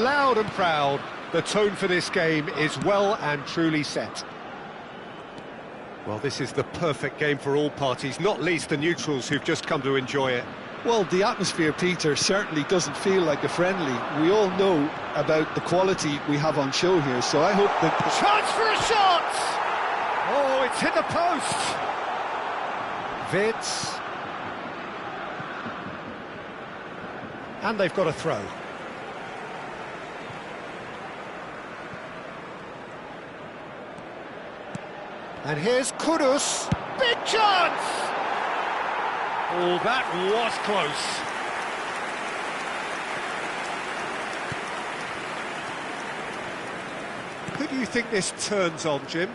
loud and proud. The tone for this game is well and truly set. Well, this is the perfect game for all parties, not least the neutrals who've just come to enjoy it. Well, the atmosphere, Peter, certainly doesn't feel like a friendly. We all know about the quality we have on show here, so I hope that... Chance for a shot! Oh, it's hit the post! Wits. And they've got a throw. And here's Kudus. Big chance! Oh, that was close. Who do you think this turns on, Jim?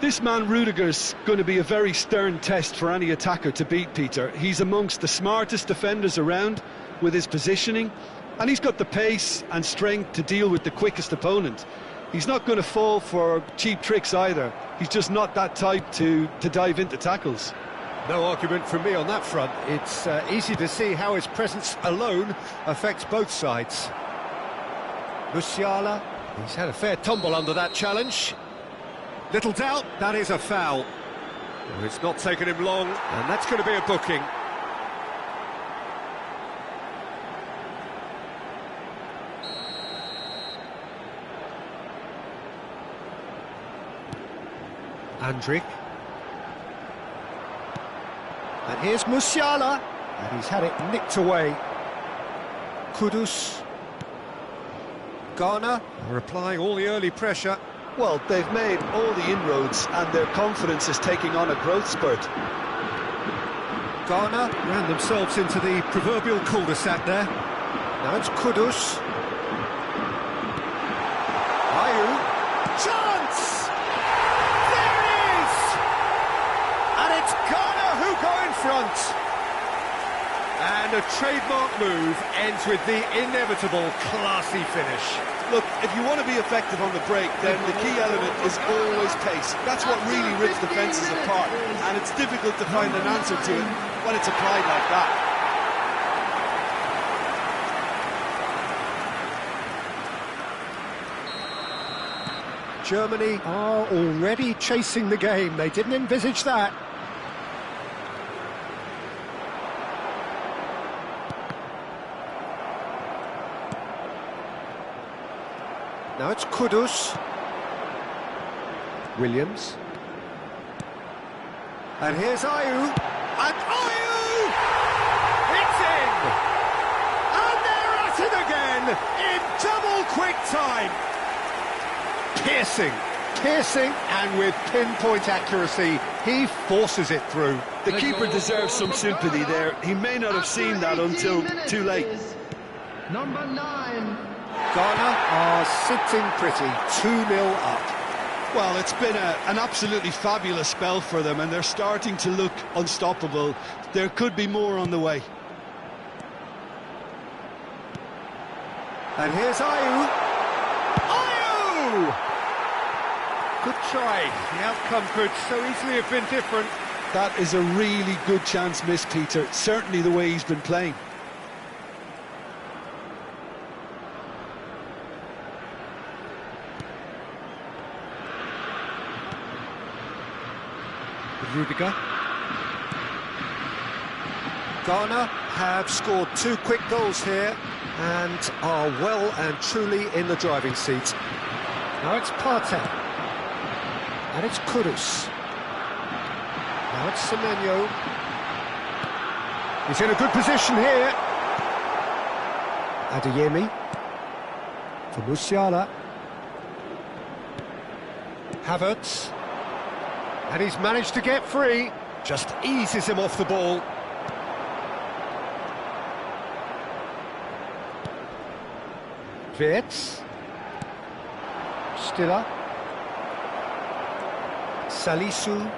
This man Rudiger's going to be a very stern test for any attacker to beat, Peter. He's amongst the smartest defenders around with his positioning, and he's got the pace and strength to deal with the quickest opponent. He's not going to fall for cheap tricks either. He's just not that type to dive into tackles. No argument from me on that front. It's easy to see how his presence alone affects both sides. Musiala, he's had a fair tumble under that challenge. Little doubt, that is a foul. Well, it's not taken him long, and that's going to be a booking. Andrik. And here's Musiala, and he's had it nicked away. Kudus. Ghana are applying all the early pressure. Well, they've made all the inroads, and their confidence is taking on a growth spurt. Ghana ran themselves into the proverbial cul-de-sac there. Now it's Kudus. Ayew. Chance! There it is! And it's Ghana who go in front. And a trademark move ends with the inevitable classy finish. Look, if you want to be effective on the break, then the key element is always pace. That's what really rips defences apart, and it's difficult to find an answer to it when it's applied like that. Germany are already chasing the game. They didn't envisage that. Now it's Kudus. Williams. And here's Ayew. And Ayew! It's in! And they're at it again in double quick time. Piercing, and with pinpoint accuracy, he forces it through. The keeper deserves some sympathy there. He may not have seen that until too late. Number 9. Ghana are sitting pretty, 2-0 up. Well, it's been an absolutely fabulous spell for them, and they're starting to look unstoppable. There could be more on the way. And here's Ayew. Ayew! Good try. The outcome could so easily have been different. That is a really good chance missed, Peter. Certainly the way he's been playing. Rudiger. Ghana have scored 2 quick goals here and are well and truly in the driving seat. Now it's Partey. And it's Kudus. Now it's Semenyo. He's in a good position here. Adeyemi. For Musiala. Havertz. And he's managed to get free. Just eases him off the ball. Wirtz. Stiller. Salisu.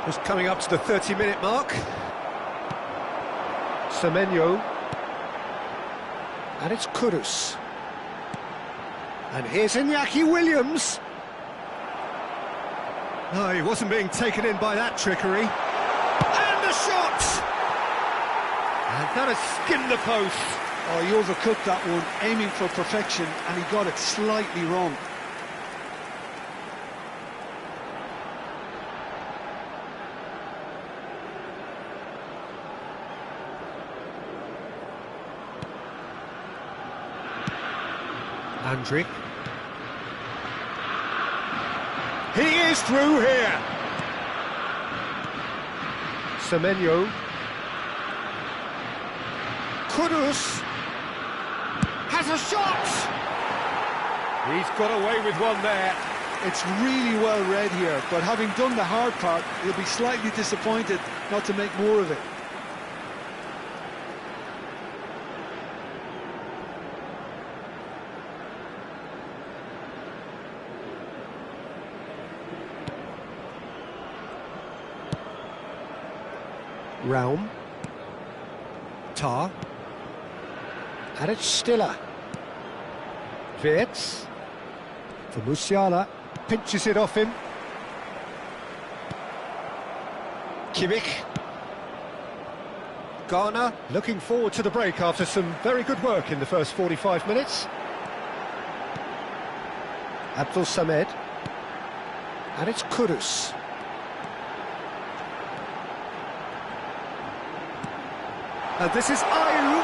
Just coming up to the 30-minute mark. Semenyo. And it's Kudus. And here's Iñaki Williams. No, he wasn't being taken in by that trickery. And the shot! And that has skimmed the post. Oh, he overcooked that one, aiming for perfection, and he got it slightly wrong. Andrić. He is through here. Semenyo. Kudus has a shot. He's got away with one there. It's really well read here, but having done the hard part, he'll be slightly disappointed not to make more of it. Raum. Tah. And it's Stiller. Wirtz. For Musiala. Pinches it off him. Kimmich. Garner looking forward to the break after some very good work in the first 45 minutes. Abdul Samed. And it's Kudus. And this is Ayew,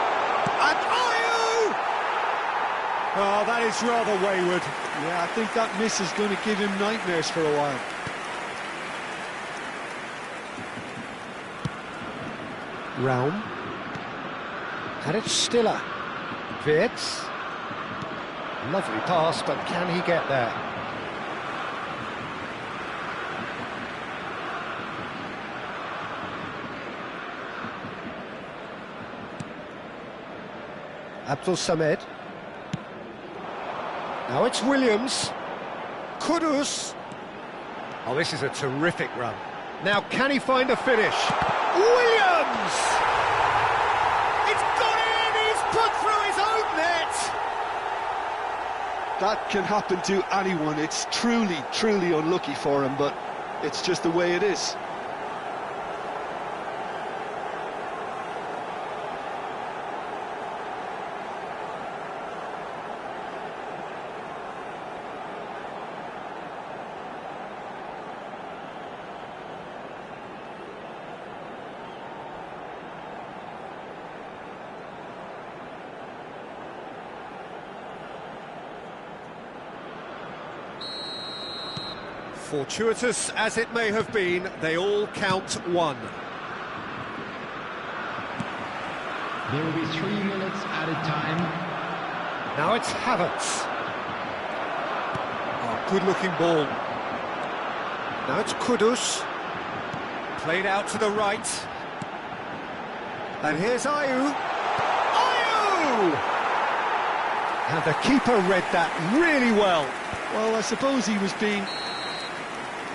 and Ayew! Oh, that is rather wayward. Yeah, I think that miss is going to give him nightmares for a while. Raum. And it's Stiller. Wirtz. Lovely pass, but can he get there? Abdul Samed. Now it's Williams. Kudus. Oh, this is a terrific run. Now can he find a finish? Williams! It's gone in! He's put through his own net! That can happen to anyone. It's truly, truly unlucky for him, but it's just the way it is. Fortuitous as it may have been, they all count one. There will be 3 minutes added time. Now it's Havertz. Oh, good-looking ball. Now it's Kudus. Played out to the right. And here's Ayew. Ayew! And the keeper read that really well. Well, I suppose he was being...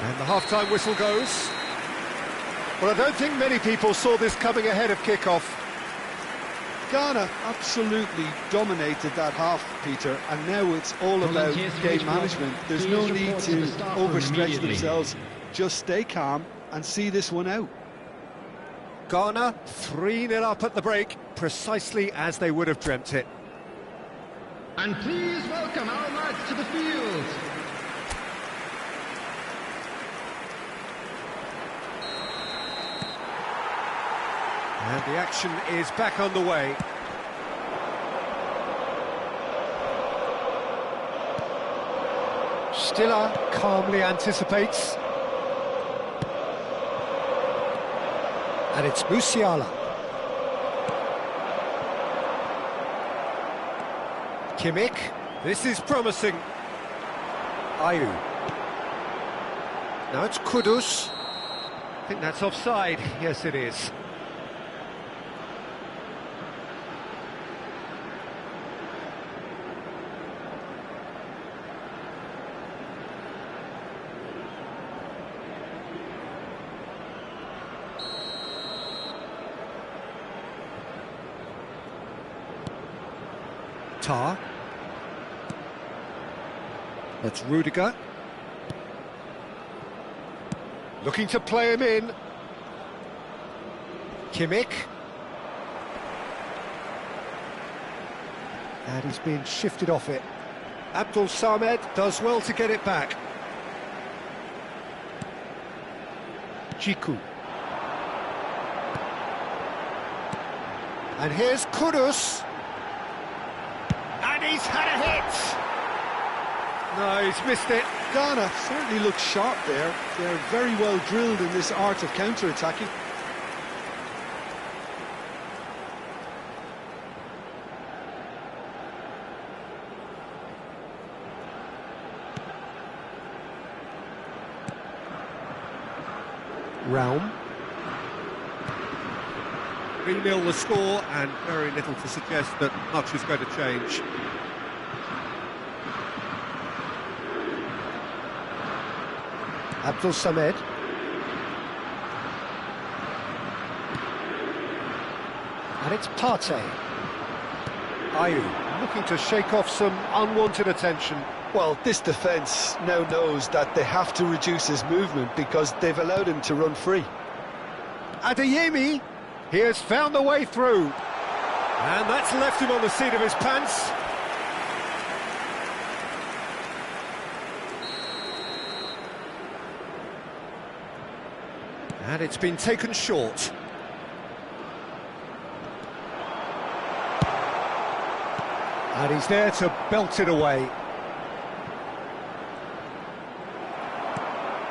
And the half-time whistle goes. Well, I don't think many people saw this coming ahead of kick-off. Ghana absolutely dominated that half, Peter, and now it's all about game management. There's no need to overstretch themselves. Just stay calm and see this one out. Ghana 3-0 up at the break, precisely as they would have dreamt it. And please welcome our lads to the field. And the action is back on the way. Stiller calmly anticipates. And it's Musiala. Kimmich. This is promising. Ayew. Now it's Kudus. I think that's offside. Yes, it is. Tah. That's Rudiger. Looking to play him in. Kimmich. And he's being shifted off it. Abdul Samed does well to get it back. Jiku. And here's Kudus. And he's had a hit. No, he's missed it. Ghana certainly looks sharp there. They're very well drilled in this art of counter-attacking. Raum. 3-0 the score, and very little to suggest that much is going to change. Abdul Samed. And it's Partey. Ayew looking to shake off some unwanted attention. Well, this defence now knows that they have to reduce his movement because they've allowed him to run free. Adeyemi, he has found the way through. And that's left him on the seat of his pants. And it's been taken short. And he's there to belt it away.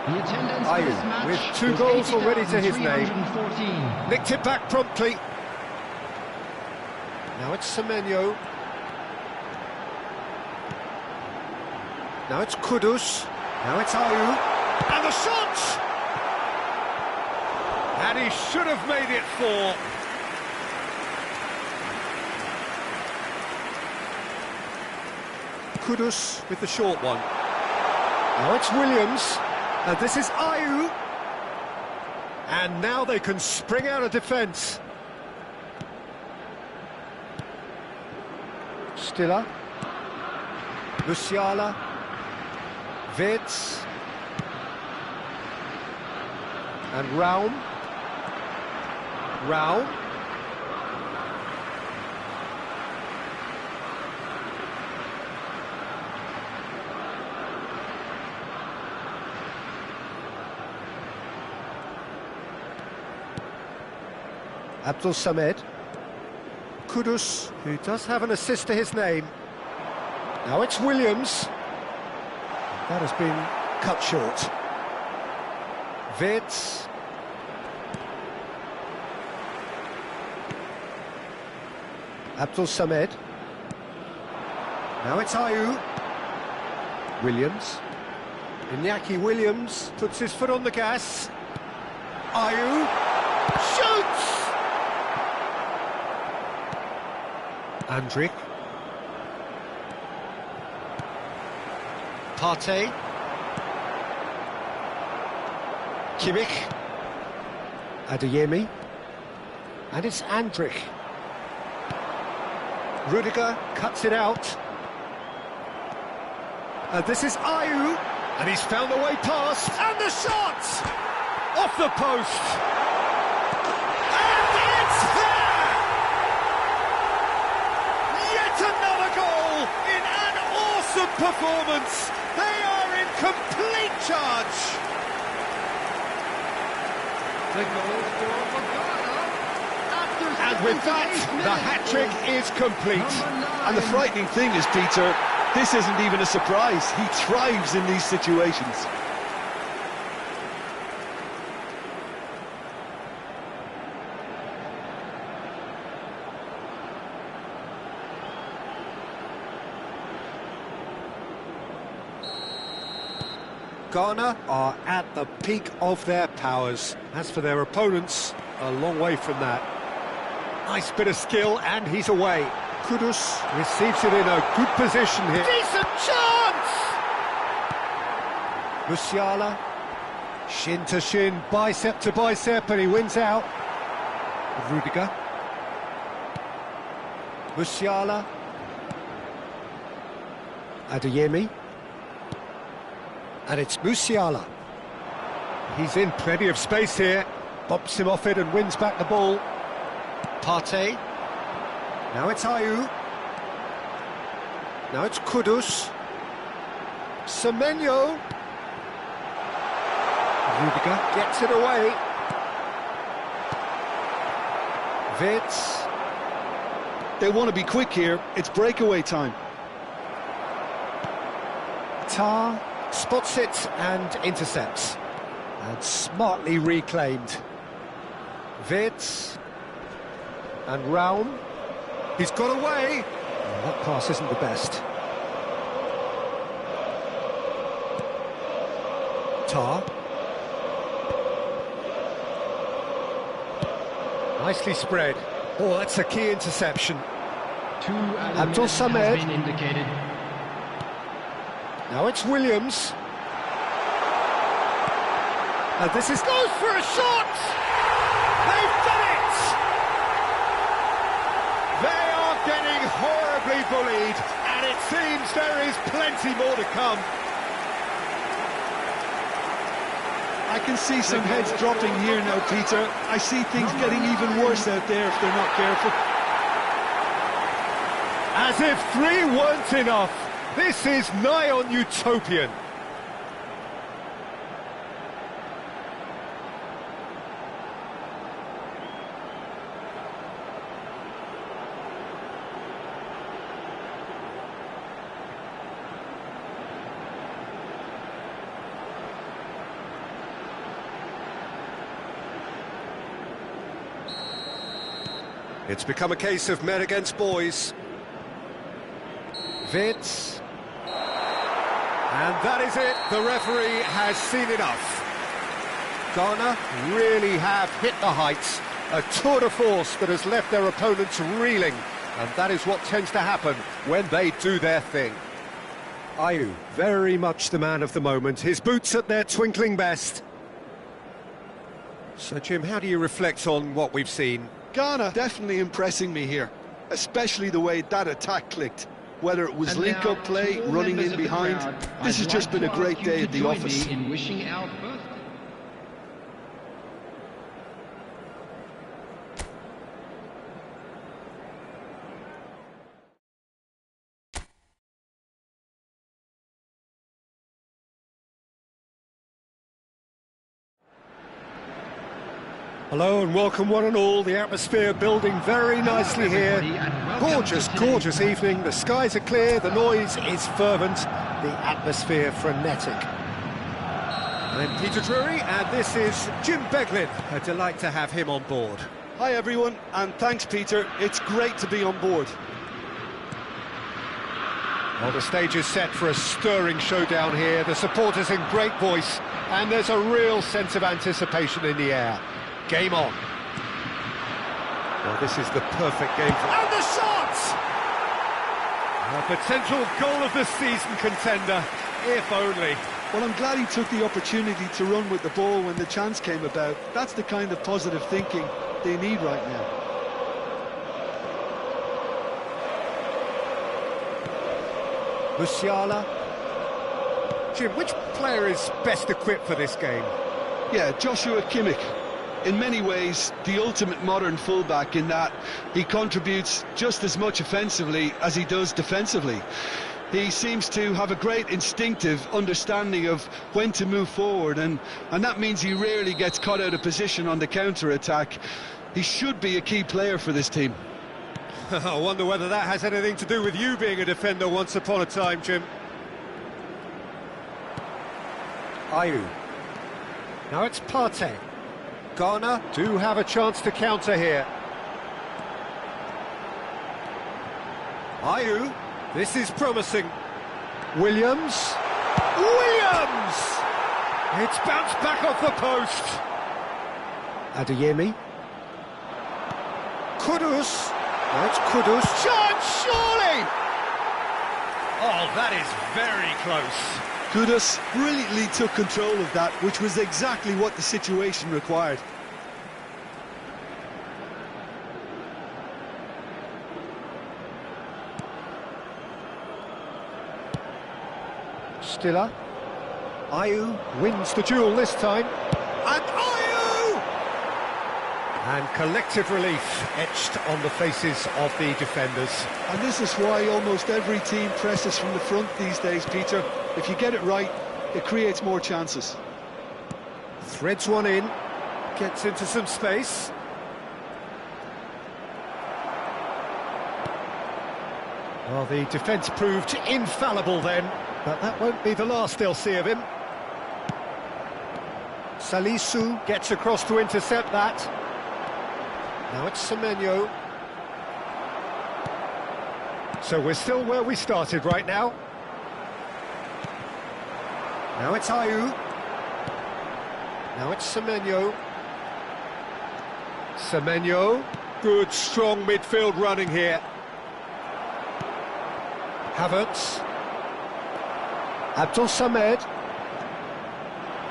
The attendance for this match with 2 goals already to his name. 80,314. Nicked it back promptly. Now it's Semenyo. Now it's Kudus. Now it's Ayew. And the shot! And he should have made it 4. Kudus with the short one. Now it's Williams. And this is Ayew. And now they can spring out of defence. Stiller. Musiala. Wirtz. And Raum. Raum. Abdul Samed. Kudus, who does have an assist to his name. Now it's Williams. That has been cut short. Wirtz. Abdul Samed. Now it's Ayew. Williams. Iñaki Williams puts his foot on the gas. Ayew shoots! Andrik. Partey. Kimmich. Adeyemi. And it's Andrik. Rudiger cuts it out. And this is Ayew. And he's found the way past. And the shot! Off the post. And it's there! Yet another goal in an awesome performance. They are in complete charge. The goal scored for Ghana. After And with that, 78 the hat-trick is complete. And the frightening thing is, Peter, this isn't even a surprise. He thrives in these situations. Ghana are at the peak of their powers. As for their opponents, a long way from that. Nice bit of skill, and he's away. Kudus receives it in a good position here. Decent chance! Musiala, shin to shin, bicep to bicep, and he wins out. Rudiger. Musiala. Adeyemi. And it's Musiala. He's in plenty of space here. Bumps him off it and wins back the ball. Partey. Now it's Ayew. Now it's Kudus. Semenyo. Rudiger gets it away. Wits. They want to be quick here. It's breakaway time. Tar spots it and intercepts. And smartly reclaimed. Wits. And Raum. He's got away. Oh, that pass isn't the best. Tar. Nicely spread. Oh, that's a key interception. Abdul Samed. Been indicated. Now it's Williams. And this is goes for a shot! They've done it! They are getting horribly bullied, and it seems there is plenty more to come. I can see some heads dropping here now, Peter. I see things getting even worse out there if they're not careful. As if 3 weren't enough. This is nigh on utopian. It's become a case of men against boys. Wits. And that is it. The referee has seen enough. Ghana really have hit the heights. A tour de force that has left their opponents reeling. And that is what tends to happen when they do their thing. Ayew, very much the man of the moment. His boots at their twinkling best. So, Jim, how do you reflect on what we've seen? Ghana definitely impressing me here, especially the way that attack clicked. Whether it was link-up play, running in behind, this has just been a great day at the office. In wishing our first... Hello and welcome one and all. The atmosphere building very nicely here. Gorgeous, gorgeous evening. The skies are clear, the noise is fervent, the atmosphere frenetic. I'm Peter Drury and this is Jim Beglin. A delight to have him on board. Hi everyone, and thanks Peter. It's great to be on board. Well, the stage is set for a stirring showdown here. The supporters in great voice and there's a real sense of anticipation in the air. Game on. Well, this is the perfect game for... And the shot! A potential goal of the season contender, if only. Well, I'm glad he took the opportunity to run with the ball when the chance came about. That's the kind of positive thinking they need right now. Musiala. Jim, which player is best equipped for this game? Yeah, Joshua Kimmich. In many ways, the ultimate modern fullback in that he contributes just as much offensively as he does defensively. He seems to have a great instinctive understanding of when to move forward, and that means he rarely gets caught out of position on the counter-attack. He should be a key player for this team. I wonder whether that has anything to do with you being a defender once upon a time, Jim. Ayew. Now it's Partey. Ghana do have a chance to counter here. Ayew, this is promising. Williams. Williams! It's bounced back off the post. Adeyemi. Kudus. That's Kudus. Chance, surely! Oh, that is very close. Kudus brilliantly took control of that, which was exactly what the situation required. Stiller. Ayew wins the duel this time. And Ayew! And collective relief etched on the faces of the defenders. And this is why almost every team presses from the front these days, Peter. If you get it right, it creates more chances. Threads one in, gets into some space. Well, the defence proved infallible then, but that won't be the last they'll see of him. Salisu gets across to intercept that. Now it's Semenyo. So we're still where we started right now. Now it's Ayew. Now it's Semenyo. Semenyo. Good, strong midfield running here. Havertz. Abdul Samed.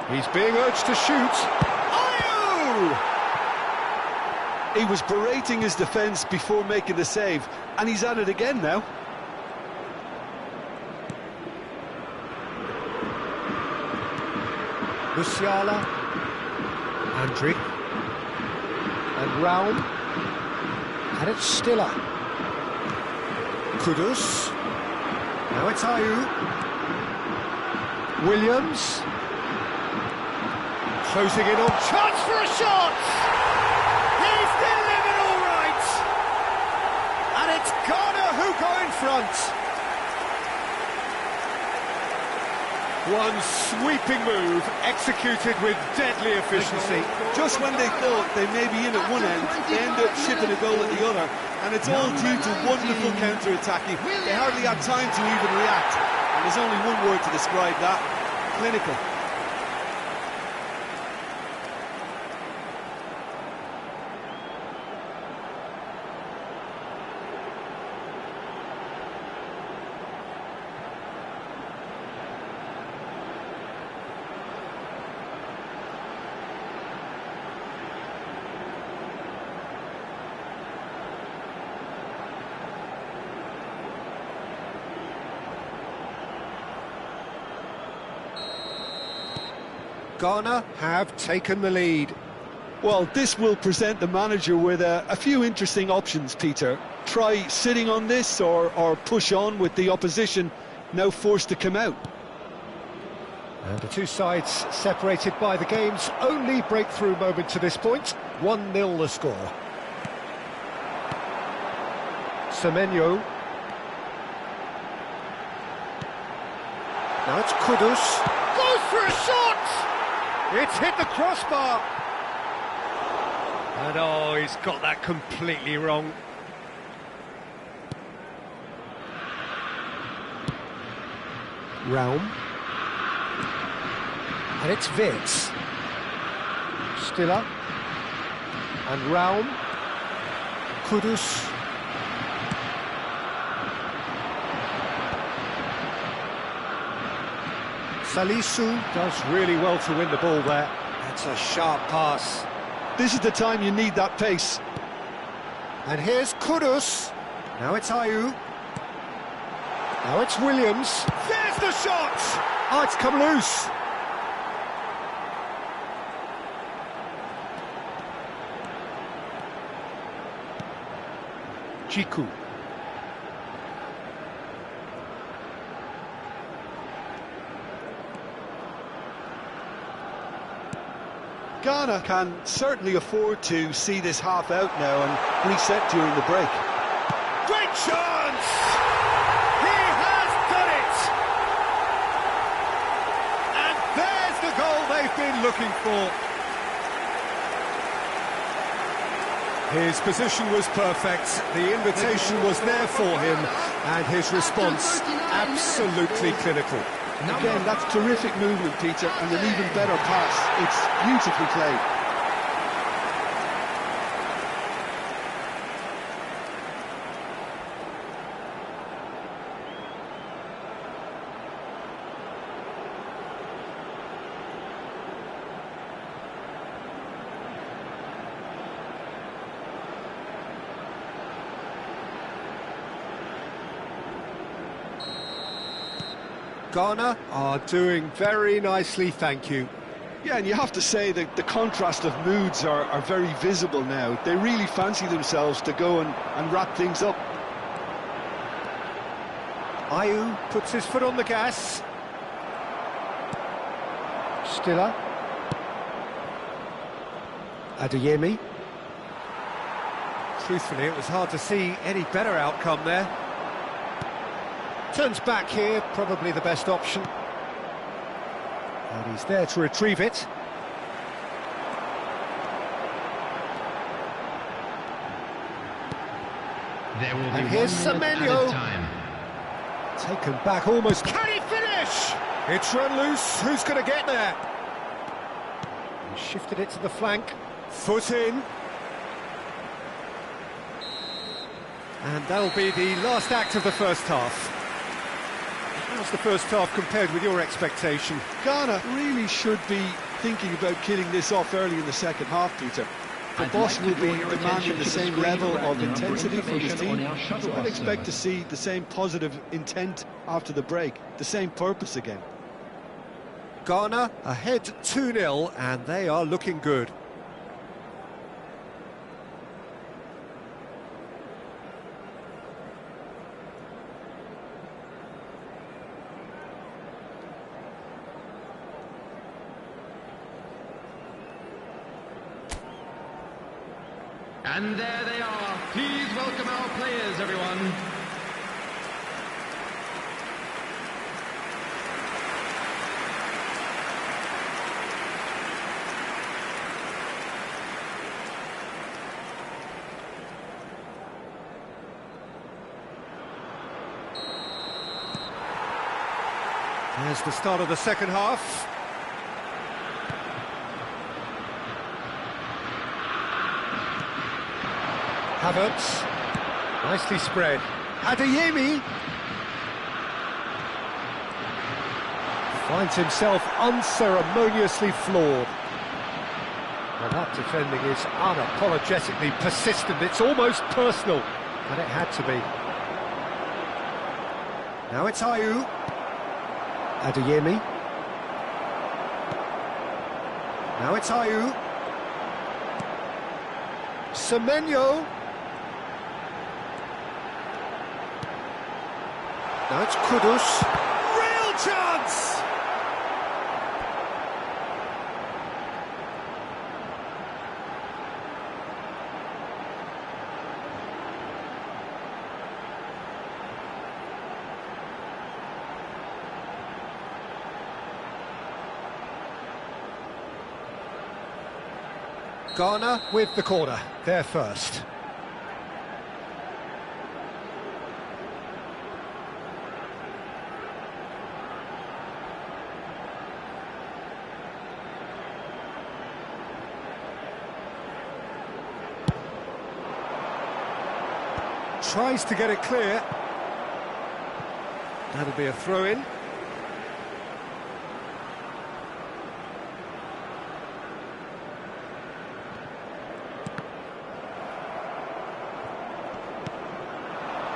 He's being urged to shoot. Ayew! He was berating his defence before making the save, and he's at it again now. Musiala. Andrić. And Raum. And it's Stiller. Kudus. Now it's Ayew. Williams. Closing in on chance for a shot! He's delivered all right! And it's Garner who go in front. One sweeping move executed with deadly efficiency. Just when they thought they may be in at one end, they end up shipping a goal at the other, and it's all due to wonderful counter-attacking. They hardly had time to even react, and there's only one word to describe that: clinical. Ghana have taken the lead. Well, this will present the manager with a few interesting options, Peter. Try sitting on this or push on with the opposition now forced to come out. And the two sides separated by the game's only breakthrough moment to this point. 1-0 the score. Semenyo. Now it's Kudus. Goes for a shot! It's hit the crossbar. And oh, he's got that completely wrong. Raum. And it's Wirtz. Stiller. And Raum. Kudus. Salisu does really well to win the ball there. That's a sharp pass. This is the time you need that pace. And here's Kudus. Now it's Ayew. Now it's Williams. There's the shot! Oh, it's come loose. Djiku. Ghana can certainly afford to see this half out now and reset during the break. Great chance! He has done it! And there's the goal they've been looking for. His position was perfect, the invitation was there for him, and his response absolutely clinical. Again, that's terrific movement, Peter, and an even better pass. It's beautifully played. Ghana are doing very nicely, thank you. Yeah, and you have to say that the contrast of moods are very visible now. They really fancy themselves to go and wrap things up. Ayew puts his foot on the gas. Stiller. Adeyemi. Truthfully, it was hard to see any better outcome there. Turns back here, probably the best option. And he's there to retrieve it. There will be And here's 1 minute Semenyo. added time. Taken back almost. Can he finish? It's run loose. Who's going to get there? He shifted it to the flank. Foot in. And that'll be the last act of the first half. How's the first half compared with your expectation? Ghana really should be thinking about killing this off early in the second half, Peter. The boss will be demanding the same level of intensity from his team, so I'd expect to see the same positive intent after the break, the same purpose again. Ghana ahead 2-0, and they are looking good. And there they are. Please welcome our players, everyone. There's the start of the second half. Havertz, nicely spread. Adeyemi finds himself unceremoniously floored. Well, that defending is unapologetically persistent. It's almost personal, and it had to be. Now it's Ayew. Adeyemi. Now it's Ayew. Semenyo. Now it's Kudus. Real chance! Ghana with the corner, they're first. Tries to get it clear. That'll be a throw-in.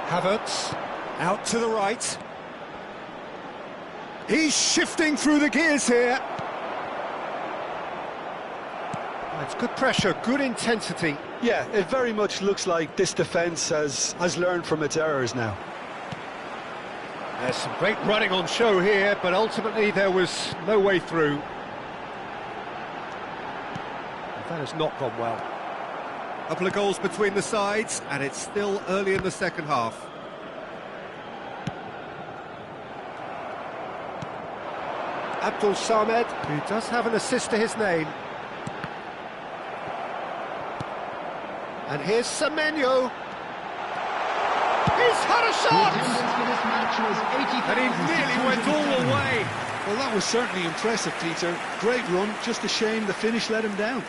Havertz, out to the right. He's shifting through the gears here. It's good pressure, good intensity. Yeah, it very much looks like this defence has learned from its errors now. There's some great running on show here, but ultimately there was no way through. That has not gone well. A couple of goals between the sides, and it's still early in the second half. Abdul Samed, who does have an assist to his name. And here's Semenyo. He's had a shot! And he nearly went all the way. Well, that was certainly impressive, Peter. Great run, just a shame the finish let him down.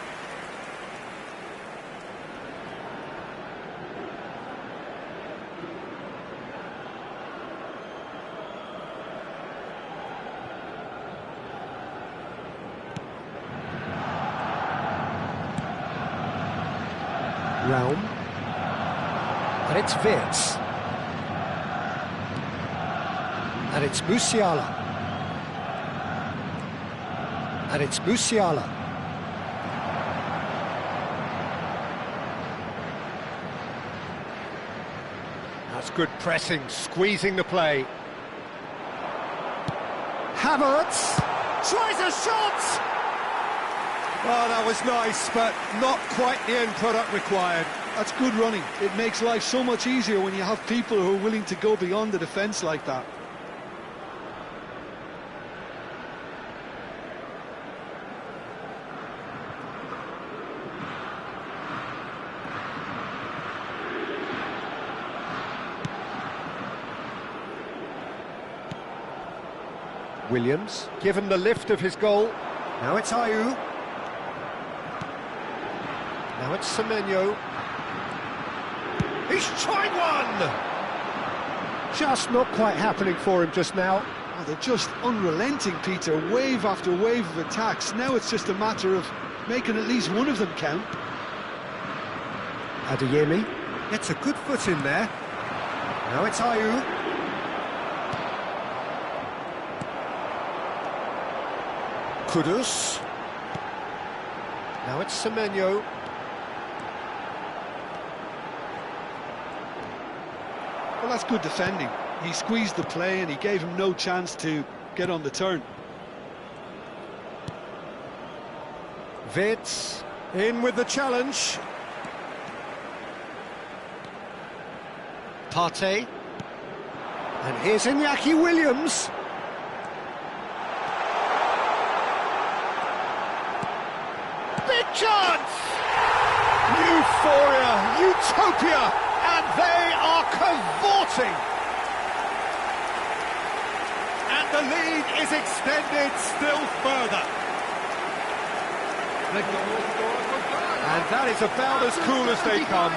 Realm. And it's Wirtz. And it's Musiala. And it's Musiala. That's good pressing, squeezing the play. Havertz tries a shot! Oh, that was nice, but not quite the end product required. That's good running. It makes life so much easier when you have people who are willing to go beyond the defence like that. Williams, given the lift of his goal. Now it's Ayew. Now it's Semenyo. He's tried one! Just not quite happening for him just now. Oh, they're just unrelenting, Peter. Wave after wave of attacks. Now it's just a matter of making at least one of them count. Adeyemi gets a good foot in there. Now it's Ayew. Kudus. Now it's Semenyo. Well, that's good defending. He squeezed the play and he gave him no chance to get on the turn. Vitz in with the challenge. Partey. And here's Iñaki Williams. Big chance! Euphoria, utopia, and they are cavorting. And the lead is extended still further. And that is about as cool as they come.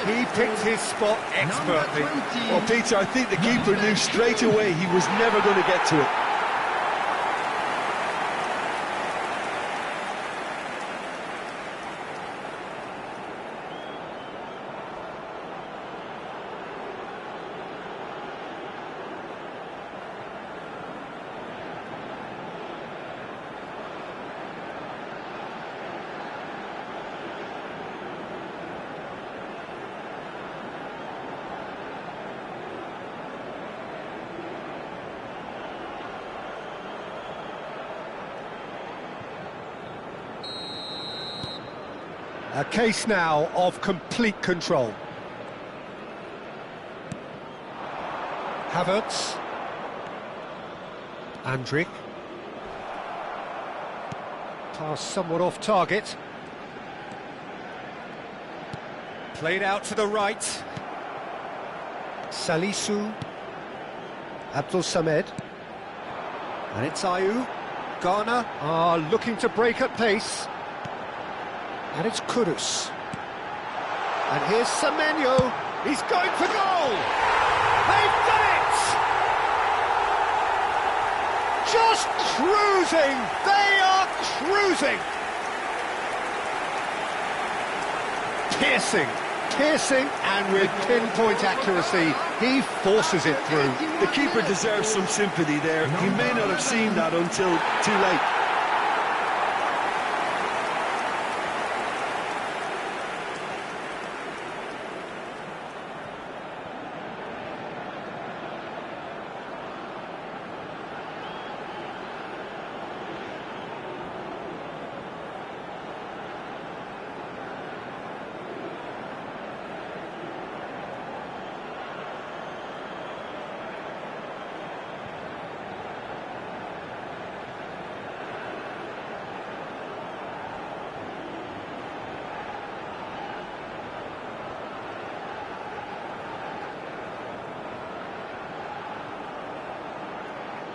He picked his spot expertly. Well, Peter, I think the keeper knew straight away he was never going to get to it. A case now of complete control. Havertz. Andrić. Pass somewhat off target. Played out to the right. Salisu. Abdul Samed. And it's Ayew. Ghana are looking to break at pace. And it's Kudus. And here's Semenyo. He's going for goal! They've done it! Just cruising! They are cruising! Piercing, and with pinpoint accuracy, he forces it through. The keeper deserves some sympathy there. He may not have seen that until too late.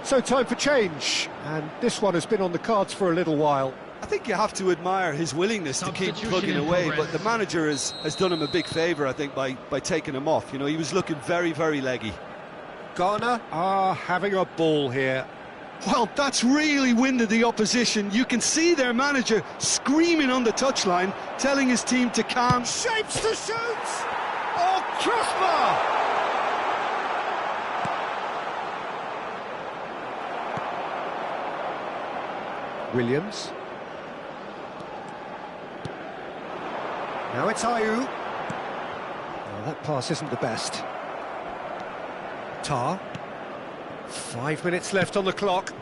So time for change, and this one has been on the cards for a little while. I think you have to admire his willingness to keep plugging away, but the manager has done him a big favour, I think, by taking him off. You know, he was looking very, very leggy. Ghana are having a ball here. Well, that's really winded the opposition. You can see their manager screaming on the touchline, telling his team to calm. Shapes to shoot! Oh, crossbar! Williams. Now it's Ayew. Well, that pass isn't the best. Tar. 5 minutes left on the clock.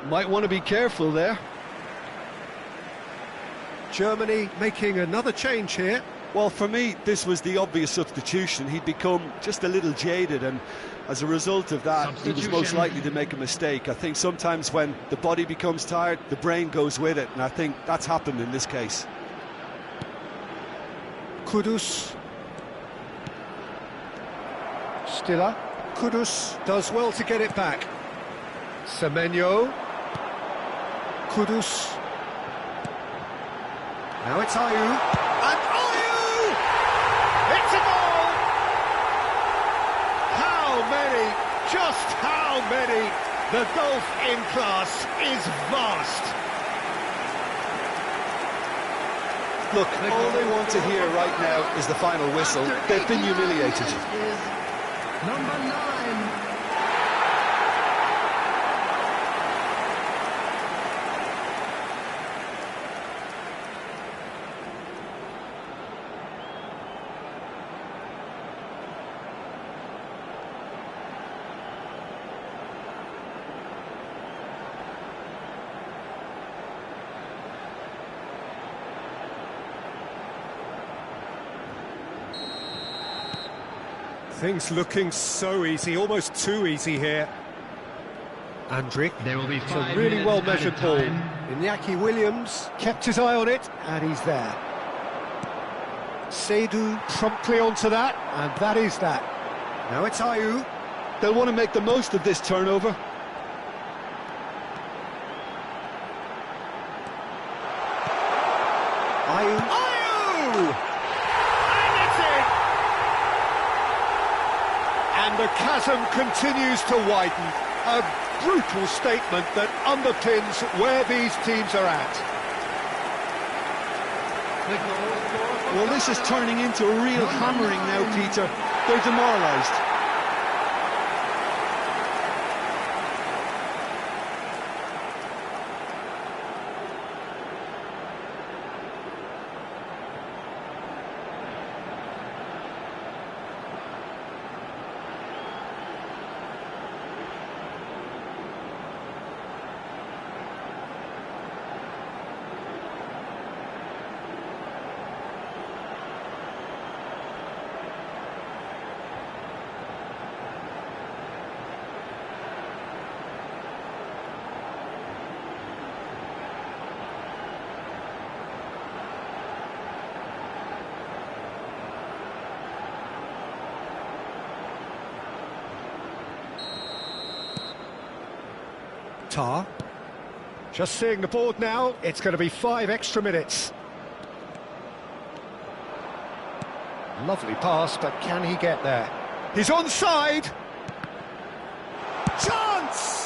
Might want to be careful there. Germany making another change here. Well, for me, this was the obvious substitution. He'd become just a little jaded, and as a result of that, he was most likely to make a mistake. I think sometimes when the body becomes tired, the brain goes with it, and I think that's happened in this case. Kudus. Stiller. Kudus does well to get it back. Semenyo. Kudus. Now it's Ayew. And Ayew! It's a goal! How many? Just how many? The gulf in class is vast. Look, all they want to hear right now is the final whistle. They've been humiliated. Number 9. Things looking so easy, almost too easy here. Andrick. There will be It's 5 a really minutes well-measured added ball. time. Iñaki Williams kept his eye on it, and he's there. Seydu promptly onto that, and that is that. Now it's Ayew. They'll want to make the most of this turnover. Ayew. Ayew! And it's in! And the chasm continues to widen. A brutal statement that underpins where these teams are at. Well, this is turning into a real hammering now, Peter. They're demoralised. Tar. Just seeing the board now, it's going to be 5 extra minutes. Lovely pass, but can he get there? He's onside! Chance!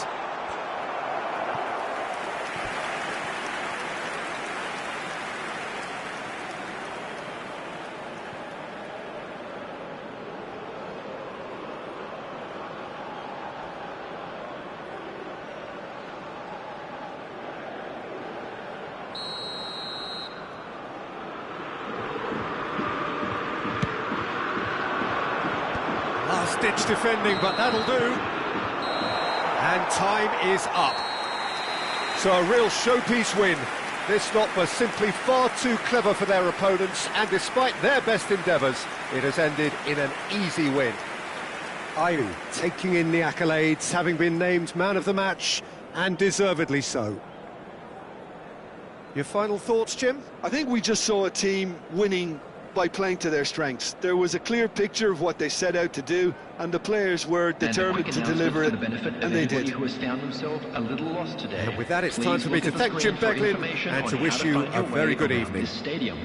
Last-ditch defending, but that'll do. And time is up. So a real showpiece win. This lot was simply far too clever for their opponents, and despite their best endeavours, it has ended in an easy win. Ayew taking in the accolades, having been named man of the match, and deservedly so. Your final thoughts, Jim? I think we just saw a team winning by playing to their strengths. There was a clear picture of what they set out to do, and the players were determined to deliver it, and they did. Who has found themselves a little lost today. And with that, it's Please time for me look to at the thank screen Jim for Beglin information and on to how wish you find a your very way good around evening. this stadium.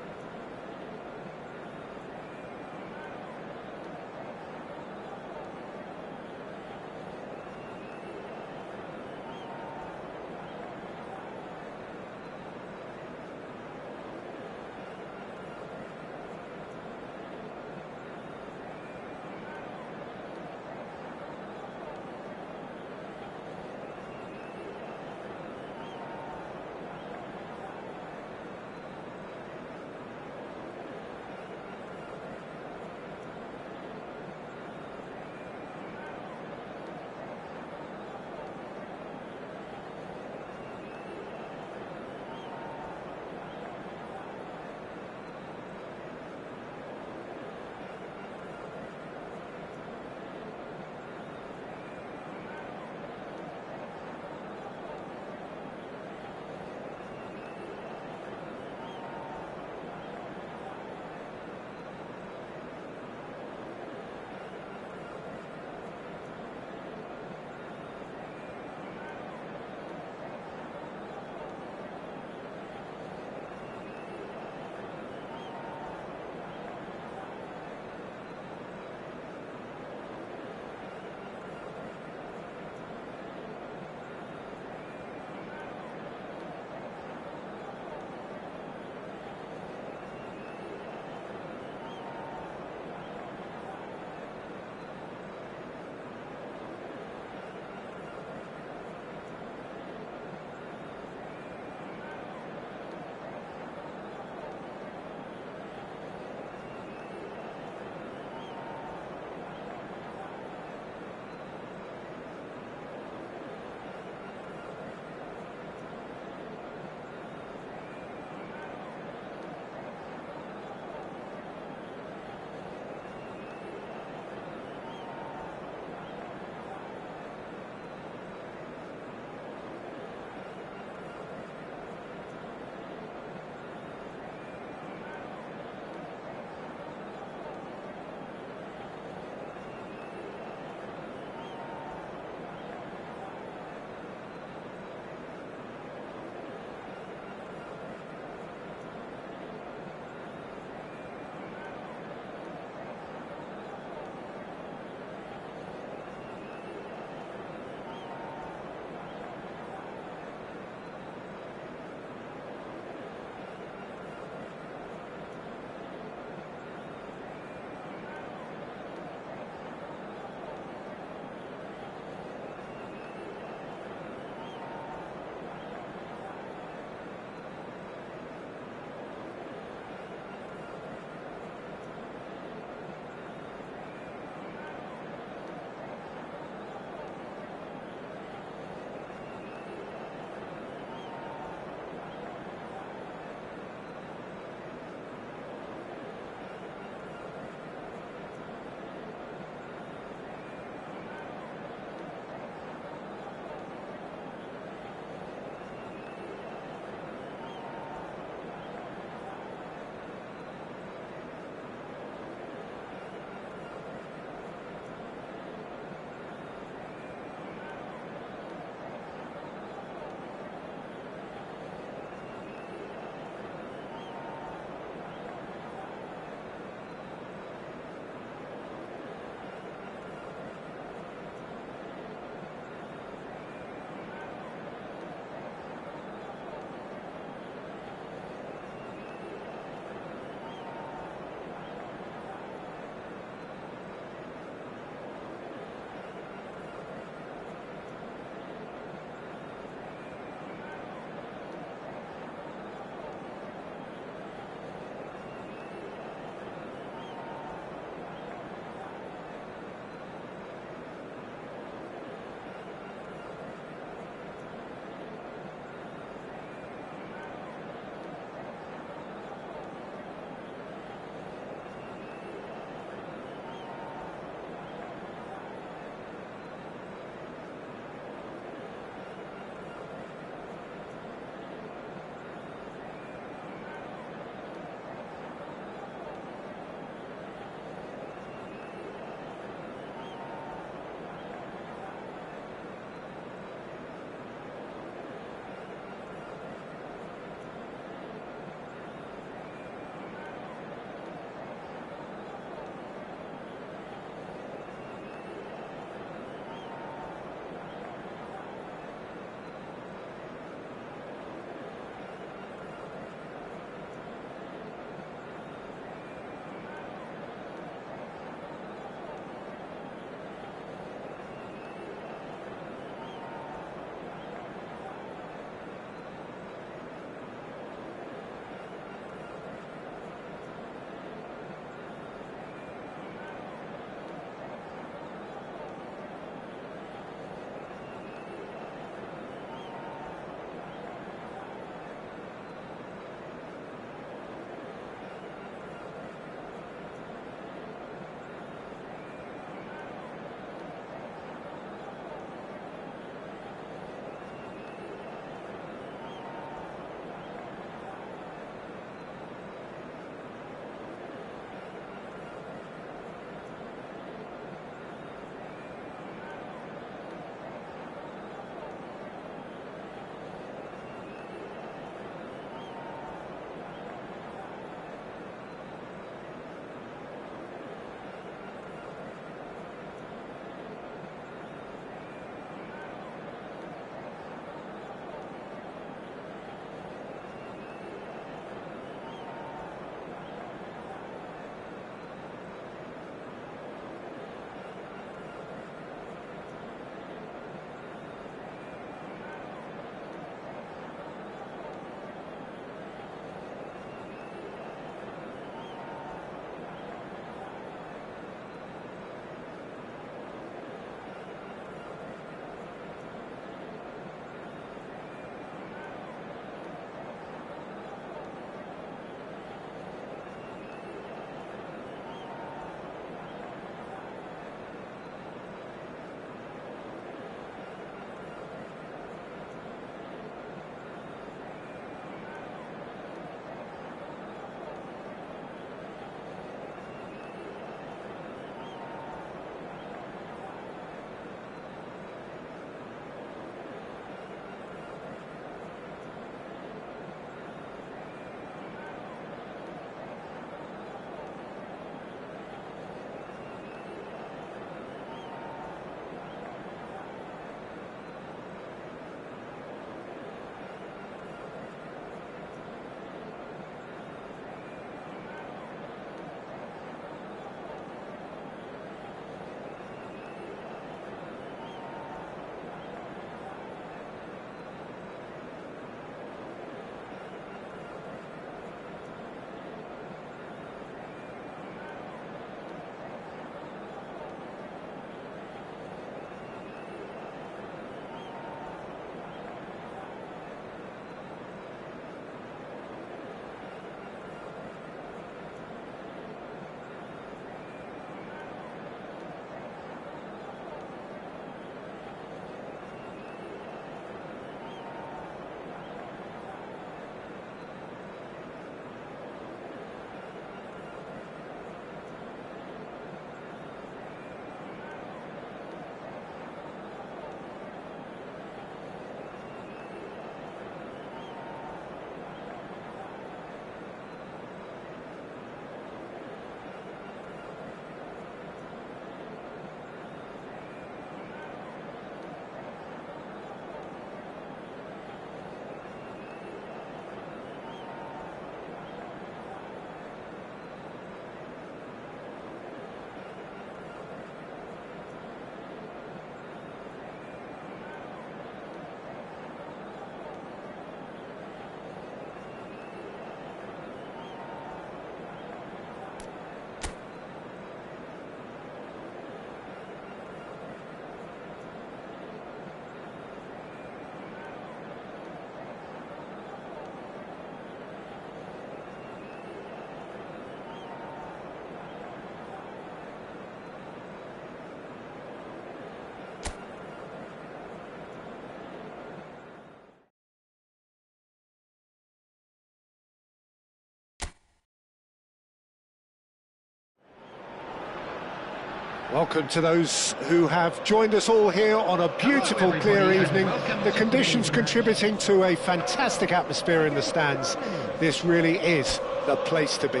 Welcome to those who have joined us all here on a beautiful, clear evening. The conditions contributing to a fantastic atmosphere in the stands. This really is the place to be.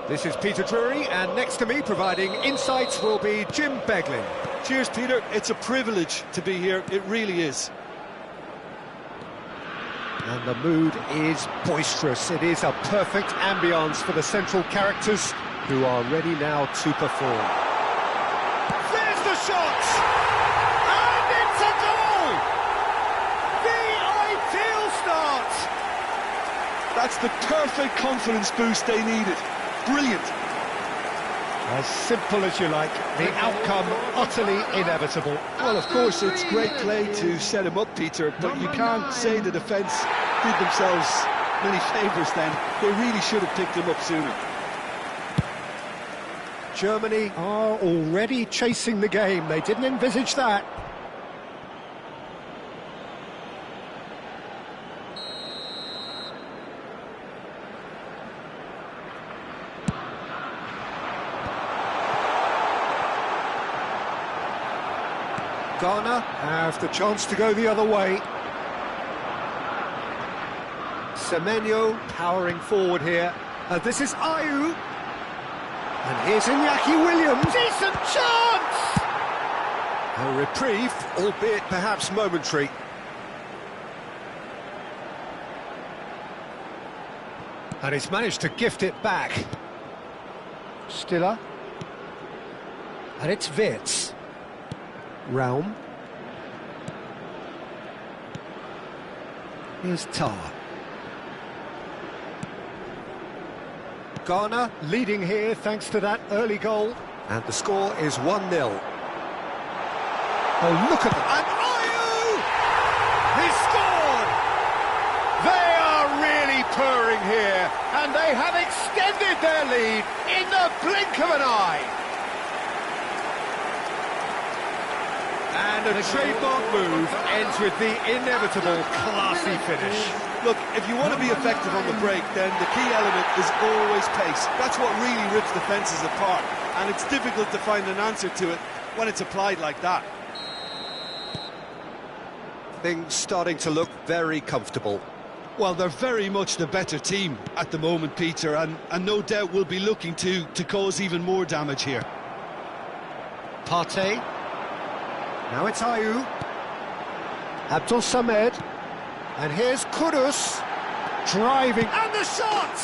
This is Peter Drury, and next to me providing insights will be Jim Beglin. Cheers, Peter. It's a privilege to be here. It really is. And the mood is boisterous. It is a perfect ambience for the central characters who are ready now to perform. There's the shot! And it's a goal! The ideal start! That's the perfect confidence boost they needed. Brilliant. As simple as you like, the outcome utterly inevitable. Well, of course, it's great play to set him up, Peter, but you can't say the defence did themselves many favours then. They really should have picked him up sooner. Germany are already chasing the game. They didn't envisage that. Ghana have the chance to go the other way. Semenyo powering forward here. This is Ayew. And here's Iñaki Williams. Decent chance! A reprieve, albeit perhaps momentary. And he's managed to gift it back. Stiller. And it's Wirtz. Raum. Here's Tar. Ghana leading here thanks to that early goal. And the score is 1-0. Oh, look at that. And Ayew! He's scored! They are really purring here, and they have extended their lead in the blink of an eye. And a trademark move ends with the inevitable classy finish. Look, if you want to be effective on the break, then the key element is always pace. That's what really rips defences apart, and it's difficult to find an answer to it when it's applied like that. Things starting to look very comfortable. Well, they're very much the better team at the moment, Peter, and no doubt will be looking to cause even more damage here. Partey. Now it's Ayew. Abdul Samed. And here's Kudus. Driving. And the shot!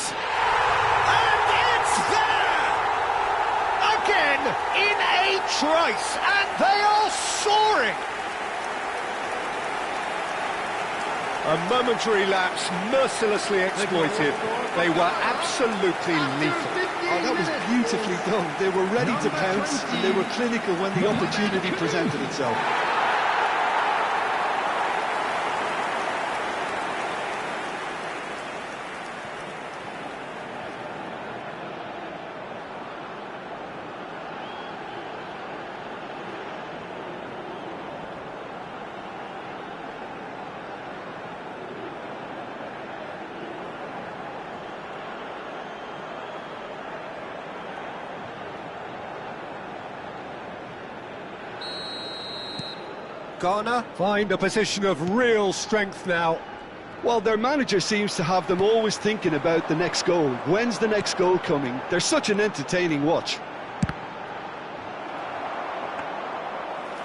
And it's there! Again, in a trice, and they are soaring! A momentary lapse, mercilessly exploited. They were absolutely lethal. Oh, that was beautifully done. They were ready to pounce, and they were clinical when the opportunity presented itself. Ghana find a position of real strength now. Well, their manager seems to have them always thinking about the next goal. When's the next goal coming? They're such an entertaining watch.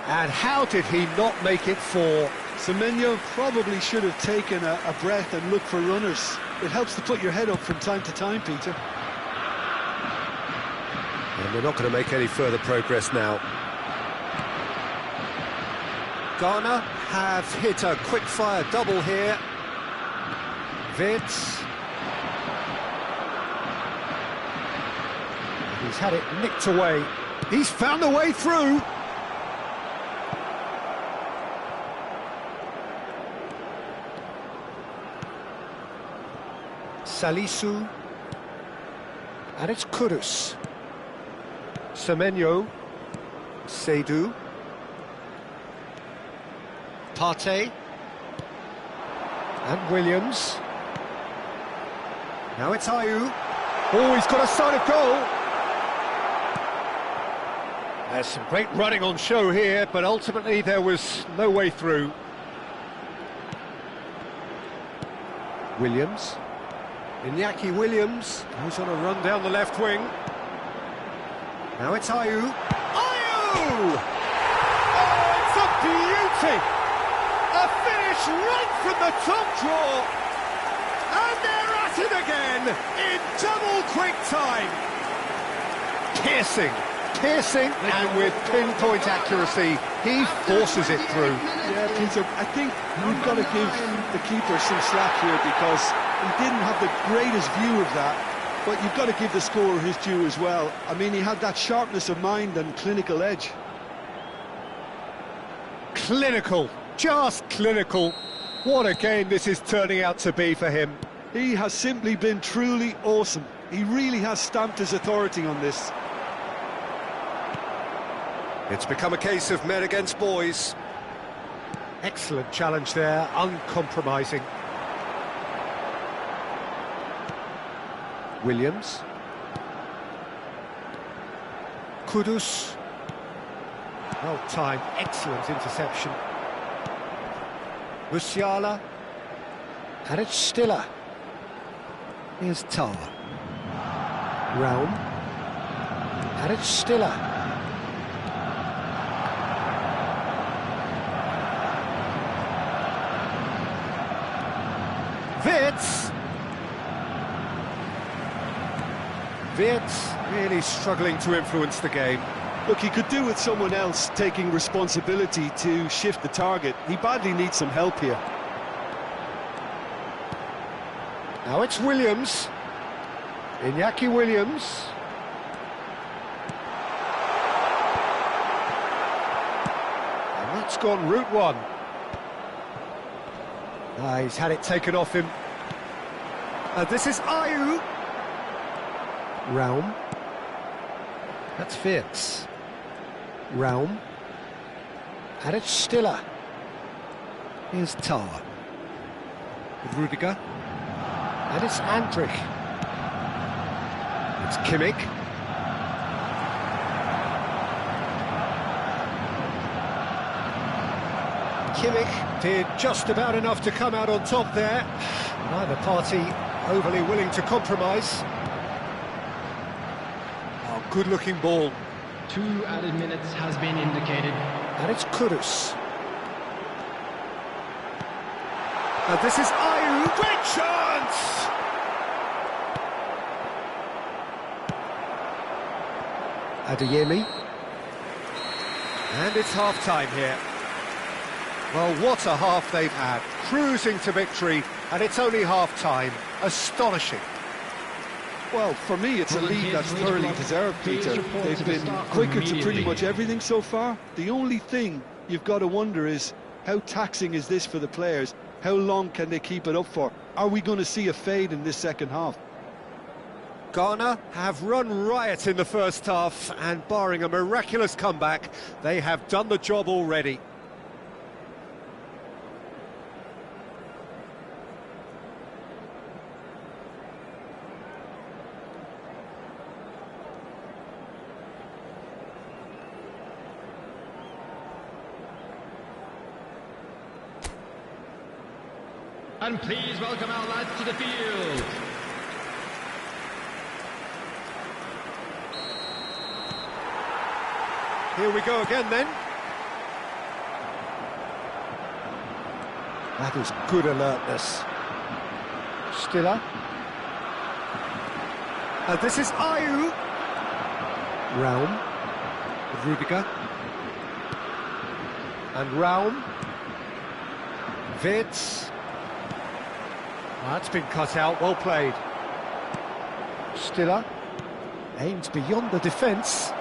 And how did he not make it four? Semenyo probably should have taken a breath and looked for runners. It helps to put your head up from time to time, Peter. And they're not going to make any further progress now. Ghana have hit a quick-fire double here. Wirtz. He's had it nicked away. He's found a way through. Salisu. And it's Kudus. Semenyo. Seydou. Partey. And Williams. Now it's Ayew. Oh, he's got a side of goal. There's some great running on show here, but ultimately there was no way through. Williams. Iñaki Williams, who's on a run down the left wing. Now it's Ayew. Ayew! Oh, it's a beauty! A finish right from the top draw. And they're at it again in double quick time. Piercing, and with pinpoint accuracy, he forces it through. Yeah, Peter, I think we've got to give the keeper some slack here because he didn't have the greatest view of that, but you've got to give the scorer his due as well. I mean, he had that sharpness of mind and clinical edge. Clinical, just clinical. What a game this is turning out to be for him. He has simply been truly awesome. He really has stamped his authority on this. It's become a case of men against boys. Excellent challenge there, uncompromising. Williams. Kudus. Well timed, excellent interception. Musiala. And it's Stiller. Here's Tar. Raum. And it's Stiller. Wirtz really struggling to influence the game. Look, he could do with someone else taking responsibility to shift the target. He badly needs some help here. Now it's Williams. Iñaki Williams. And that's gone route one. He's had it taken off him. This is Ayew. Raum. That's Wirtz. Raum. And it's Stiller. Here's Tar. With Rudiger. And it's Andrich. It's Kimmich. Kimmich did just about enough to come out on top there. Neither party overly willing to compromise. Oh, good-looking ball. 2 added minutes has been indicated. And it's Kudus. And this is Ayew. Great chance! Adeyemi. And it's half-time here. Well, what a half they've had. Cruising to victory, and it's only half-time. Astonishing. Well, for me, it's a lead that's thoroughly deserved, Peter. They've been quicker to pretty much everything so far. The only thing you've got to wonder is, how taxing is this for the players? How long can they keep it up for? Are we going to see a fade in this second half? Ghana have run riot in the first half, and barring a miraculous comeback, they have done the job already. And please welcome our lads to the field. Here we go again then. That is good alertness. Stiller. And this is Ayew. Raum. Rudiger. And Raum. Wirtz. That's been cut out, well played. Stiller. Aimed beyond the defence.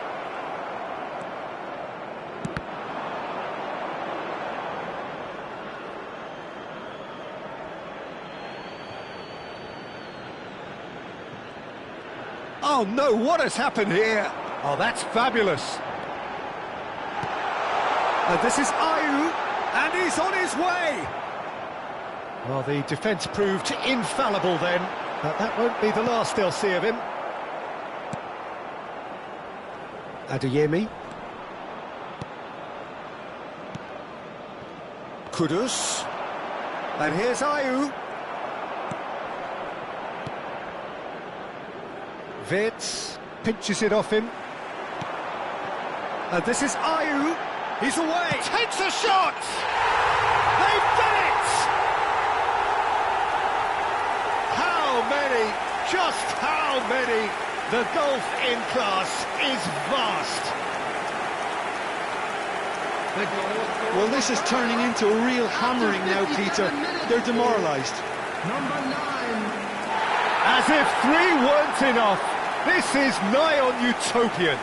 Oh no, what has happened here? Oh, that's fabulous. And this is Ayew, and he's on his way. Well, the defence proved infallible then, but that won't be the last they'll see of him. Adeyemi. Kudus. And here's Ayew. Wirtz pinches it off him. And this is Ayew. He's away. Takes a shot. They've done it. How many? Just how many? The gulf in class is vast. Well, this is turning into a real hammering now, Peter. They're demoralised. Number 9. As if 3 weren't enough. This is nigh on utopian.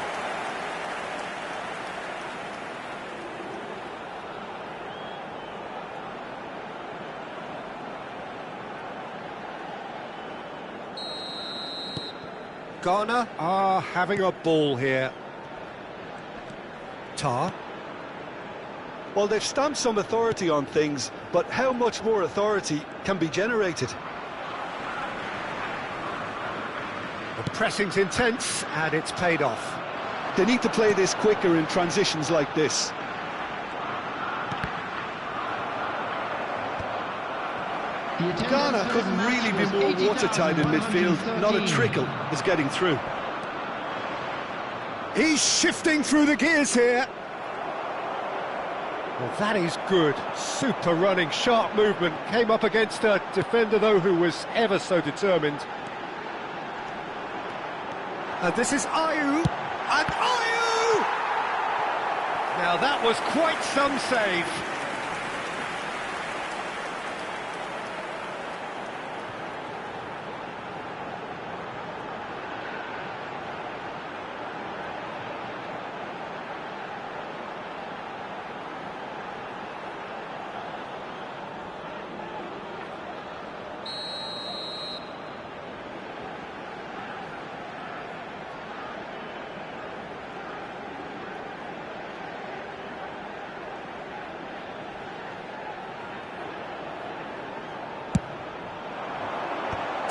Ghana are having a ball here. Tar. Well, they've stamped some authority on things, but how much more authority can be generated? The pressing's intense, and it's paid off. They need to play this quicker in transitions like this. Ghana couldn't really be more watertight in midfield. Not a trickle is getting through. He's shifting through the gears here. Well, that is good. Super running, sharp movement. Came up against a defender, though, who was ever so determined. And this is Ayew. And Ayew! Now, that was quite some save.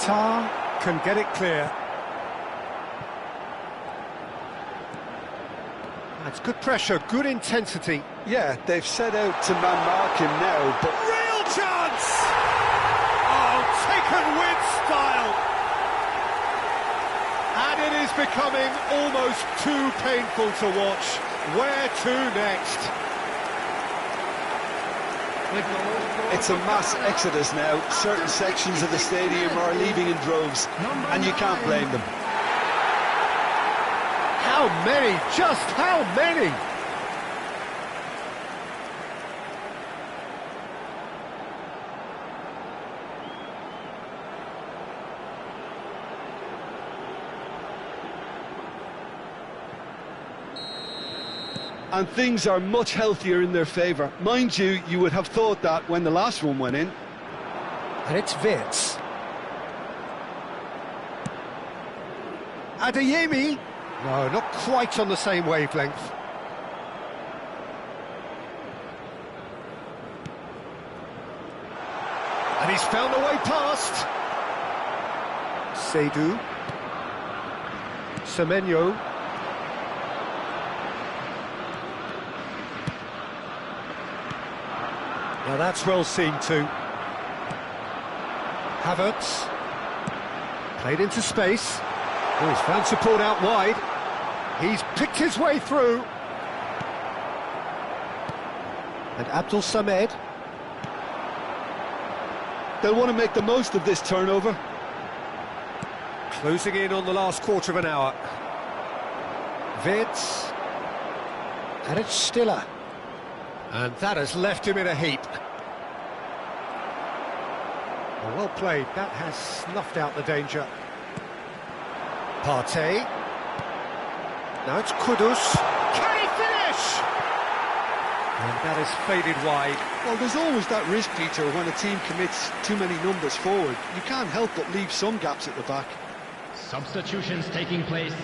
Tar can get it clear. That's good pressure, good intensity. Yeah, they've set out to man-mark him now, but... Real chance! Oh, taken with style! And it is becoming almost too painful to watch. Where to next? It's a mass exodus now. Certain sections of the stadium are leaving in droves, and you can't blame them. How many? Just how many? And things are much healthier in their favour. Mind you, you would have thought that when the last one went in. And it's Wirtz. Adeyemi. No, not quite on the same wavelength. And he's found a way past. Seydou. Semenyo. Now that's well seen too. Havertz. Played into space. Oh, he's found support out wide. He's picked his way through. And Abdul Samed. They'll want to make the most of this turnover. Closing in on the last quarter of an hour. Wirtz. And it's Stiller. And that has left him in a heap. Well played, that has snuffed out the danger. Partey. Now it's Kudus. Can he finish? And that has faded wide. Well, there's always that risk, Peter, when a team commits too many numbers forward. You can't help but leave some gaps at the back. Substitutions taking place.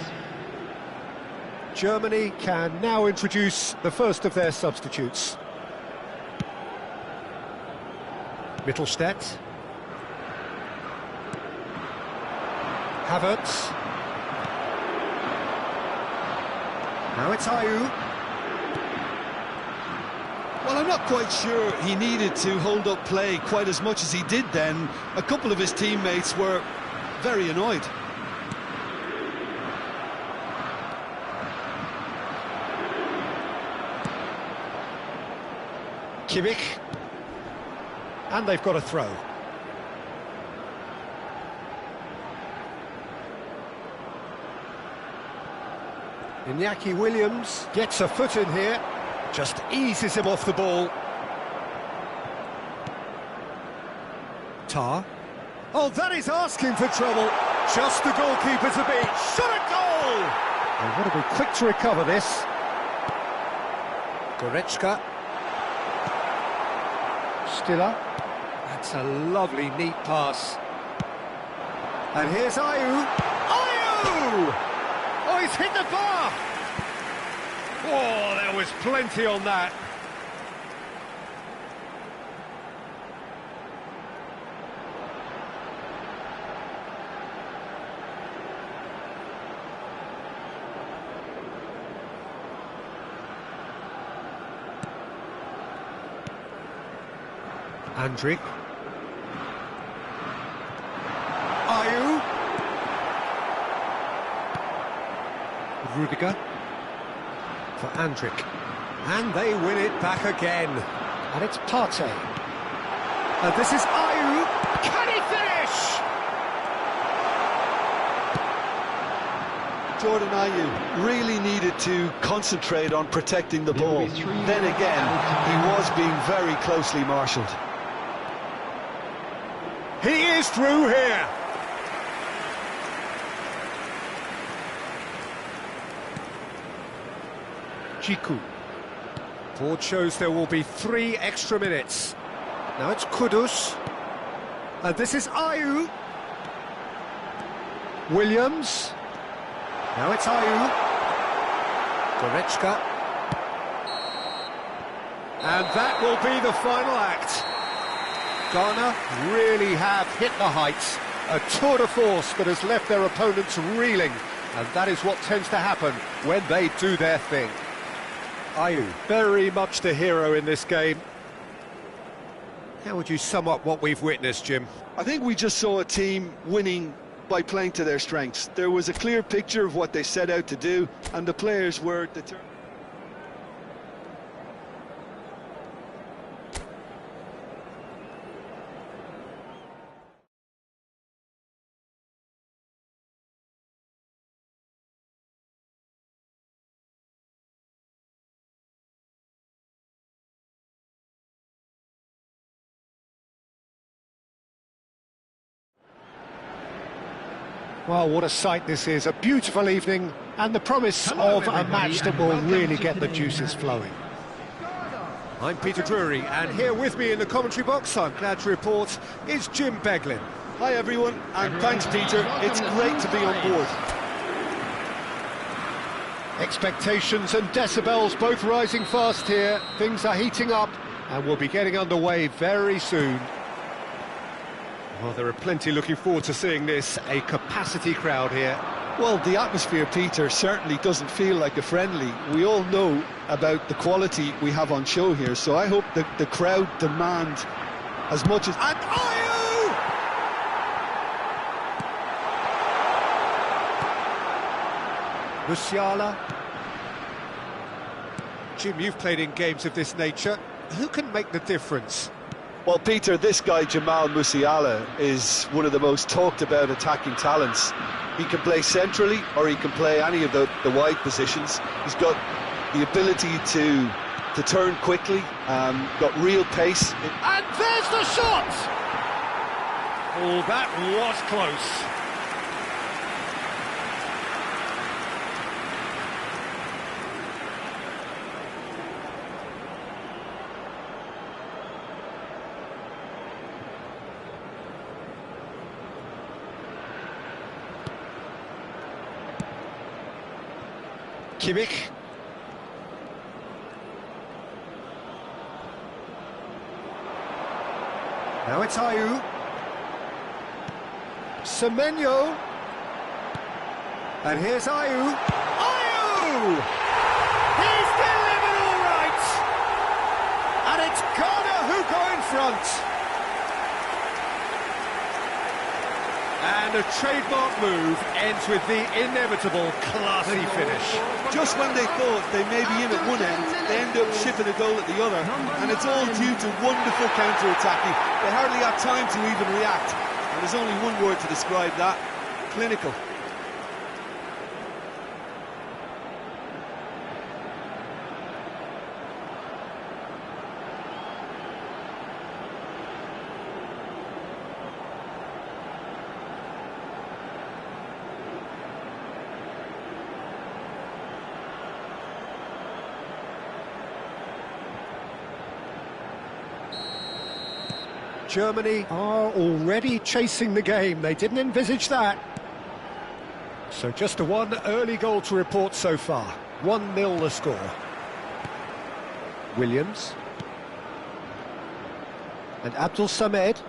Germany can now introduce the first of their substitutes. Mittelstädt. Havertz. Now it's Ayew. Well, Well, I'm not quite sure he needed to hold up play quite as much as he did then. A couple of his teammates were very annoyed. Kimmich. And they've got a throw. Iñaki Williams gets a foot in here, just eases him off the ball. Tar. Oh, that is asking for trouble. Just the goalkeeper to beat. Shot at goal! They want to be quick to recover this. Goretzka. Stiller. That's a lovely, neat pass. And here's Ayew. Ayew! Oh, he's hit the bar! Oh, there was plenty on that. Andrić. Ayew. Rudiger. For Andrić. And they win it back again. And it's Partey. And this is Ayew. Can he finish? Jordan Ayew really needed to concentrate on protecting the ball. Then again, he was being very closely marshalled. He is through here. Džiku. Board shows there will be 3 extra minutes. Now it's Kudus. And this is Ayew. Williams. Now it's Ayew. Goretzka. And that will be the final act. Ghana really have hit the heights. A tour de force that has left their opponents reeling. And that is what tends to happen when they do their thing. Ayew, very much the hero in this game. How would you sum up what we've witnessed, Jim? I think we just saw a team winning by playing to their strengths. There was a clear picture of what they set out to do, and the players were determined. Well, what a sight this is. A beautiful evening and the promise of a match that will really get the juices flowing. I'm Peter Drury, and here with me in the commentary box, I'm glad to report, is Jim Beglin. Hi everyone, and thanks Peter. It's great to be on board. Expectations and decibels both rising fast here. Things are heating up and we'll be getting underway very soon. Well, there are plenty looking forward to seeing this. A capacity crowd here. Well, the atmosphere, Peter, certainly doesn't feel like a friendly. We all know about the quality we have on show here, so I hope that the crowd demand as much as... And Ayew! Musiala. Jim, you've played in games of this nature. Who can make the difference? Well, Peter, this guy, Jamal Musiala, is one of the most talked about attacking talents. He can play centrally or he can play any of the wide positions. He's got the ability to turn quickly, got real pace. And there's the shot! Oh, that was close. Kimmich. Now it's Ayew. Semenyo. And here's Ayew. Ayew! He's delivered all right! front. And a trademark move ends with the inevitable classy finish. Just when they thought they may be in at one end, they end up shipping a goal at the other, and it's all due to wonderful counter-attacking. They hardly had time to even react, and there's only one word to describe that: clinical. Germany are already chasing the game. They didn't envisage that. So just a one early goal to report so far. 1-0 the score. Williams. And Abdul Samed.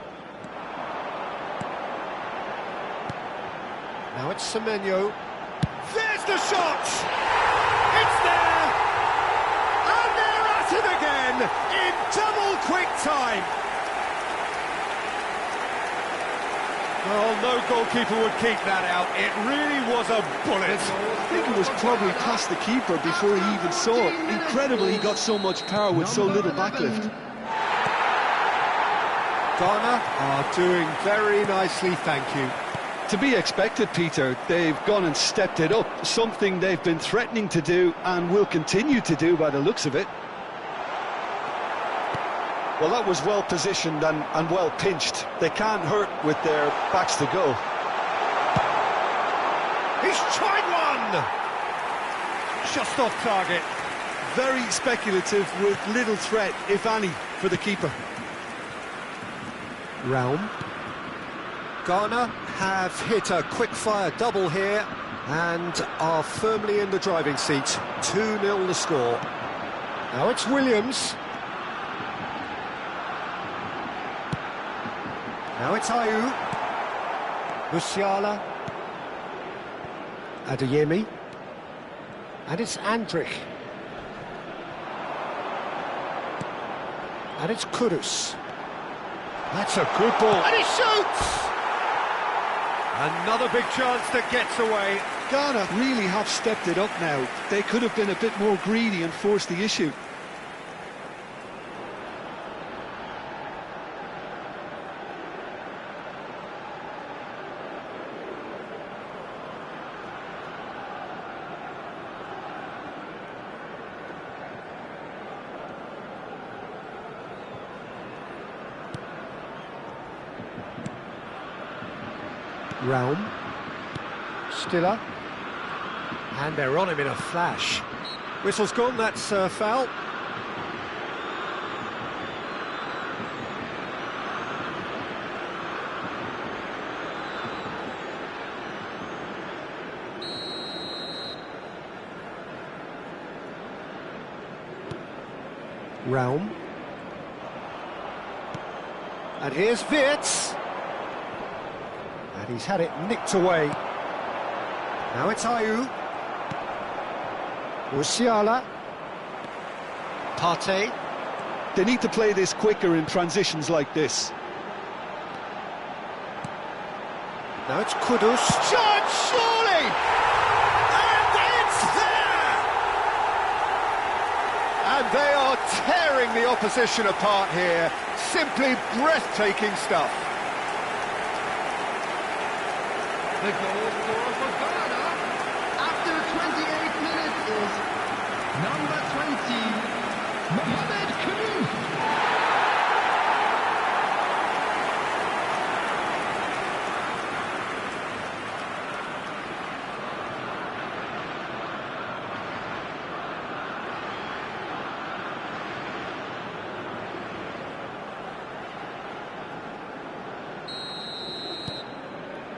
Now it's Semenyo. There's the shot! It's there! And they're at it again in double quick time. Well, no goalkeeper would keep that out. It really was a bullet. I think it was probably past the keeper before he even saw it. Incredible he got so much power with so little backlift. Ghana are doing very nicely, thank you. To be expected, Peter. They've gone and stepped it up, something they've been threatening to do and will continue to do by the looks of it. Well, that was well positioned and well pinched. They can't hurt with their backs to go. He's tried one! Just off target. Very speculative with little threat, if any, for the keeper. Raum. Ghana have hit a quick-fire double here and are firmly in the driving seat. 2-0 the score. Now it's Williams. Now it's Ayew. Musiala. Adeyemi. And it's Andrich. And it's Kudus. That's a good ball. And he shoots! Another big chance that gets away. Ghana really have stepped it up now. They could have been a bit more greedy and forced the issue. Raum. Stiller. And they're on him in a flash. Whistle's gone, that's foul. Raum. And here's Wirtz. And he's had it nicked away. Now it's Ayew. Musiala. Partey. They need to play this quicker in transitions like this. Now it's Kudus. Shot, surely! And it's there! And they are tearing the opposition apart here. Simply breathtaking stuff. The goal scorer for Ghana after 28 minutes is number 20, Mohamed Kudus.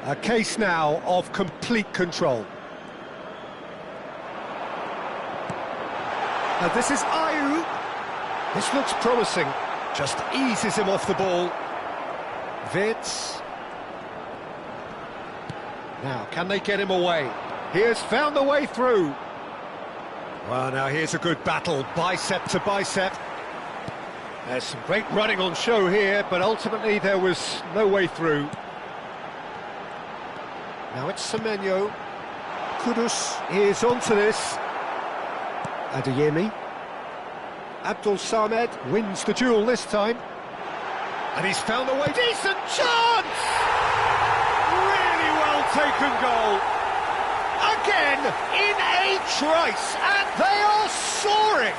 A case now of complete control. Now this is Ayew. This looks promising. Just eases him off the ball. Wirtz. Now, can they get him away? He has found the way through. Well, now here's a good battle, bicep to bicep. There's some great running on show here, but ultimately there was no way through. Now it's Semenyo. Kudus is onto this. Adeyemi. Abdul Samed wins the duel this time. And he's found a way. Decent chance! Really well taken goal. Again, in a trice, and they are soaring.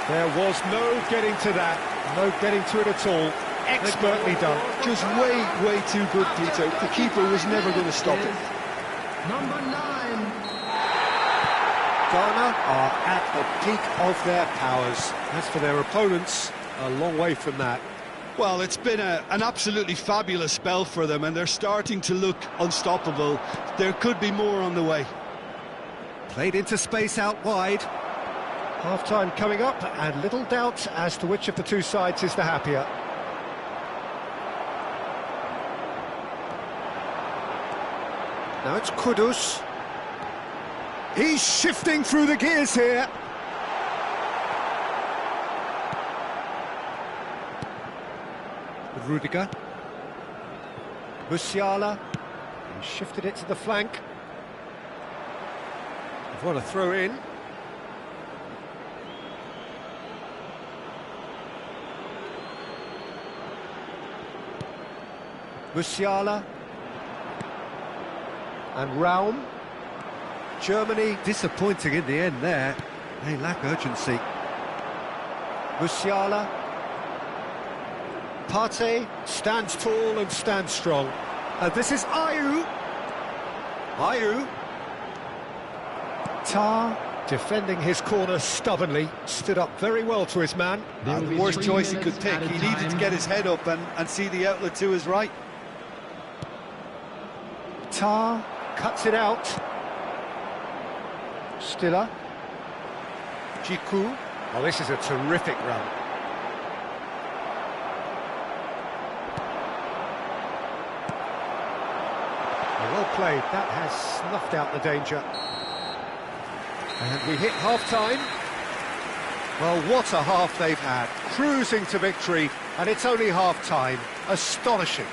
There was no getting to that, no getting to it at all. Expertly done. Just way too good, Peter. The keeper was never going to stop it. Number 9. Ghana are at the peak of their powers. As for their opponents, a long way from that. Well, it's been an absolutely fabulous spell for them, and they're starting to look unstoppable. There could be more on the way. Played into space out wide. Half-time coming up, and little doubt as to which of the two sides is the happier. Now it's Kudus. He's shifting through the gears here. Rudiger. Musiala. He shifted it to the flank. They've won a throw in. Musiala. And Raum. Germany disappointing in the end there. They lack urgency. Musiala. Partey stands tall and stands strong. This is Ayew. Ayew. Tar defending his corner stubbornly. Stood up very well to his man. The worst choice he could pick. He needed to get his head up and see the outlet to his right. Tar cuts it out. Stiller. Jiku. Oh, this is a terrific run. Well played. That has snuffed out the danger. And we hit half-time. Well, what a half they've had. Cruising to victory, and it's only half-time. Astonishing.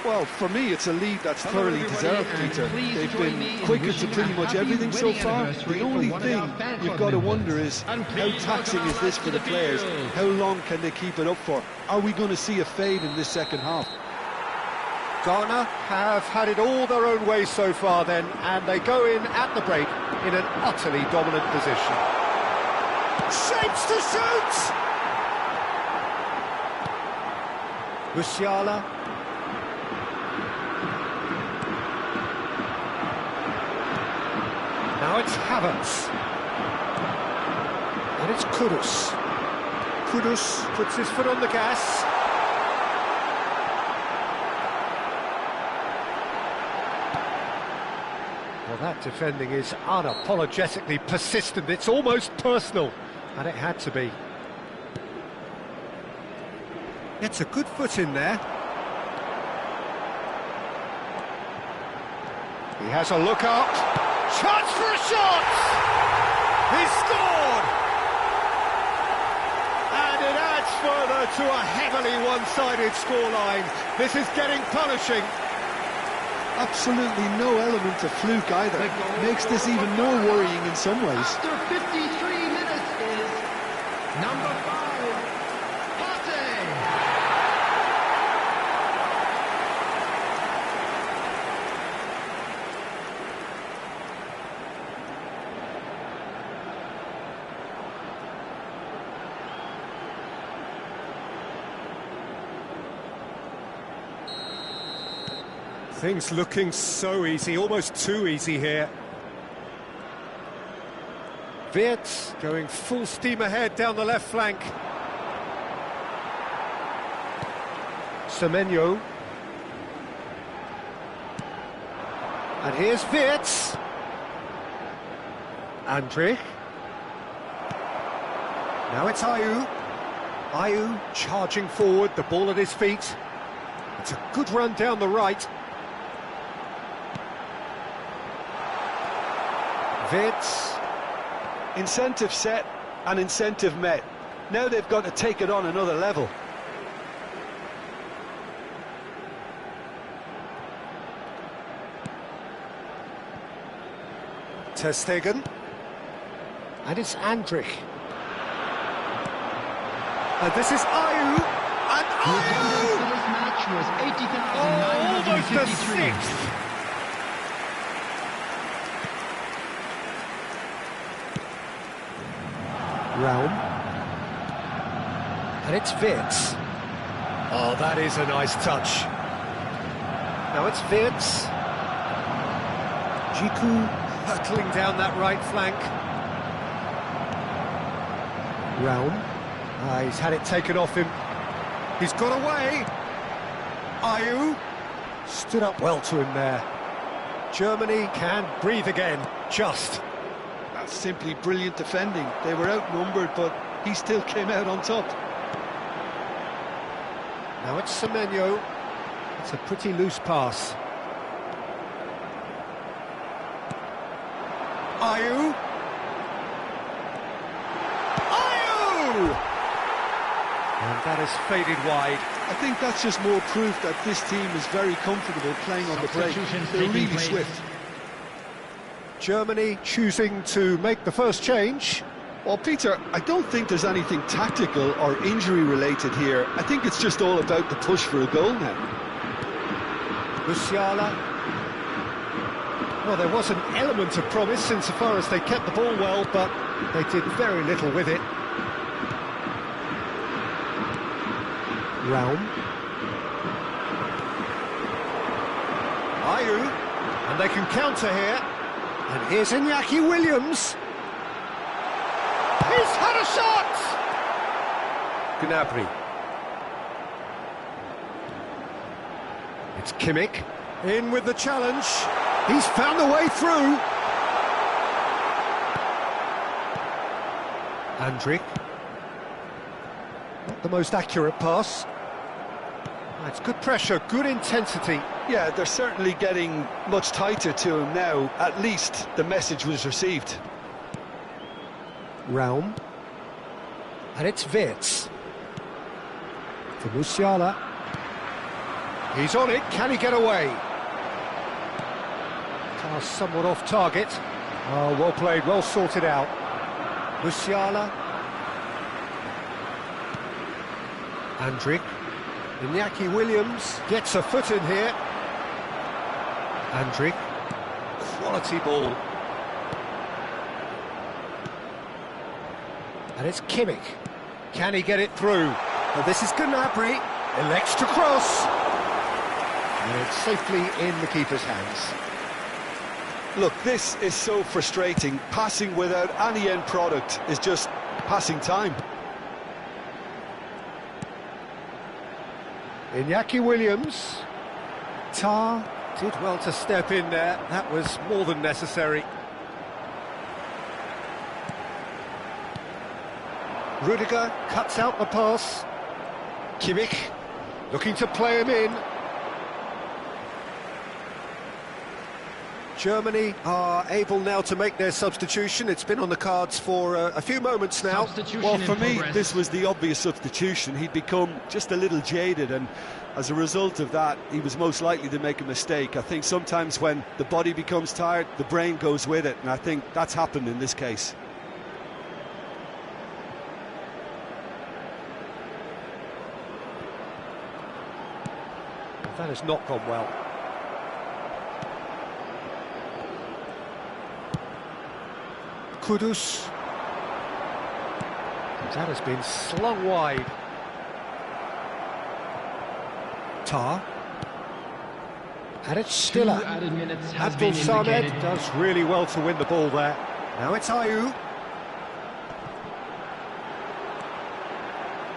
Well, for me, it's a lead that's thoroughly deserved, Peter. They've been quicker to pretty much everything so far. The only thing you've got to wonder is how taxing is this for the players? How long can they keep it up for? Are we going to see a fade in this second half? Ghana have had it all their own way so far then, and they go in at the break in an utterly dominant position. Shapes to shoot! Musiala. Now it's Havertz. And it's Kudus. Kudus puts his foot on the gas. Well, that defending is unapologetically persistent. It's almost personal, and it had to be. Gets a good foot in there. He has a look up. Chance for a shot! He scored! And it adds further to a heavily one-sided scoreline. This is getting punishing. Absolutely no element of fluke either. Makes this even more worrying in some ways. After 53 minutes is number 5, Partey. Things looking so easy, almost too easy here. Wirtz going full steam ahead down the left flank. Semenyo. And here's Wirtz. Andrich. Now it's Ayew. Ayew charging forward, the ball at his feet. It's a good run down the right. Wirtz. Incentive set and incentive met. Now they've got to take it on another level. Ter Stegen. And it's Andrich. And this is Ayew. And The attendance Ayew! for this match was Almost a 80,953. sixth. Raum. And it's Wirtz. Oh, that is a nice touch. Now it's Wirtz. Djiku hurtling down that right flank. Raum. He's had it taken off him. He's got away. Ayew stood up well to him there. Germany can breathe again, just. That's simply brilliant defending. They were outnumbered, but he still came out on top. Now it's Semenyo. It's a pretty loose pass. Ayew. Ayew! And that has faded wide. I think that's just more proof that this team is very comfortable playing on the break. Substitutions They're taking really place. swift. Germany choosing to make the first change. Well, Peter, I don't think there's anything tactical or injury-related here. I think it's just all about the push for a goal now. Musiala. Well, there was an element of promise insofar as they kept the ball well, but they did very little with it. Raum. Ayew. And they can counter here. And here's Iñaki Williams. He's had a shot! Gnabry. It's Kimmich. In with the challenge. He's found a way through. Andrich. Not the most accurate pass. It's good pressure, good intensity. Yeah, they're certainly getting much tighter to him now. At least the message was received. Raum. And it's Wirtz. For Musiala. He's on it, can he get away? Pass somewhat off target. Oh, well played, well sorted out. Musiala. Andrich. Iñaki Williams gets a foot in here. Andrich. Quality ball. And it's Kimmich. Can he get it through? And this is Gnabry. Elects to cross. And it's safely in the keeper's hands. Look, this is so frustrating. Passing without any end product is just passing time. Iñaki Williams. Tar did well to step in there. That was more than necessary. Rudiger cuts out the pass. Kimmich looking to play him in. Germany are able now to make their substitution. It's been on the cards for a few moments now. Substitution Well, in for me, progress. this was the obvious substitution. He'd become just a little jaded, and as a result of that, he was most likely to make a mistake. I think sometimes when the body becomes tired, the brain goes with it, and I think that's happened in this case. That has not gone well. Kudus. That has been slung wide. Tar. And it's Two Stiller. added minutes has Abdul been Samed indicated. does really well to win the ball there. Now it's Ayew.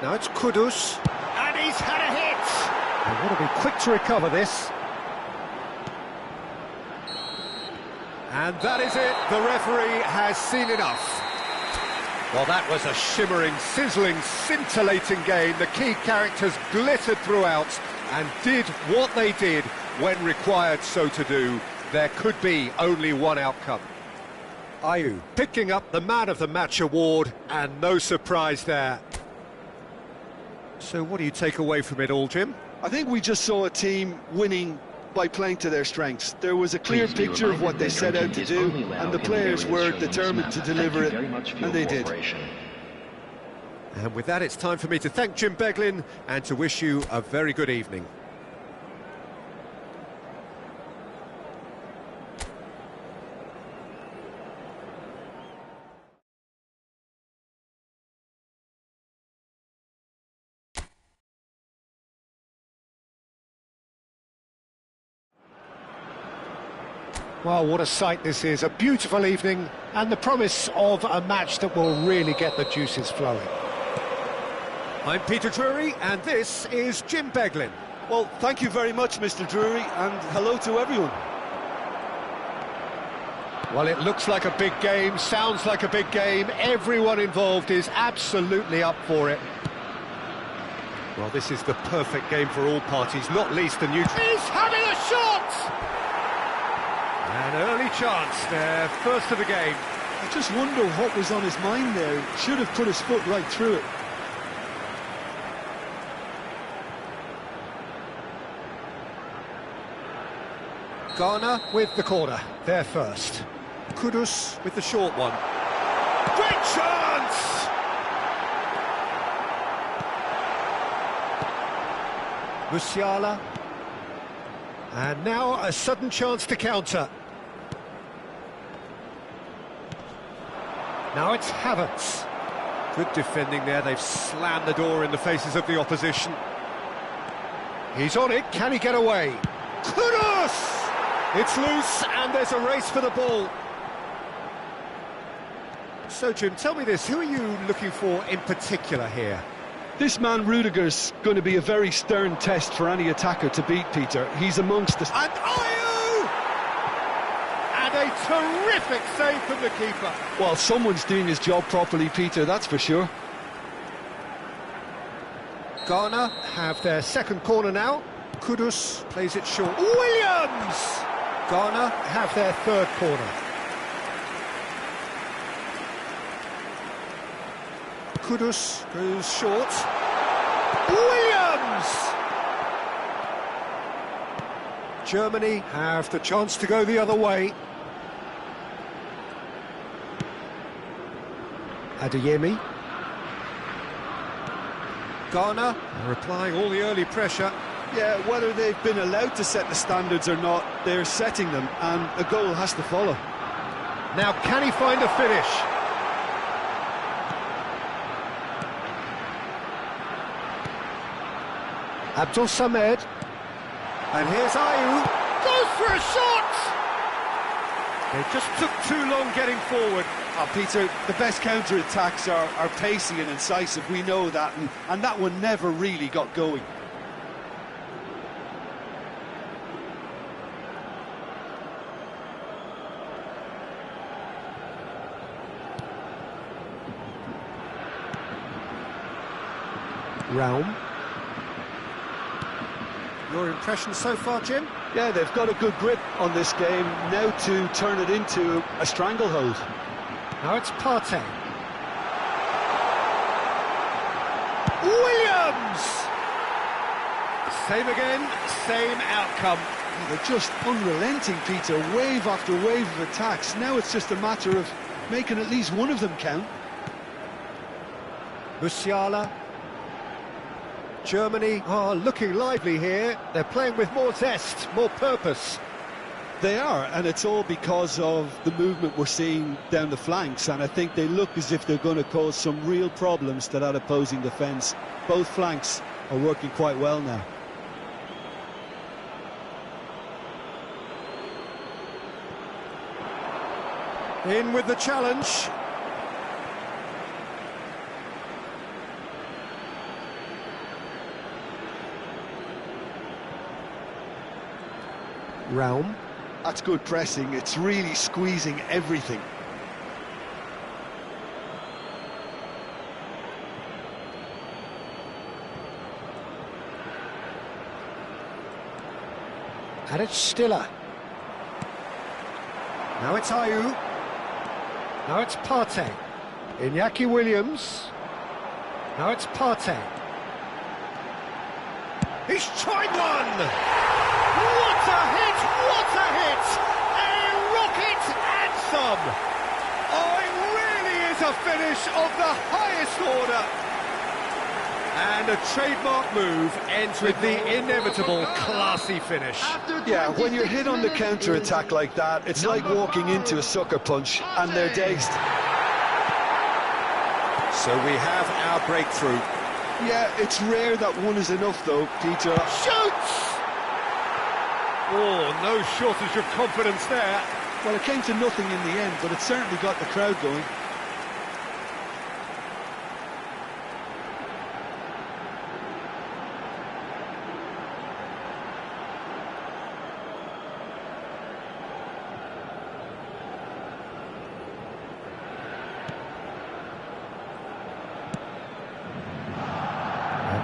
Now it's Kudus. And he's had a hit! They want to be quick to recover this. And that is it. The referee has seen enough. Well, that was a shimmering, sizzling, scintillating game. The key characters glittered throughout and did what they did when required so to do. There could be only one outcome. Ayew picking up the Man of the Match award, and no surprise there. So what do you take away from it all, Jim? I think we just saw a team winning by playing to their strengths. There was a clear picture of what they set out to do, and the players were determined to deliver it, and they did. And with that, it's time for me to thank Jim Beglin and to wish you a very good evening. Well, what a sight this is, a beautiful evening and the promise of a match that will really get the juices flowing. I'm Peter Drury and this is Jim Beglin. Well, thank you very much, Mr. Drury, and hello to everyone. Well, it looks like a big game, sounds like a big game, everyone involved is absolutely up for it. Well, this is the perfect game for all parties, not least the neutral. He's having a shot! An early chance there, first of the game. I just wonder what was on his mind there. Should have put his foot right through it. Ghana with the corner, there first. Kudus with the short one. Great chance! Musiala. And now a sudden chance to counter. Now it's Havertz. Good defending there, they've slammed the door in the faces of the opposition. He's on it, can he get away? Kudus! It's loose and there's a race for the ball. So Jim, tell me this, who are you looking for in particular here? This man Rudiger's going to be a very stern test for any attacker to beat, Peter. He's amongst the... And Ayew! And a terrific save from the keeper. Well, someone's doing his job properly, Peter, that's for sure. Ghana have their second corner now. Kudus plays it short. Williams! Ghana have their third corner. Kudus goes short. Williams! Germany have the chance to go the other way. Adeyemi. Ghana are applying all the early pressure. Yeah, whether they've been allowed to set the standards or not, they're setting them, and a goal has to follow. Now, can he find a finish? Abdul Samed. And here's Ayew. Goes for a shot! They just took too long getting forward. Oh, Peter, the best counter-attacks are pacey and incisive, we know that, and that one never really got going. Raum. Your impression so far, Jim? Yeah, they've got a good grip on this game, now to turn it into a stranglehold. Now it's Partey. Williams! Same again, same outcome. They're just unrelenting, Peter, wave after wave of attacks. Now it's just a matter of making at least one of them count. Musiala. Germany are looking lively here. They're playing with more zest, more purpose. They are, and it's all because of the movement we're seeing down the flanks, and I think they look as if they're going to cause some real problems to that opposing defence. Both flanks are working quite well now. In with the challenge. Raum. That's good pressing, it's really squeezing everything. And it's Stiller. Now it's Ayew. Now it's Partey. Iñaki Williams. Now it's Partey. He's tried one! What a hit! What a hit! A rocket anthem! Oh, it really is a finish of the highest order. And a trademark move ends with the inevitable classy finish. Yeah, when you're hit on the counter-attack like that, it's like walking into a sucker punch, and they're dazed. So we have our breakthrough. Yeah, it's rare that one is enough, though, Peter. Shoots! Oh, no shortage of confidence there. Well, it came to nothing in the end, but it certainly got the crowd going.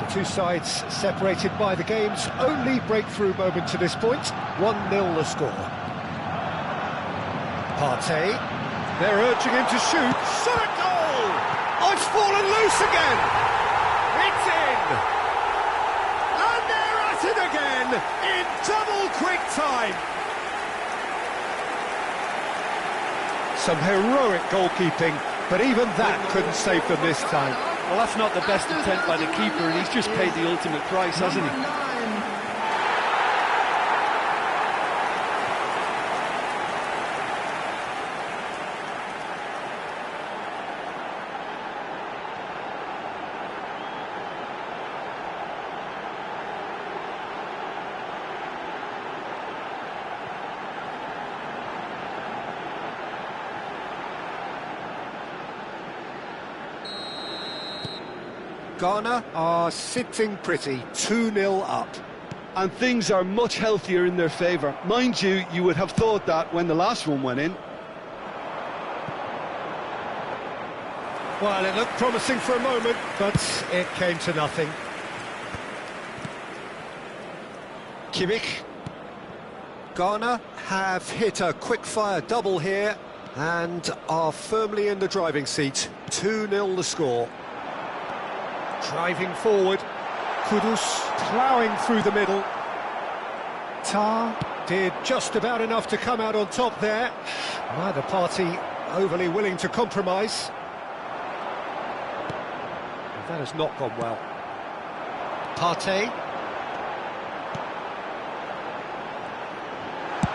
The two sides separated by the game's only breakthrough moment to this point. 1-0 the score. Partey. They're urging him to shoot. Shot a goal! Oh, it's fallen loose again! It's in! And they're at it again in double quick time. Some heroic goalkeeping, but even that couldn't save them this time. Well, that's not the best attempt by the keeper, and he's just paid the ultimate price, hasn't he? Ghana are sitting pretty, 2-0 up. And things are much healthier in their favour. Mind you, you would have thought that when the last one went in. Well, it looked promising for a moment, but it came to nothing. Kimmich. Ghana have hit a quick-fire double here and are firmly in the driving seat. 2-0 the score. Driving forward, Kudus ploughing through the middle. Tar did just about enough to come out on top there. Neither party overly willing to compromise. That has not gone well. Partey.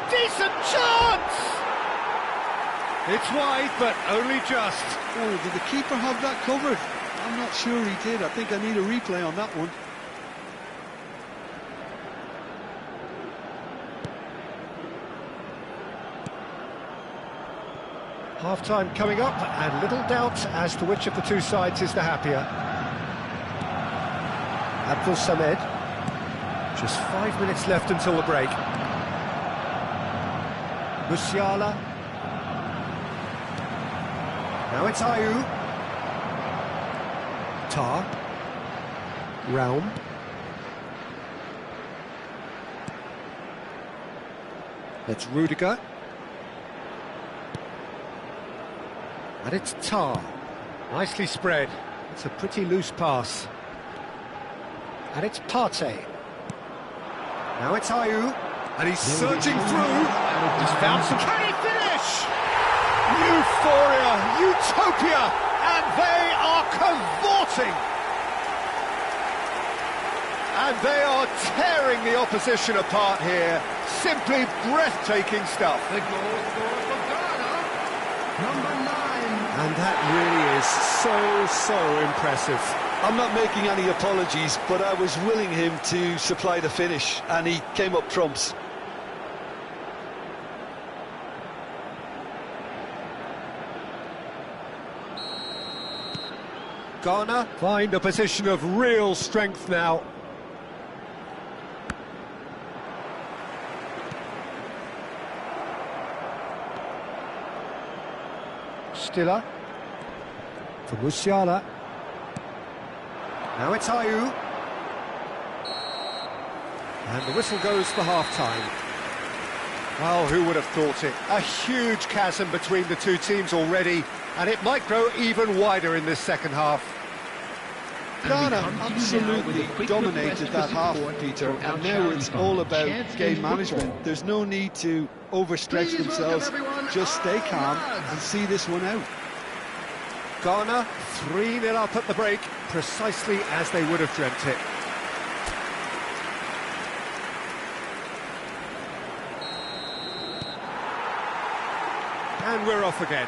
Decent chance! It's wide, but only just. Oh, did the keeper have that covered? I'm not sure he did. I think I need a replay on that one. Half-time coming up, and little doubt as to which of the two sides is the happier. Abdul Samed. Just 5 minutes left until the break. Musiala. Now it's Ayew. Tar. Raum. That's Rudiger. And it's Tar. Nicely spread. It's a pretty loose pass. And it's Partey. Now it's Ayew. And he's surging through. Just found some... Can he finish? Euphoria, utopia, and they are cavorting. And they are tearing the opposition apart here. Simply breathtaking stuff. The goal scorer for Ghana, number 9. And that really is so impressive. I'm not making any apologies, but I was willing him to supply the finish, and he came up trumps. Ghana find a position of real strength now. Stiller for Musiala. Now it's Ayew. And the whistle goes for half-time. Well, who would have thought it? A huge chasm between the two teams already, and it might grow even wider in this second half. Ghana absolutely dominated that half, Peter, and now it's all about game management. There's no need to overstretch themselves, just stay calm and see this one out. Ghana 3-0 up at the break, precisely as they would have dreamt it. And we're off again.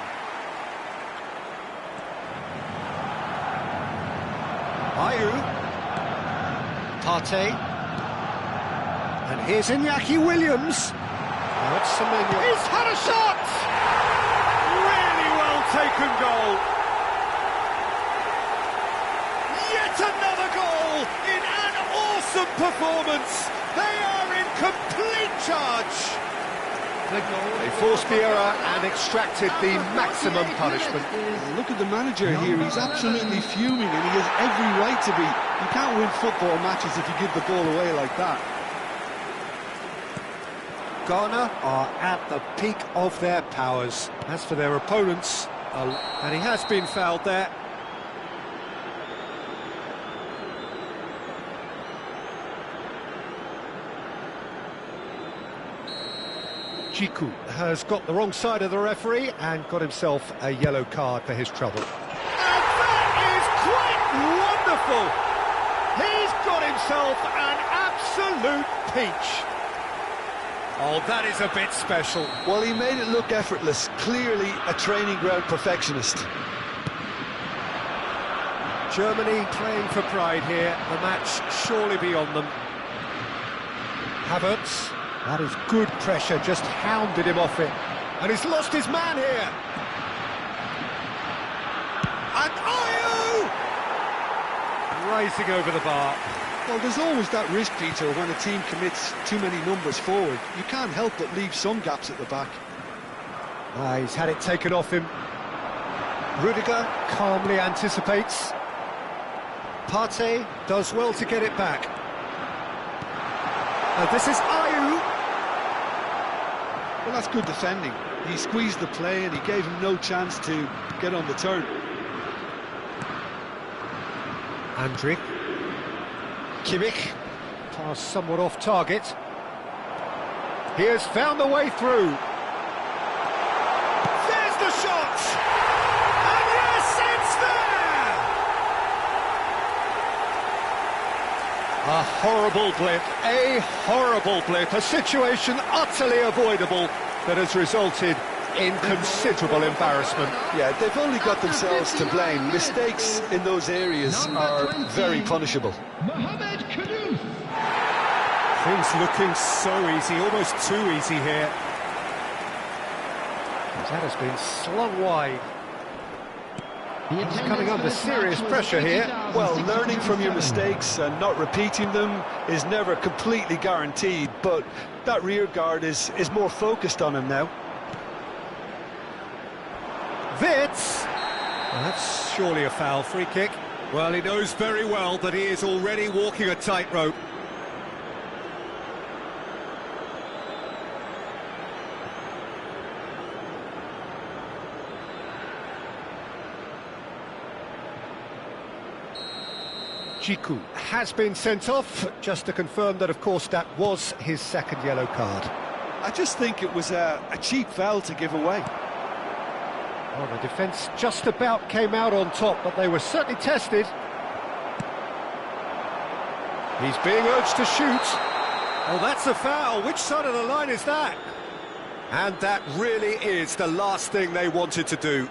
Ayew. Partey. And here's Iñaki Williams. Now it's Semenyo. He's had a shot! Really well taken goal. Yet another goal in an awesome performance. They are in complete charge. They forced the error and extracted the maximum punishment. Look at the manager here, he's absolutely fuming and he has every right to be. You can't win football matches if you give the ball away like that. Ghana are at the peak of their powers. As for their opponents, and he has been fouled there. Djiku has got the wrong side of the referee and got himself a yellow card for his trouble. And that is quite wonderful! He's got himself an absolute peach. Oh, that is a bit special. Well, he made it look effortless, clearly a training ground perfectionist. Germany playing for pride here, the match surely beyond them. Havertz. That is good pressure, just hounded him off it. And he's lost his man here. And Ayew! Rising over the bar. Well, there's always that risk, Peter, when a team commits too many numbers forward. You can't help but leave some gaps at the back. He's had it taken off him. Rudiger calmly anticipates. Partey does well to get it back. This is Ayew. Well, that's good defending. He squeezed the play and he gave him no chance to get on the turn. Andrić. Kimmich. Pass somewhat off target. He has found the way through. There's the shot! And yes, it's there! A horrible blip, a situation utterly avoidable that has resulted in considerable embarrassment. Yeah, they've only got themselves to blame. Mistakes in those areas are very punishable. Mohamed Kudus. Things looking so easy, almost too easy here. That has been slung wide. He's coming under serious pressure here. Well, learning from your mistakes and not repeating them is never completely guaranteed, but that rear guard is more focused on him now. Wits! Well, that's surely a foul free kick. Well, he knows very well that he is already walking a tightrope. Djiku has been sent off, just to confirm that, of course, that was his second yellow card. I just think it was a cheap foul to give away. Well, the defence just about came out on top, but they were certainly tested. He's being urged to shoot. Oh, that's a foul. Which side of the line is that? And that really is the last thing they wanted to do.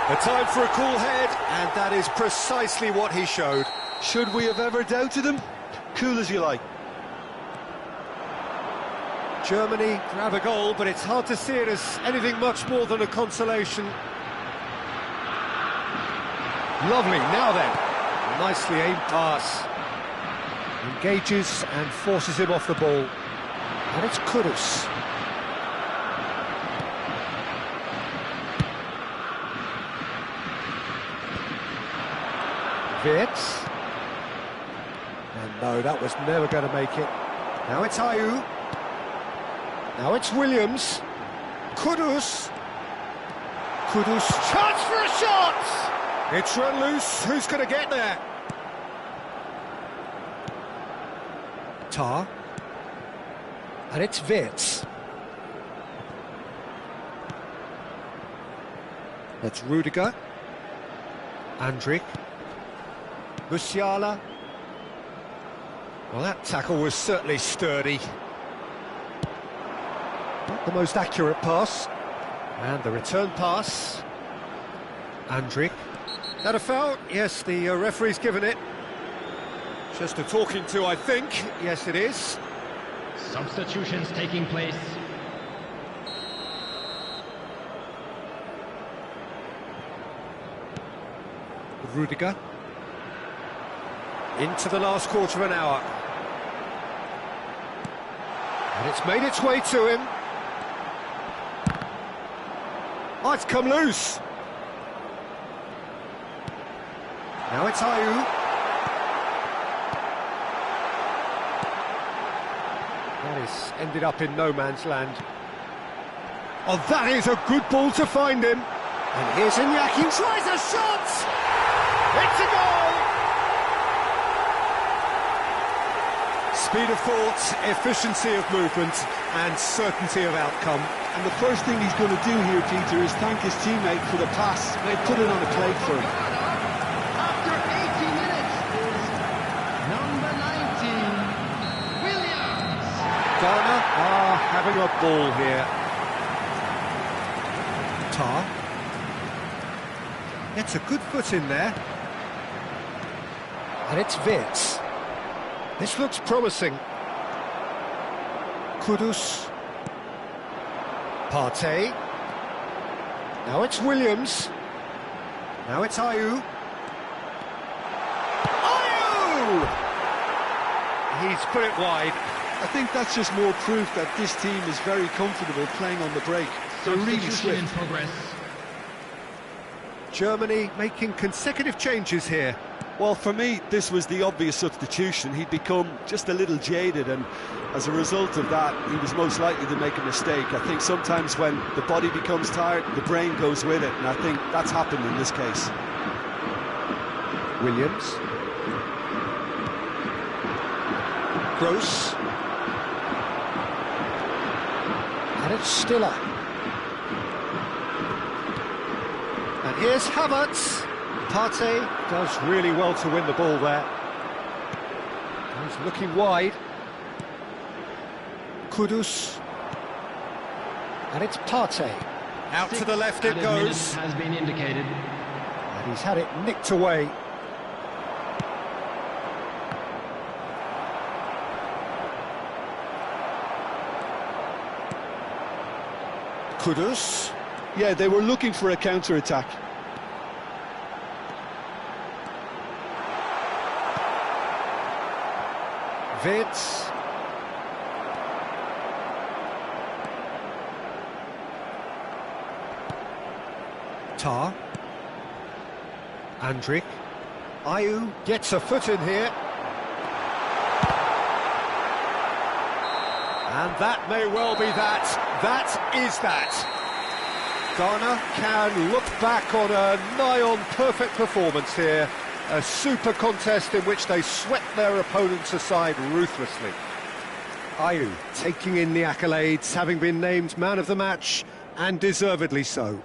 A time for a cool head, and that is precisely what he showed. Should we have ever doubted him? Cool as you like. Germany grab a goal, but it's hard to see it as anything much more than a consolation. Lovely, now then. Nicely aimed pass. Engages and forces him off the ball. And it's Kudus. Wirtz. And no, that was never going to make it. Now it's Ayew. Now it's Williams. Kudus. Kudus. Chance for a shot! It's run loose. Who's going to get there? Tar. And it's Wirtz. That's Rudiger. Andrik. Musiala. Well, that tackle was certainly sturdy. Not the most accurate pass. And the return pass. Andrik. Is that a foul? Yes, the referee's given it. Just a talking to, I think. Yes, it is. Substitutions taking place. Rudiger. Into the last quarter of an hour. And it's made its way to him. Oh, it's come loose. Now it's Ayew. That is ended up in no man's land. Oh, that is a good ball to find him. And here's Iñaki. Tries a shot! It's a goal! Speed of thought, efficiency of movement, and certainty of outcome. And the first thing he's going to do here, Peter, is thank his teammate for the pass. They put it on a plate for him. After 80 minutes is number 19, Williams. Ghana are having a ball here. Tar. Gets a good foot in there. And it's Wirtz. This looks promising. Kudus. Partey. Now it's Williams. Now it's Ayew. Ayew! He's put it wide. I think that's just more proof that this team is very comfortable playing on the break. They're really Substitution in swift. progress. Germany making consecutive changes here. Well, for me, this was the obvious substitution. He'd become just a little jaded, and as a result of that, he was most likely to make a mistake. I think sometimes when the body becomes tired, the brain goes with it, and I think that's happened in this case. Williams. Gross. And it's Stiller. And here's Havertz. Partey does really well to win the ball there. He's looking wide. Kudus. And it's Partey. Out to the left it Added minutes goes. has been indicated. And he's had it nicked away. Kudus. Yeah, they were looking for a counter-attack. Wirtz. Tar. Andrik. Ayew gets a foot in here. And that may well be that. That is that. Ghana can look back on a nigh-on perfect performance here. A super contest in which they swept their opponents aside ruthlessly. Ayew taking in the accolades, having been named man of the match, and deservedly so.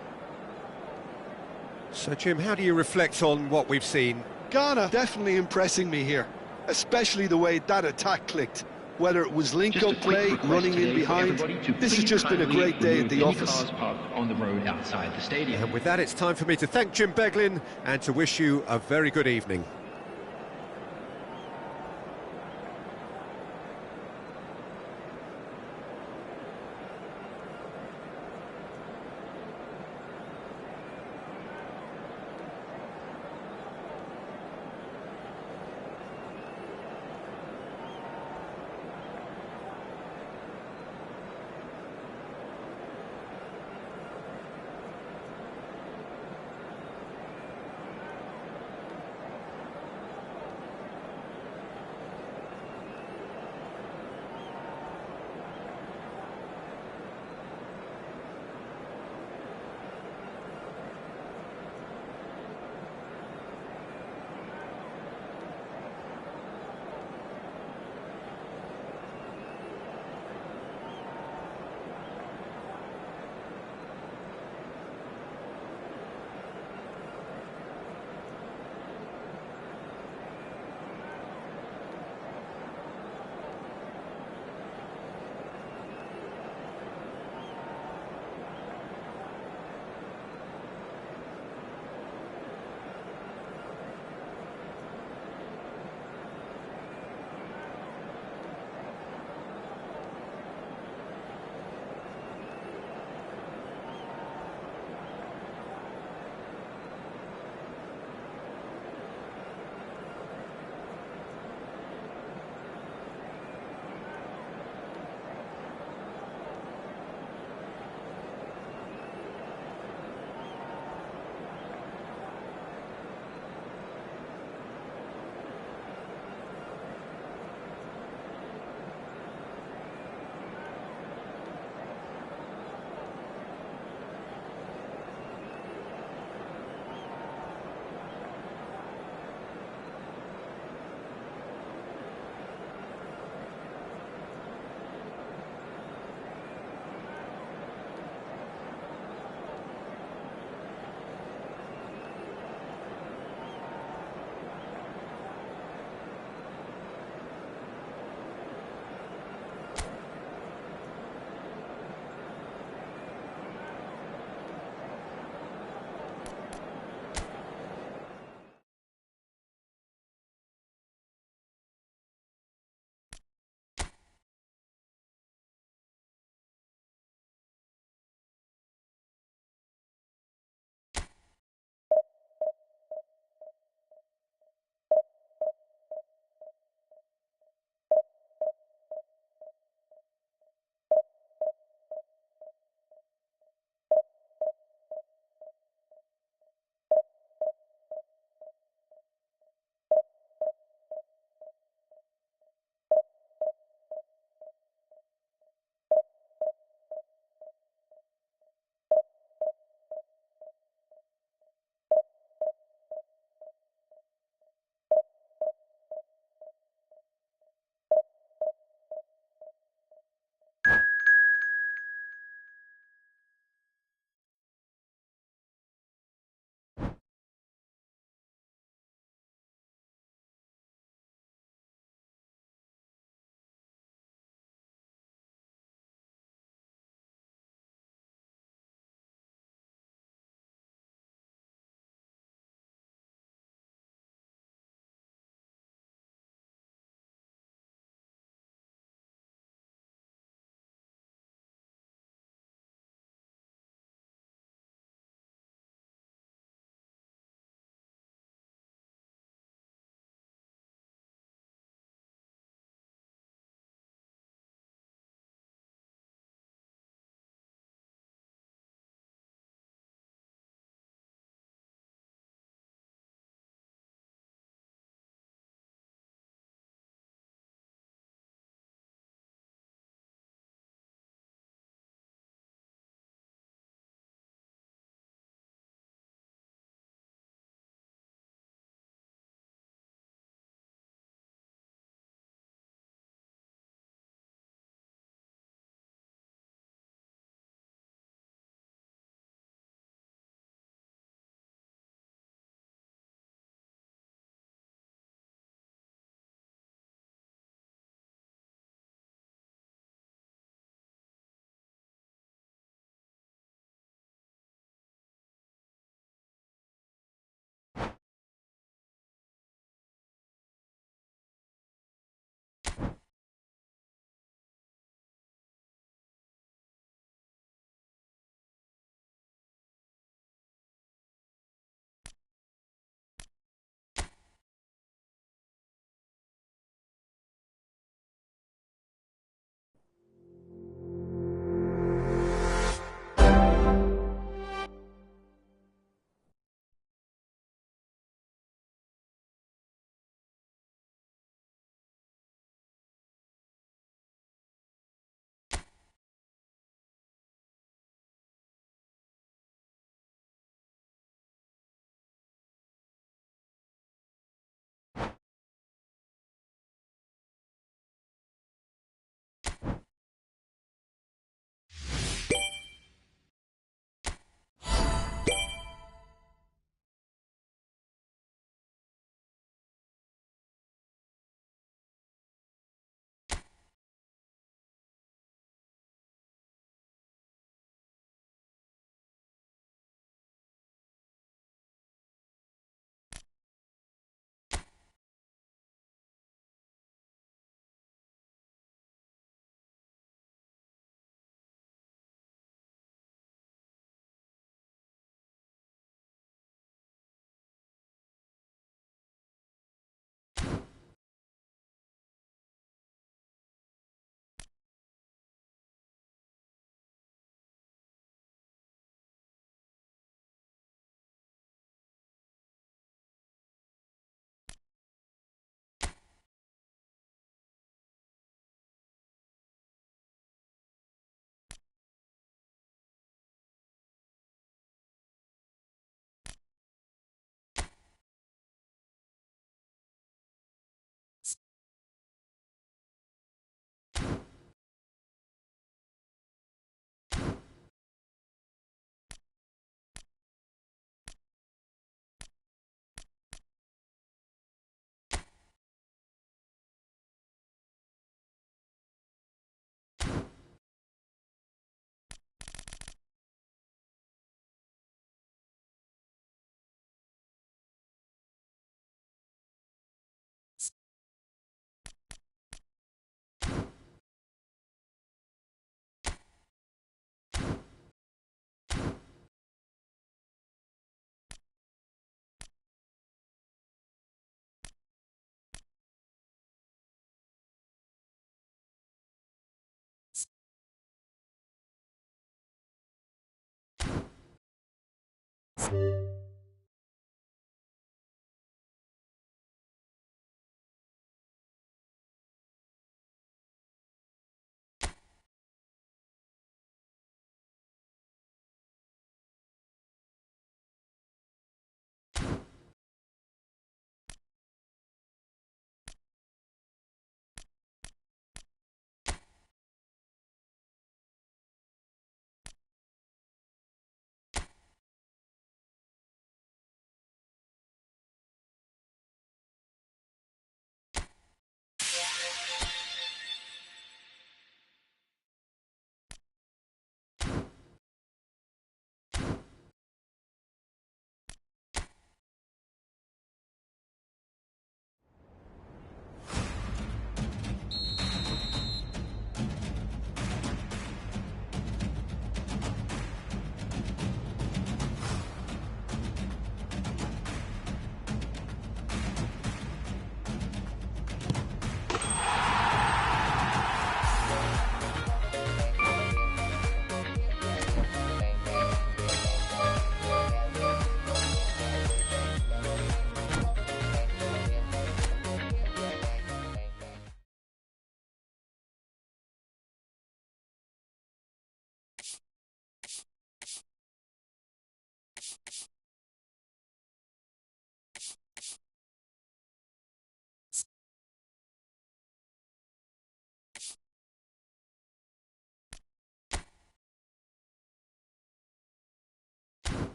So, Jim, how do you reflect on what we've seen? Ghana definitely impressing me here, especially the way that attack clicked. Whether it was link-up play, running in behind, this has just been a great day at the office. On the road outside the stadium. And with that, it's time for me to thank Jim Beglin and to wish you a very good evening.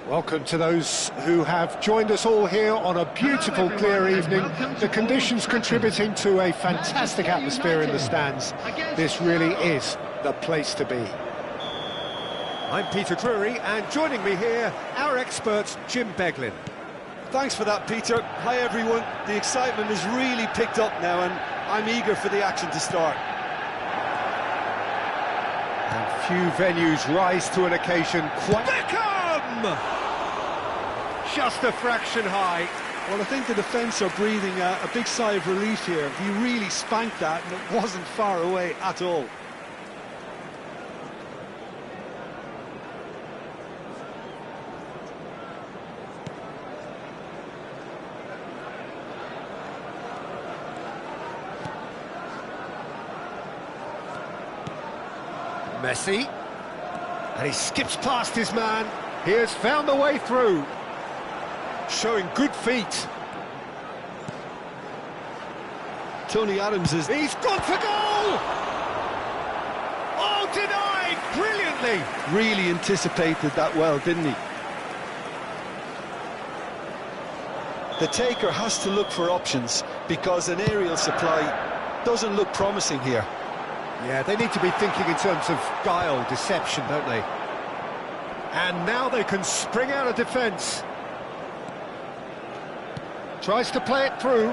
Welcome to those who have joined us all here on a beautiful, clear evening. The conditions contributing to a fantastic atmosphere in the stands. This really is the place to be. I'm Peter Drury, and joining me here, our expert, Jim Beglin. Thanks for that, Peter. Hi, everyone. The excitement has really picked up now, and I'm eager for the action to start. And few venues rise to an occasion quite... Beckham! Just a fraction high. Well, I think the defence are breathing a big sigh of relief here. He really spanked that, and it wasn't far away at all. Messi, and he skips past his man. He has found the way through, showing good feet. Tony Adams is... He's gone for goal! Oh, denied brilliantly! Really anticipated that well, didn't he? The taker has to look for options, because an aerial supply doesn't look promising here. Yeah, they need to be thinking in terms of guile, deception, don't they? And now they can spring out of defence. Tries to play it through.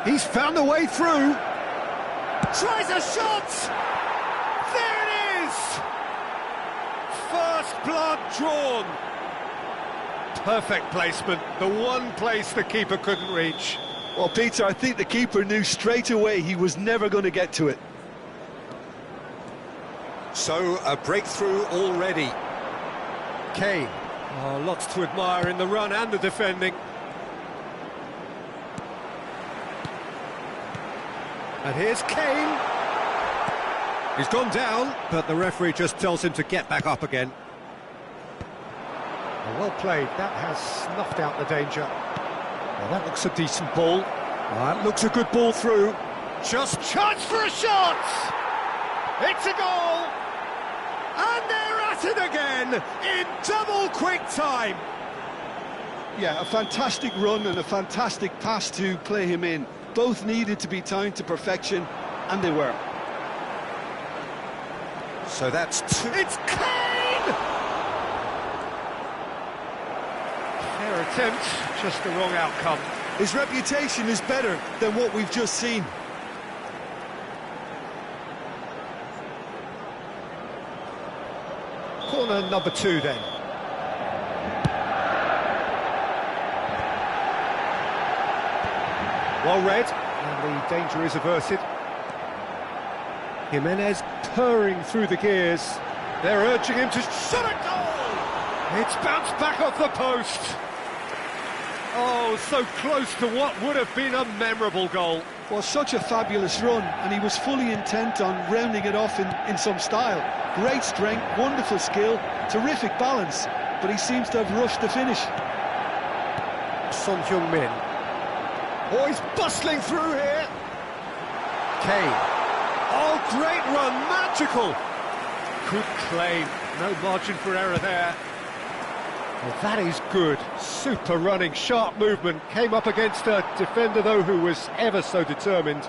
He's found the way through. Tries a shot! There it is! First blood drawn. Perfect placement, the one place the keeper couldn't reach. Well, Peter, I think the keeper knew straight away he was never going to get to it. So, a breakthrough already. Kane. Oh, lots to admire in the run and the defending. And here's Kane. He's gone down, but the referee just tells him to get back up again. Well played. That has snuffed out the danger. Well, that looks a decent ball. That looks a good ball through. Just chance for a shot! It's a goal! And they're at it again, in double quick time. Yeah, a fantastic run and a fantastic pass to play him in. Both needed to be timed to perfection, and they were. So that's two. It's Kane! Fair attempt, just the wrong outcome. His reputation is better than what we've just seen. Corner number 2 then. Well read, and the danger is averted. Jimenez purring through the gears. They're urging him to shot a goal! It's bounced back off the post. Oh, so close to what would have been a memorable goal. Well, such a fabulous run, and he was fully intent on rounding it off in some style. Great strength, wonderful skill, terrific balance, but he seems to have rushed the finish. Son Heung-min. Oh, he's bustling through here. Kane. Oh, great run, magical. Good claim, no margin for error there. Well, that is good. Super running, sharp movement. Came up against a defender, though, who was ever so determined.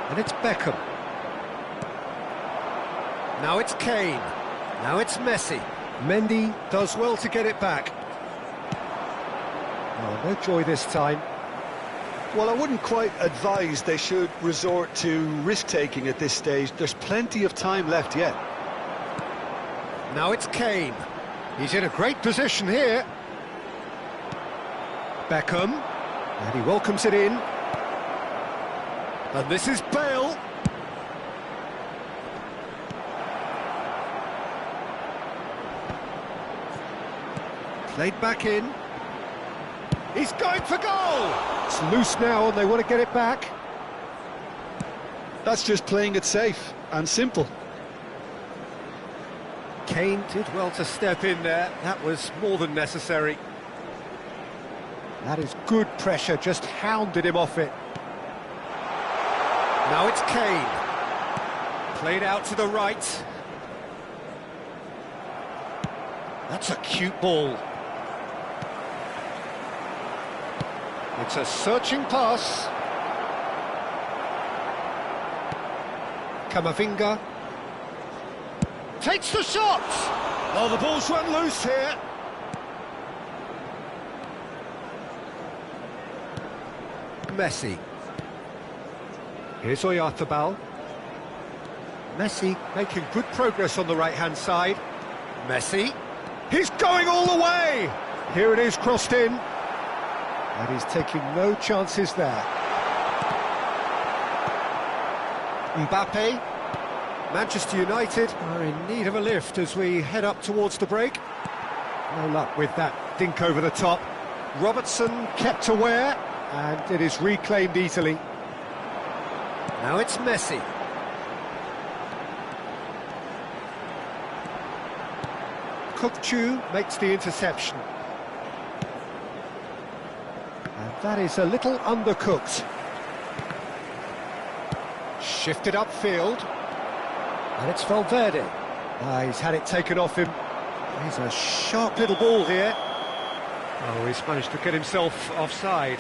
And it's Beckham. Now it's Kane. Now it's Messi. Mendy does well to get it back. Oh, no joy this time. Well, I wouldn't quite advise they should resort to risk-taking at this stage. There's plenty of time left yet. Now it's Kane. He's in a great position here. Beckham. And he welcomes it in. And this is Bale. Played back in. He's going for goal! It's loose now and they want to get it back. That's just playing it safe and simple. Kane did well to step in there. That was more than necessary. That is good pressure, just hounded him off it. Now it's Kane. Played out to the right. That's a cute ball. It's a searching pass. Camavinga takes the shot. Oh, the ball's run loose here. Messi. Here's Oyarzabal. Messi making good progress on the right-hand side. Messi. He's going all the way! Here it is, crossed in. And he's taking no chances there. Mbappe. Manchester United are in need of a lift as we head up towards the break. No luck with that dink over the top. Robertson kept aware, and it is reclaimed easily. Now it's Messi. Kukçu makes the interception. And that is a little undercooked. Shifted upfield. And it's Valverde. He's had it taken off him. He's a sharp little ball here. Oh, he's managed to get himself offside.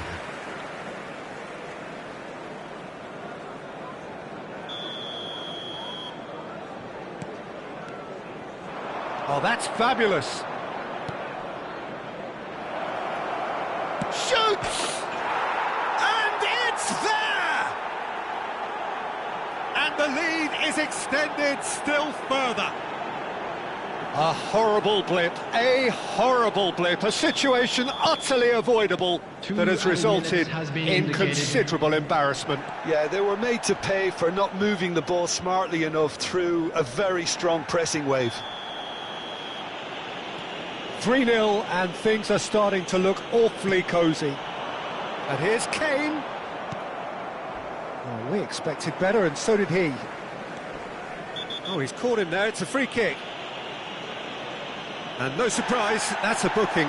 Oh, that's fabulous. Shoots! And it's there! And the lead is extended still further. A horrible blip, a situation utterly avoidable that has resulted in considerable embarrassment. Yeah, they were made to pay for not moving the ball smartly enough through a very strong pressing wave. 3-0 and things are starting to look awfully cosy. And here's Kane. Oh, we expected better, and so did he. Oh, he's caught him there, it's a free kick. And no surprise, that's a booking.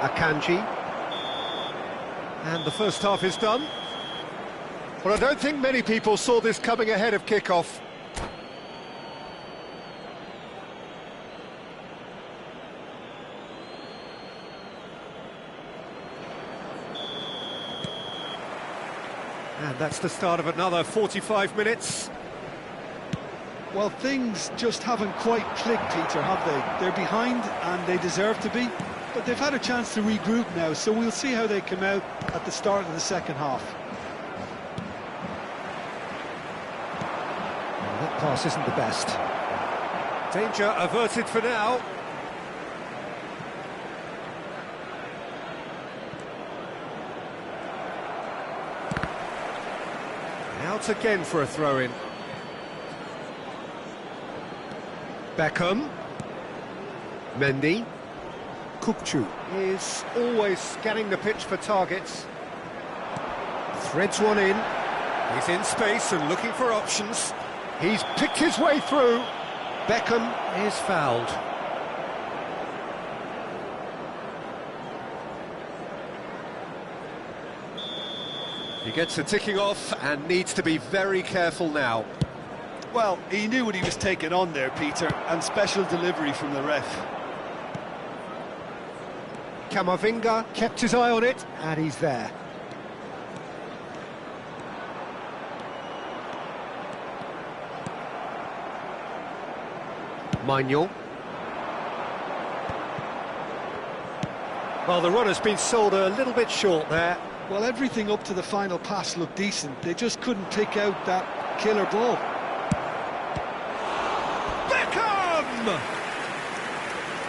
Akanji. And the first half is done. Well, I don't think many people saw this coming ahead of kick-off. And that's the start of another 45 minutes. Well, things just haven't quite clicked, Peter, have they? They're behind, and they deserve to be. But they've had a chance to regroup now, so we'll see how they come out at the start of the second half. Well, that pass isn't the best. Danger averted for now. Out again for a throw-in. Beckham. Mendy. Kukçu is always scanning the pitch for targets. Threads one in. He's in space and looking for options. He's picked his way through. Beckham is fouled. He gets a ticking off and needs to be very careful now. Well, he knew what he was taking on there, Peter, and special delivery from the ref. Camavinga kept his eye on it, and he's there. Manuel. Well, the run has been sold a little bit short there. Well, everything up to the final pass looked decent. They just couldn't pick out that killer ball. Beckham!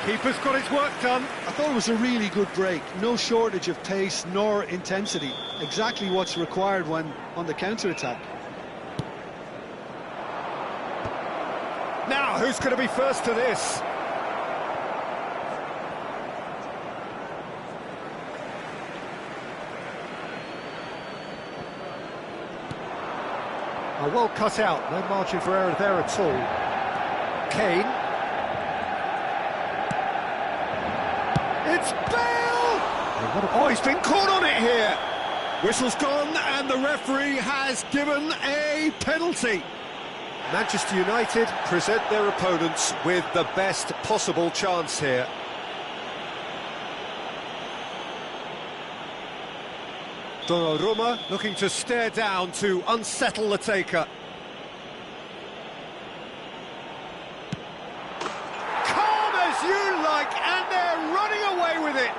Keeper's got his work done. I thought it was a really good break. No shortage of pace nor intensity. Exactly what's required when on the counter-attack. Now, who's going to be first to this? Well cut out, no margin for error there at all. Kane. It's Bale! Oh, he's been caught on it here. Whistle's gone and the referee has given a penalty. Manchester United present their opponents with the best possible chance here. Donnarumma looking to stare down to unsettle the taker. Calm as you like, and they're running away with it.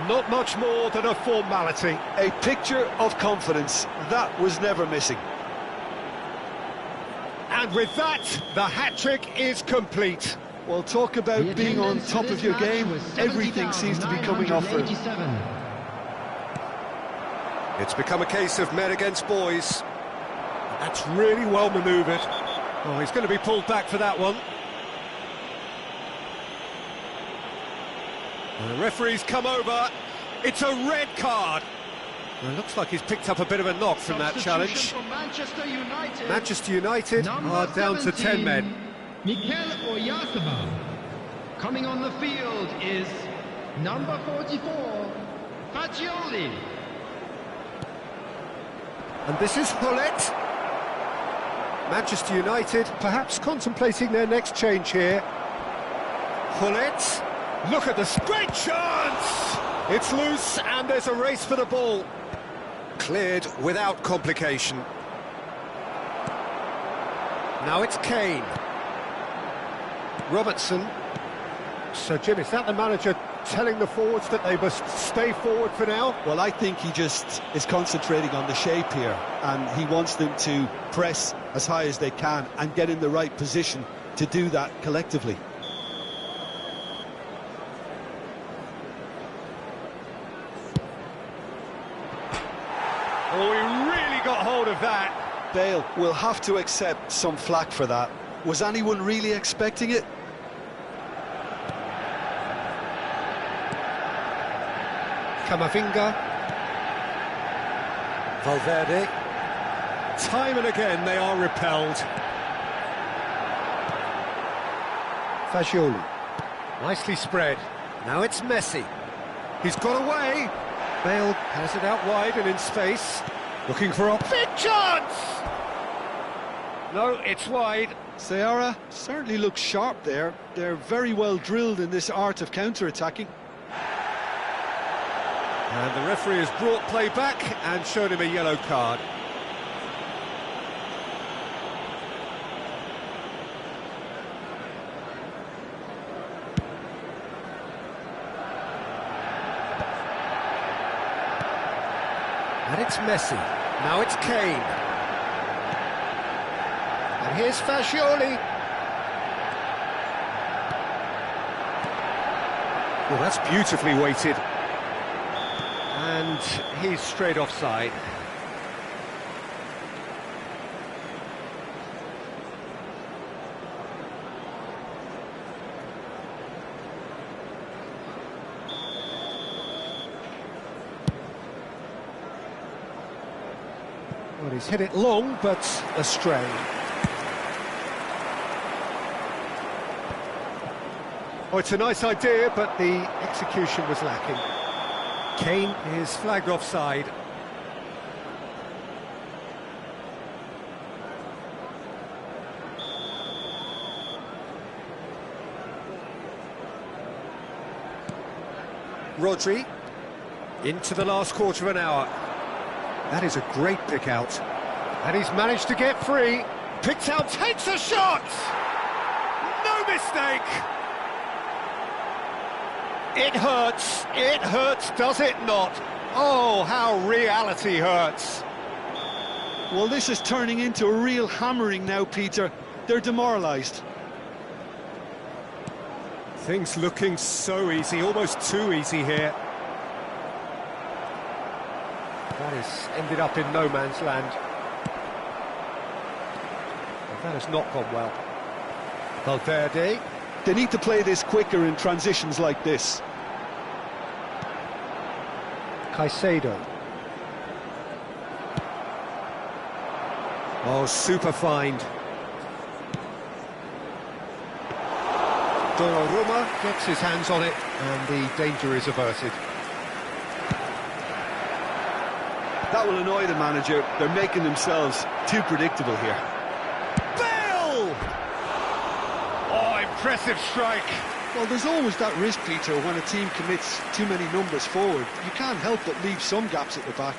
Not much more than a formality. A picture of confidence. That was never missing. And with that, the hat-trick is complete. Well, talk about being on top of your game. Everything seems to be coming off for him. It's become a case of men against boys. That's really well manoeuvred. Oh, he's going to be pulled back for that one. And the referee's come over. It's a red card. Well, it looks like he's picked up a bit of a knock from that challenge. Manchester United are down to 10 men. Mikel Oyarzabal. Coming on the field is number 44, Fagioli. And this is Hullet. Manchester United perhaps contemplating their next change here. Hullet. Look at this great chance! It's loose and there's a race for the ball. Cleared without complication. Now it's Kane. Robertson. So Jim, is that the manager telling the forwards that they must stay forward for now? Well, I think he just is concentrating on the shape here, and he wants them to press as high as they can and get in the right position to do that collectively. Oh, he really got hold of that. Bale will have to accept some flack for that. Was anyone really expecting it? Camavinga. Valverde. Time and again they are repelled. Fagioli. Nicely spread. Now it's Messi. He's got away. Bale has it out wide and in space. Looking for a big chance! No, it's wide. Seara certainly looks sharp there. They're very well drilled in this art of counter-attacking. And the referee has brought play back and showed him a yellow card. And it's Messi. Now it's Kane. And here's Fagioli. Well, that's beautifully weighted. And he's straight offside. Well, he's hit it long, but astray. Oh, it's a nice idea, but the execution was lacking. Kane is flagged offside. Rodri into the last quarter of an hour. That is a great pick out. And he's managed to get free. Picks out, takes a shot! No mistake! It hurts, does it not? Oh, how reality hurts. Well, this is turning into a real hammering now, Peter. They're demoralised. Things looking so easy, almost too easy here. That has ended up in no man's land. Well, that has not gone well. Valverde. They need to play this quicker in transitions like this. Caicedo. Oh, super find. Donnarumma gets his hands on it, and the danger is averted. That will annoy the manager. They're making themselves too predictable here. Bale! Oh, impressive strike. Well, there's always that risk, Peter, when a team commits too many numbers forward. You can't help but leave some gaps at the back.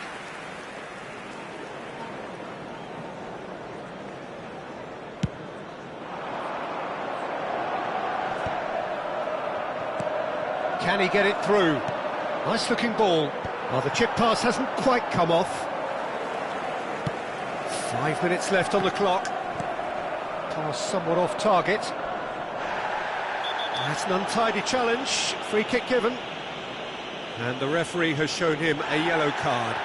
Can he get it through? Nice looking ball. Well, the chip pass hasn't quite come off. 5 minutes left on the clock. Pass somewhat off target. That's an untidy challenge. Free kick given. And the referee has shown him a yellow card.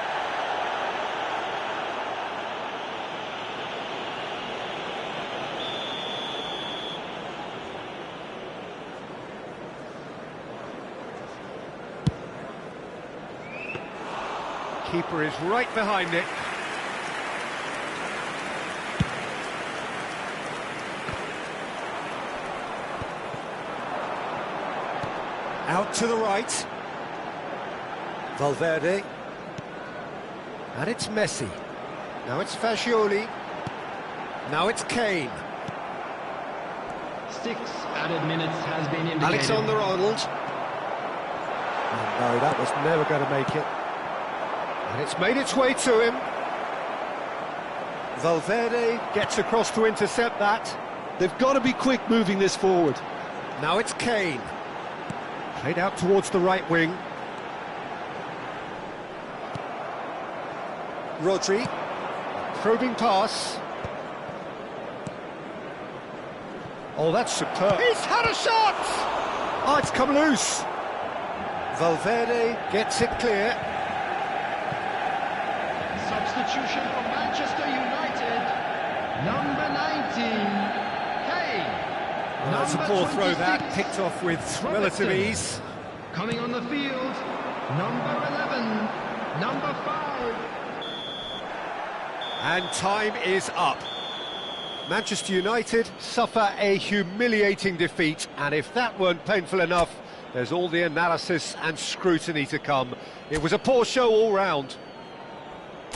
Keeper is right behind it. Out to the right. Valverde. And it's Messi. Now it's Fascioli. Now it's Kane. 6 added minutes has been indicated. Alexander-Arnold. No, that was never going to make it. And it's made its way to him. Valverde gets across to intercept that. They've got to be quick moving this forward. Now it's Kane. Played out towards the right wing. Rodri. Probing pass. Oh, that's superb. He's had a shot! Oh, it's come loose. Valverde gets it clear. Substitution for Manchester United. Number 19, Kane. Well, that's a poor throw that, picked off with relative ease. Coming on the field, number 11, number 5. And time is up. Manchester United suffer a humiliating defeat, and if that weren't painful enough, there's all the analysis and scrutiny to come. It was a poor show all round.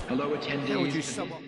Hello, attendees. How would you sum up?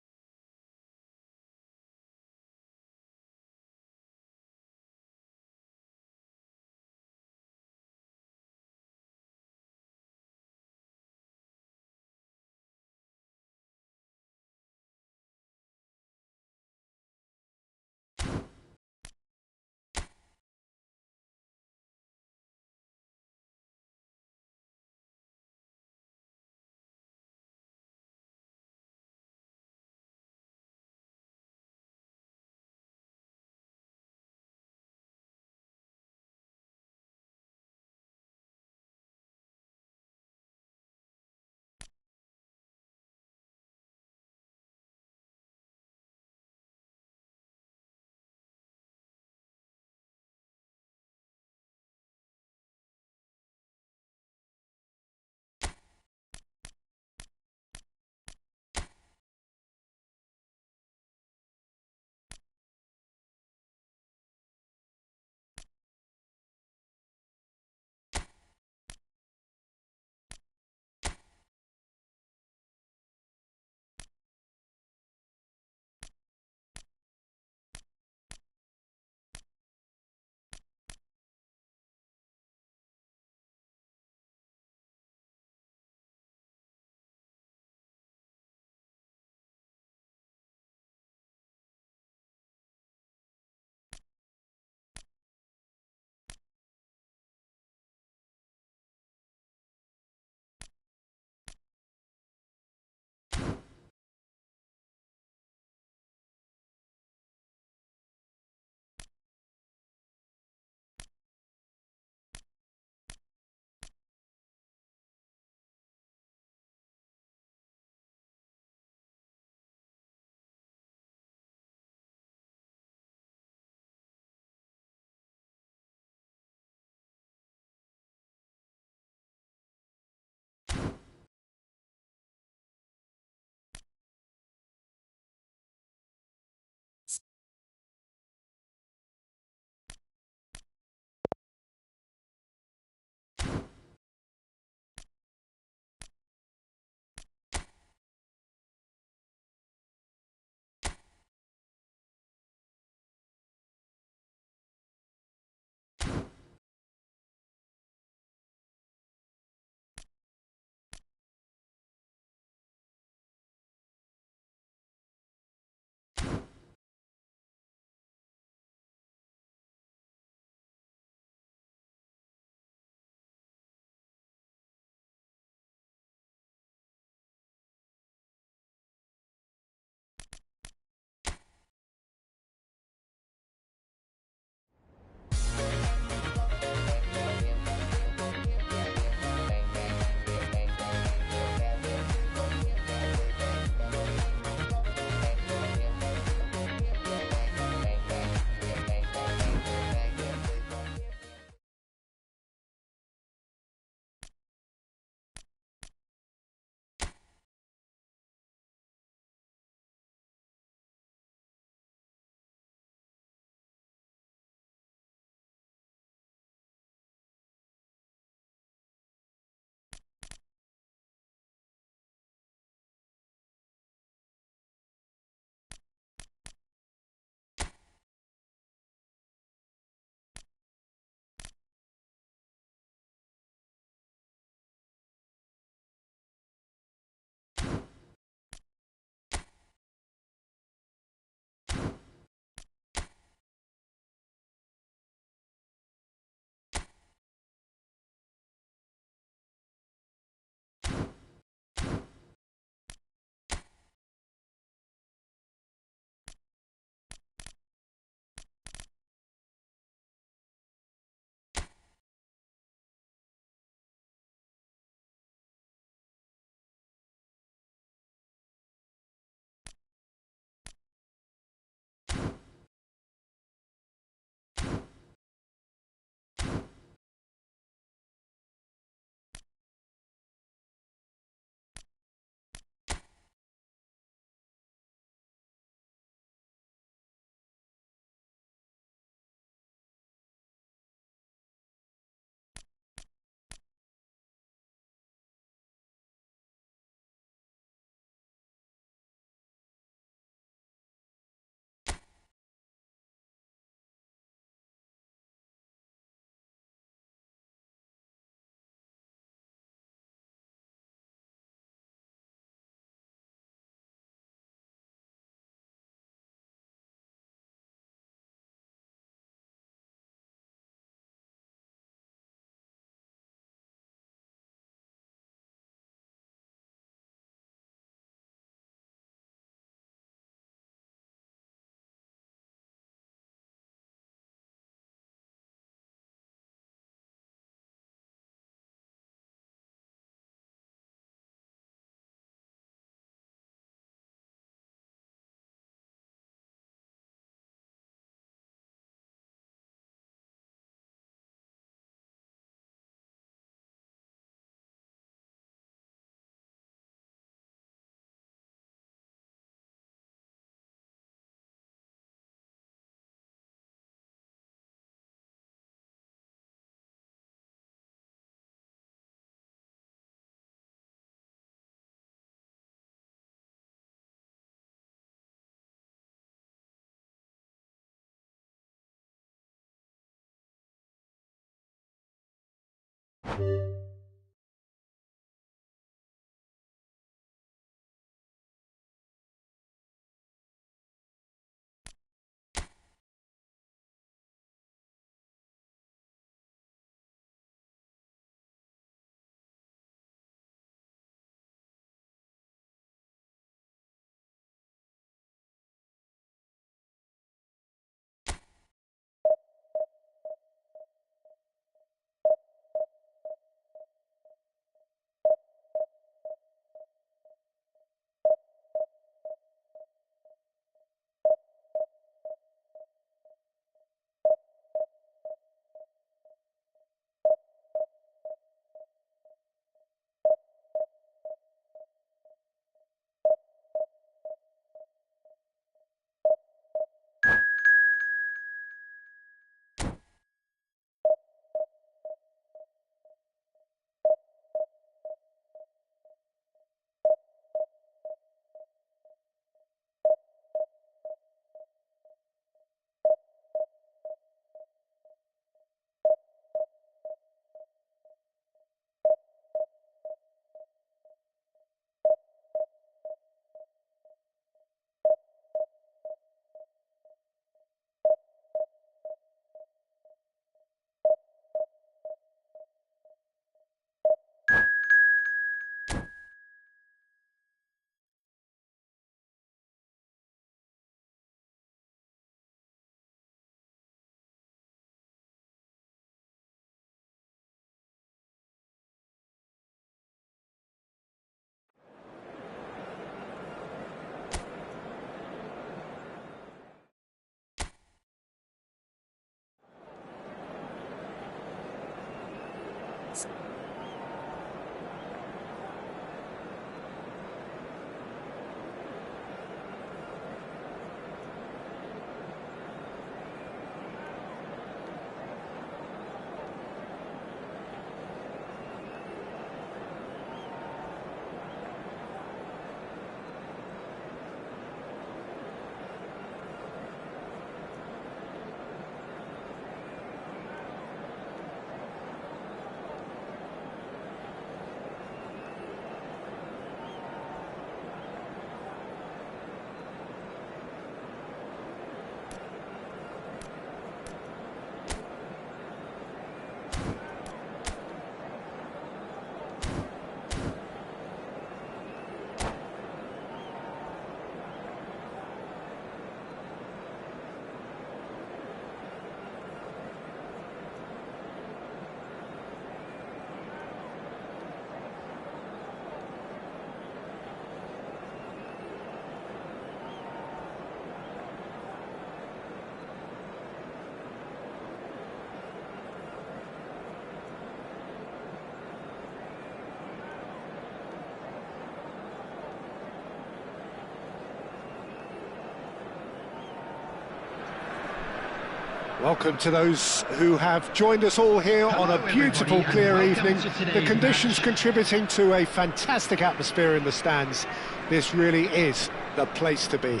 Welcome to those who have joined us all here on a beautiful, clear evening. The conditions contributing to a fantastic atmosphere in the stands. This really is the place to be.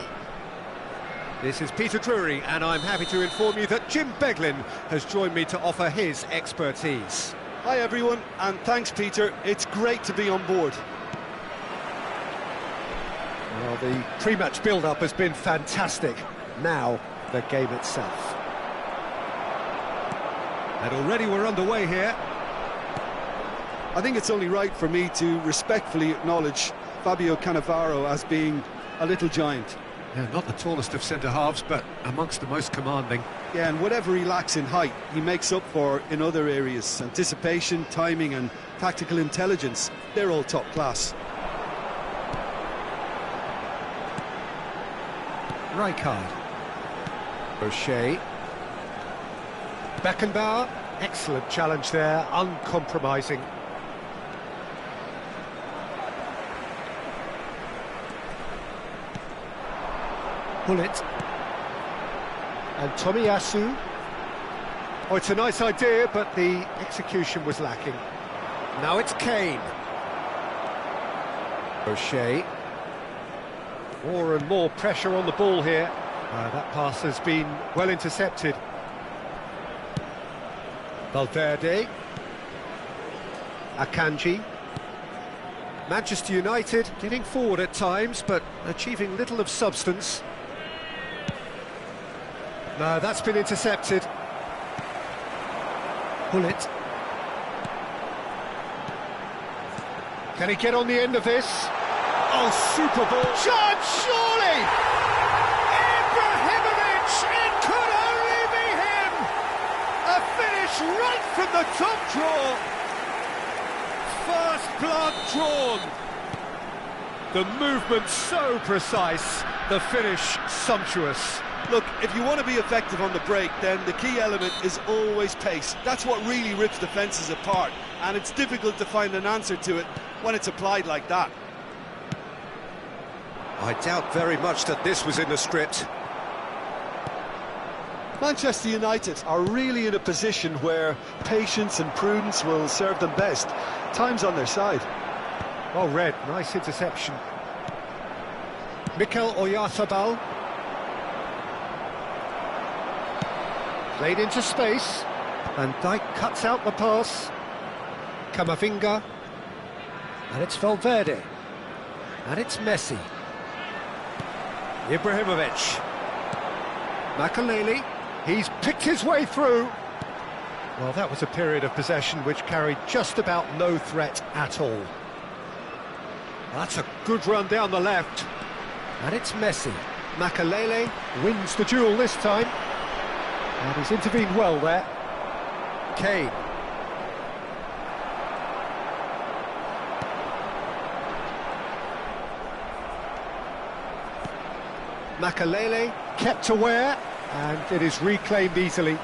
This is Peter Drury, and I'm happy to inform you that Jim Beglin has joined me to offer his expertise. Hi everyone, and thanks Peter, it's great to be on board. Well, the pre-match build-up has been fantastic. Now, the game itself. And already we're underway here. I think it's only right for me to respectfully acknowledge Fabio Cannavaro as being a little giant. Yeah, not the tallest of centre-halves, but amongst the most commanding. Yeah, and whatever he lacks in height, he makes up for in other areas. Anticipation, timing and tactical intelligence, they're all top class. Rijkaard. O'Shea. Beckenbauer, excellent challenge there, uncompromising. Bullet. And Tomiyasu. Oh, it's a nice idea, but the execution was lacking. Now it's Kane. O'Shea. More and more pressure on the ball here. That pass has been well intercepted. Valverde. Akanji. Manchester United getting forward at times, but achieving little of substance. No, that's been intercepted. Gullit. Can he get on the end of this? Oh, super ball. Chance, surely! Ibrahimovic, it could only be him! A finish right from the top draw. First blood drawn. The movement so precise, the finish sumptuous. Look, if you want to be effective on the break, then the key element is always pace. That's what really rips defences apart, and it's difficult to find an answer to it when it's applied like that. I doubt very much that this was in the script. Manchester United are really in a position where patience and prudence will serve them best. Time's on their side. Well read, nice interception. Mikel Oyarzabal. Played into space. Van Dijk cuts out the pass. Camavinga. And it's Valverde. And it's Messi. Ibrahimovic. Makelele. He's picked his way through. Well, that was a period of possession which carried just about no threat at all. That's a good run down the left. And it's Messi. Makelele wins the duel this time. And he's intervened well there. Kane. Makelele kept aware, and it is reclaimed easily.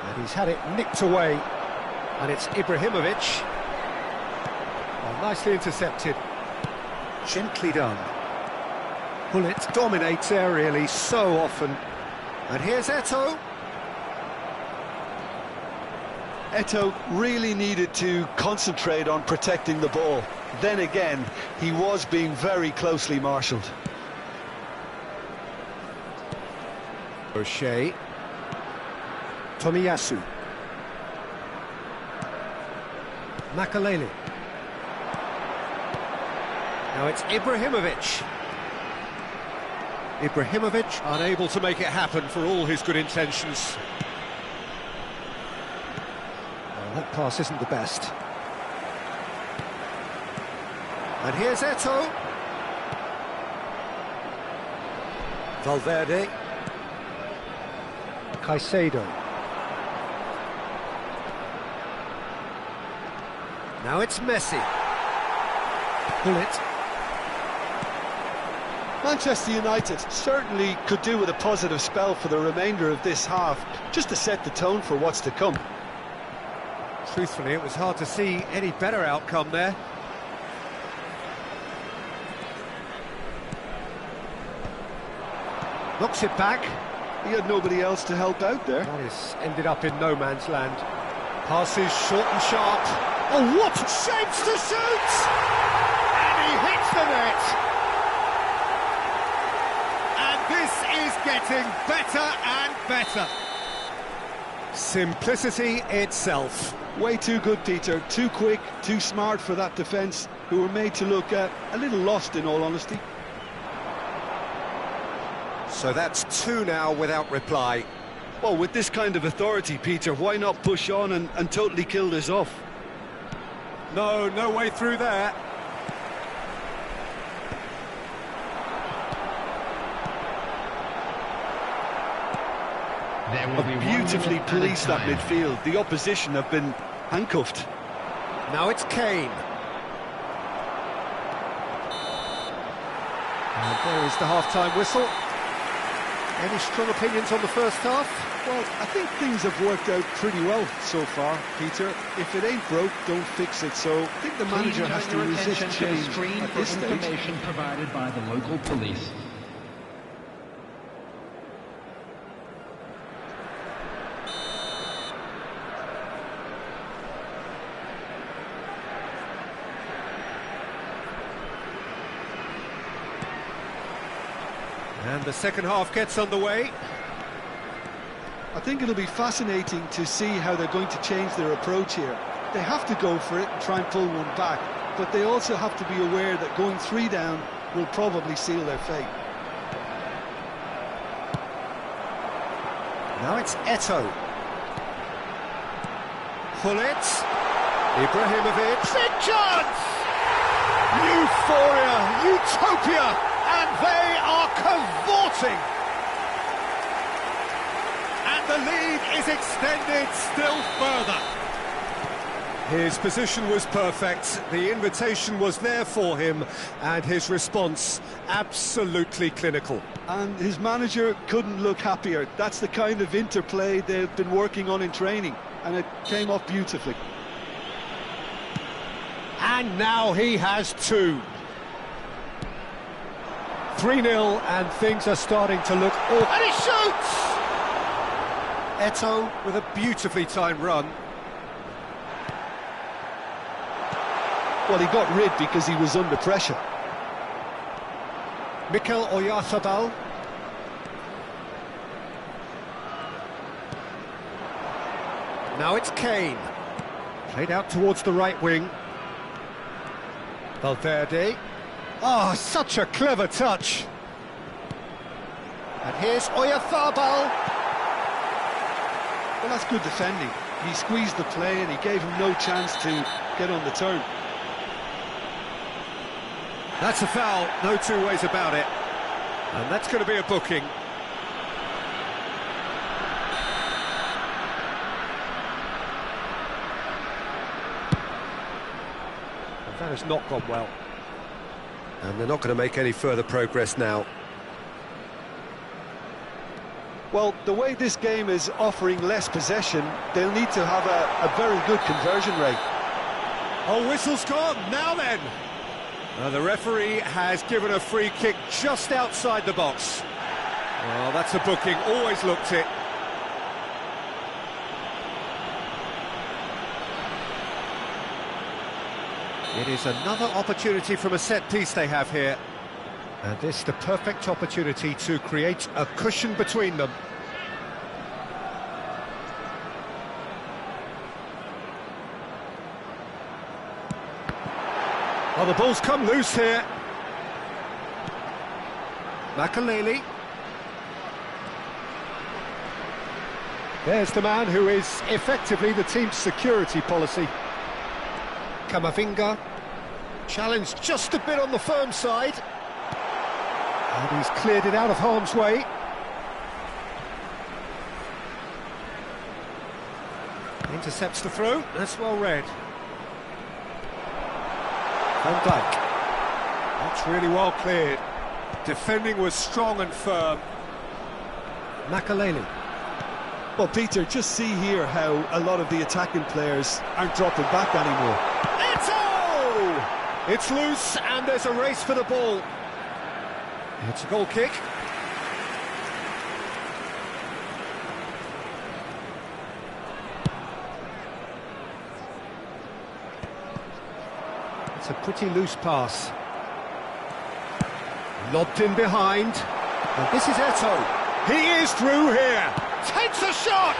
And he's had it nicked away, and it's Ibrahimovic. Oh, nicely intercepted. Gently done. Gullit dominates aerially so often. And here's Eto'o. Eto'o really needed to concentrate on protecting the ball. Then again, he was being very closely marshalled. O'Shea. Tomiyasu. Makelele. Now it's Ibrahimovic. Ibrahimovic unable to make it happen for all his good intentions. Oh, that pass isn't the best. And here's Eto'o. Valverde. Caicedo. Now it's Messi. Gullit. Manchester United certainly could do with a positive spell for the remainder of this half, just to set the tone for what's to come. Truthfully, it was hard to see any better outcome there. Knocks it back. He had nobody else to help out there. That is ended up in no man's land. Passes short and sharp. Oh, what shapes to shoot! And he hits the net. And this is getting better and better. Simplicity itself. Way too good, Peter. Too quick, too smart for that defence, who were made to look a little lost, in all honesty. So that's two now without reply. Well, with this kind of authority, Peter, why not push on and totally kill this off? No way through there. There will be Beautifully policed that midfield. The opposition have been handcuffed. Now it's Kane. And there is the half-time whistle. Any strong opinions on the first half? Well, I think things have worked out pretty well so far, Peter. If it ain't broke, don't fix it. So I think the manager has to resist change at this stage. Information provided by the local police. And the second half gets underway. I think it'll be fascinating to see how they're going to change their approach here. They have to go for it and try and pull one back, but they also have to be aware that going 3 down will probably seal their fate. Now it's Eto'o. Gullit. Ibrahimovic. Big chance! Euphoria, utopia, and they are cavorting. And the lead is extended still further. His position was perfect, the invitation was there for him, and his response absolutely clinical. And his manager couldn't look happier. That's the kind of interplay they've been working on in training, and it came off beautifully. And now he has 2. 3-0, and things are starting to look awful. And he shoots! Eto'o with a beautifully timed run. Well, he got rid because he was under pressure. Mikel Oyarzabal. Now it's Kane. Played out towards the right wing. Valverde. Oh, such a clever touch. And here's Oyarzabal. Well, that's good defending. He squeezed the play and he gave him no chance to get on the turn. That's a foul, no 2 ways about it. And that's going to be a booking. And that has not gone well. And they're not going to make any further progress now. Well, the way this game is offering less possession, they'll need to have a very good conversion rate. Oh, whistle's gone, now then! The referee has given a free kick just outside the box. Well, that's a booking, always looked it. It is another opportunity from a set piece they have here. And this the perfect opportunity to create a cushion between them. Well, the ball's come loose here. Makelele. There's the man who is effectively the team's security policy. Camavinga. Challenged just a bit on the firm side. And he's cleared it out of harm's way. Intercepts the throw. That's well read. Van Dijk. That's really well cleared. Defending was strong and firm. Makelele. Well, Peter, just see here how a lot of the attacking players aren't dropping back anymore. Eto'o! It's loose and there's a race for the ball. It's a goal kick. It's a pretty loose pass. Lobbed in behind. And this is Eto'o. He is through here. Takes a shot!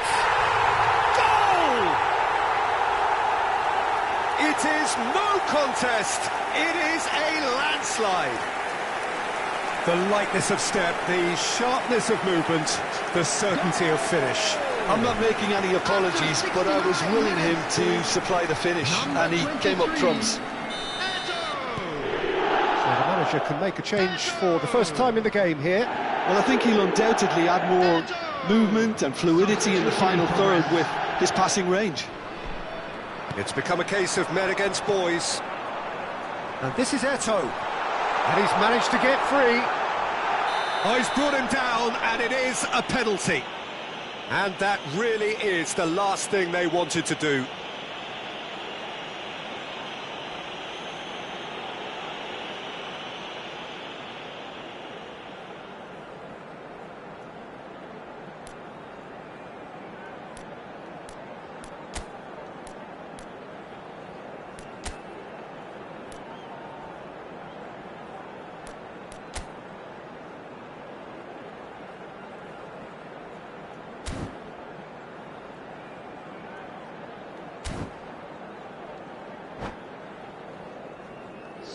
Goal! It is no contest. It is a landslide. The lightness of step, the sharpness of movement, the certainty of finish. I'm not making any apologies, but I was willing him to supply the finish, and he came up trumps. So the manager can make a change for the first time in the game here. Well, I think he'll undoubtedly add more movement and fluidity in the final third with his passing range. It's become a case of men against boys. And this is Eto'o. And he's managed to get free. Oh, he's brought him down, and it is a penalty. And that really is the last thing they wanted to do.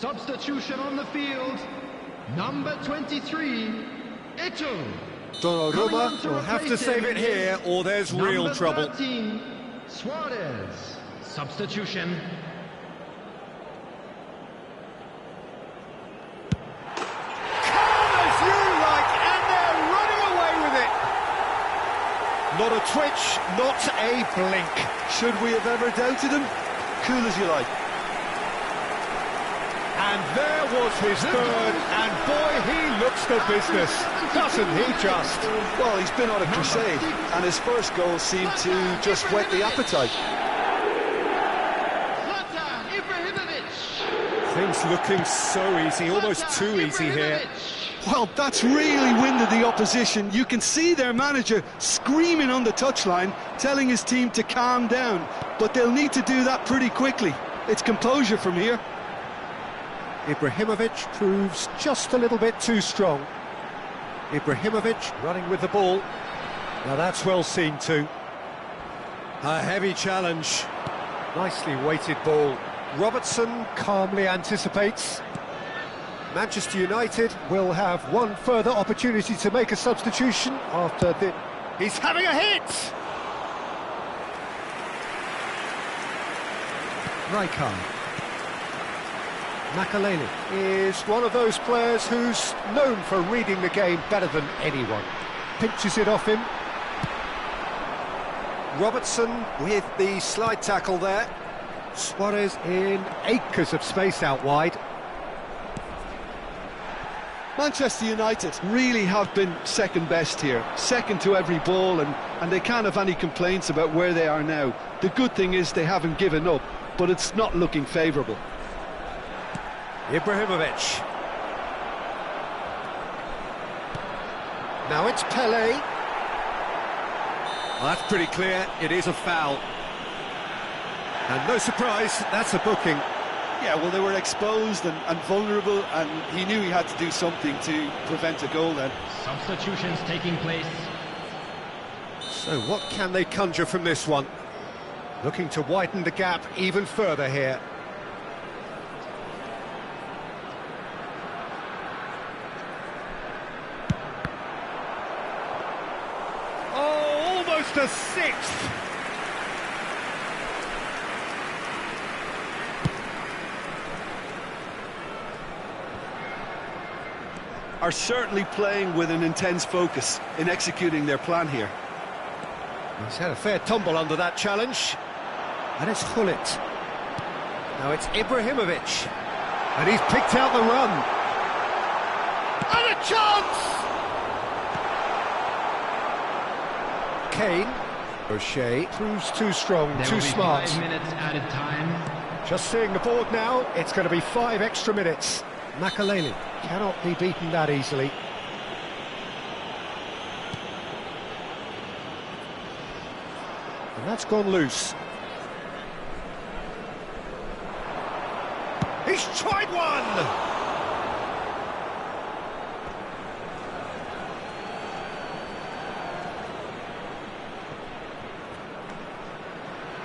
substitution on the field, number 23, Ito. Donnarumma will have to save it here, or there's real Number trouble. 13, Suarez. Substitution. Calm as you like, and they're running away with it. Not a twitch, not a blink. Should we have ever doubted him? Cool as you like. And there was his third, and boy, he looks the business, doesn't he just? Well, he's been on a crusade, and his first goal seemed to just whet the appetite. Zlatan Ibrahimovic. Things looking so easy, almost too easy here. Well, that's really winded the opposition. You can see their manager screaming on the touchline, telling his team to calm down, but they'll need to do that pretty quickly. It's composure from here. Ibrahimovic proves just a little bit too strong. Ibrahimovic running with the ball. Now that's well seen too. A heavy challenge. Nicely weighted ball. Robertson calmly anticipates. Manchester United will have one further opportunity to make a substitution after the... He's having a hit! Rijkaard. Makaleli is one of those players who's known for reading the game better than anyone. Pinches it off him. Robertson with the slide tackle there. Suarez in acres of space out wide. Manchester United really have been second best here, second to every ball, and they can't have any complaints about where they are now. The good thing is they haven't given up, but it's not looking favourable. Ibrahimovic. Now it's Pele. Well, that's pretty clear, it is a foul. And no surprise, that's a booking. Yeah, well, they were exposed and vulnerable, and he knew he had to do something to prevent a goal then. Substitutions taking place. So what can they conjure from this one? Looking to widen the gap even further here. Oh, almost a sixth! Are certainly playing with an intense focus in executing their plan here. He's had a fair tumble under that challenge. And it's Gullit. Now it's Ibrahimovic. And he's picked out the run. And a chance! Kane. O'Shea proves too strong, There too will be smart. 5 minutes added time. Just seeing the board now, it's going to be 5 extra minutes. Makaleli cannot be beaten that easily. And that's gone loose. He's tried one!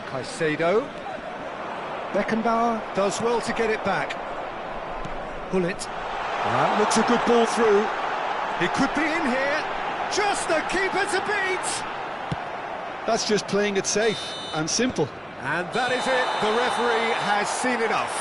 Caicedo. Beckenbauer does well to get it back. Gullit. That looks a good ball through. He could be in here. Just the keeper to beat! That's just playing it safe and simple. And that is it. The referee has seen enough.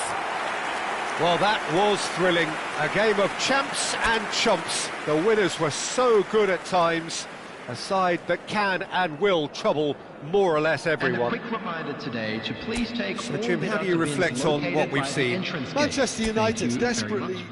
Well, that was thrilling. A game of champs and chumps. The winners were so good at times. A side that can and will trouble more or less everyone. And a quick reminder today to please take So, all Jim, how do you the reflect bins on located what we've by the seen? entrance gate. Manchester Thank United you very desperately much.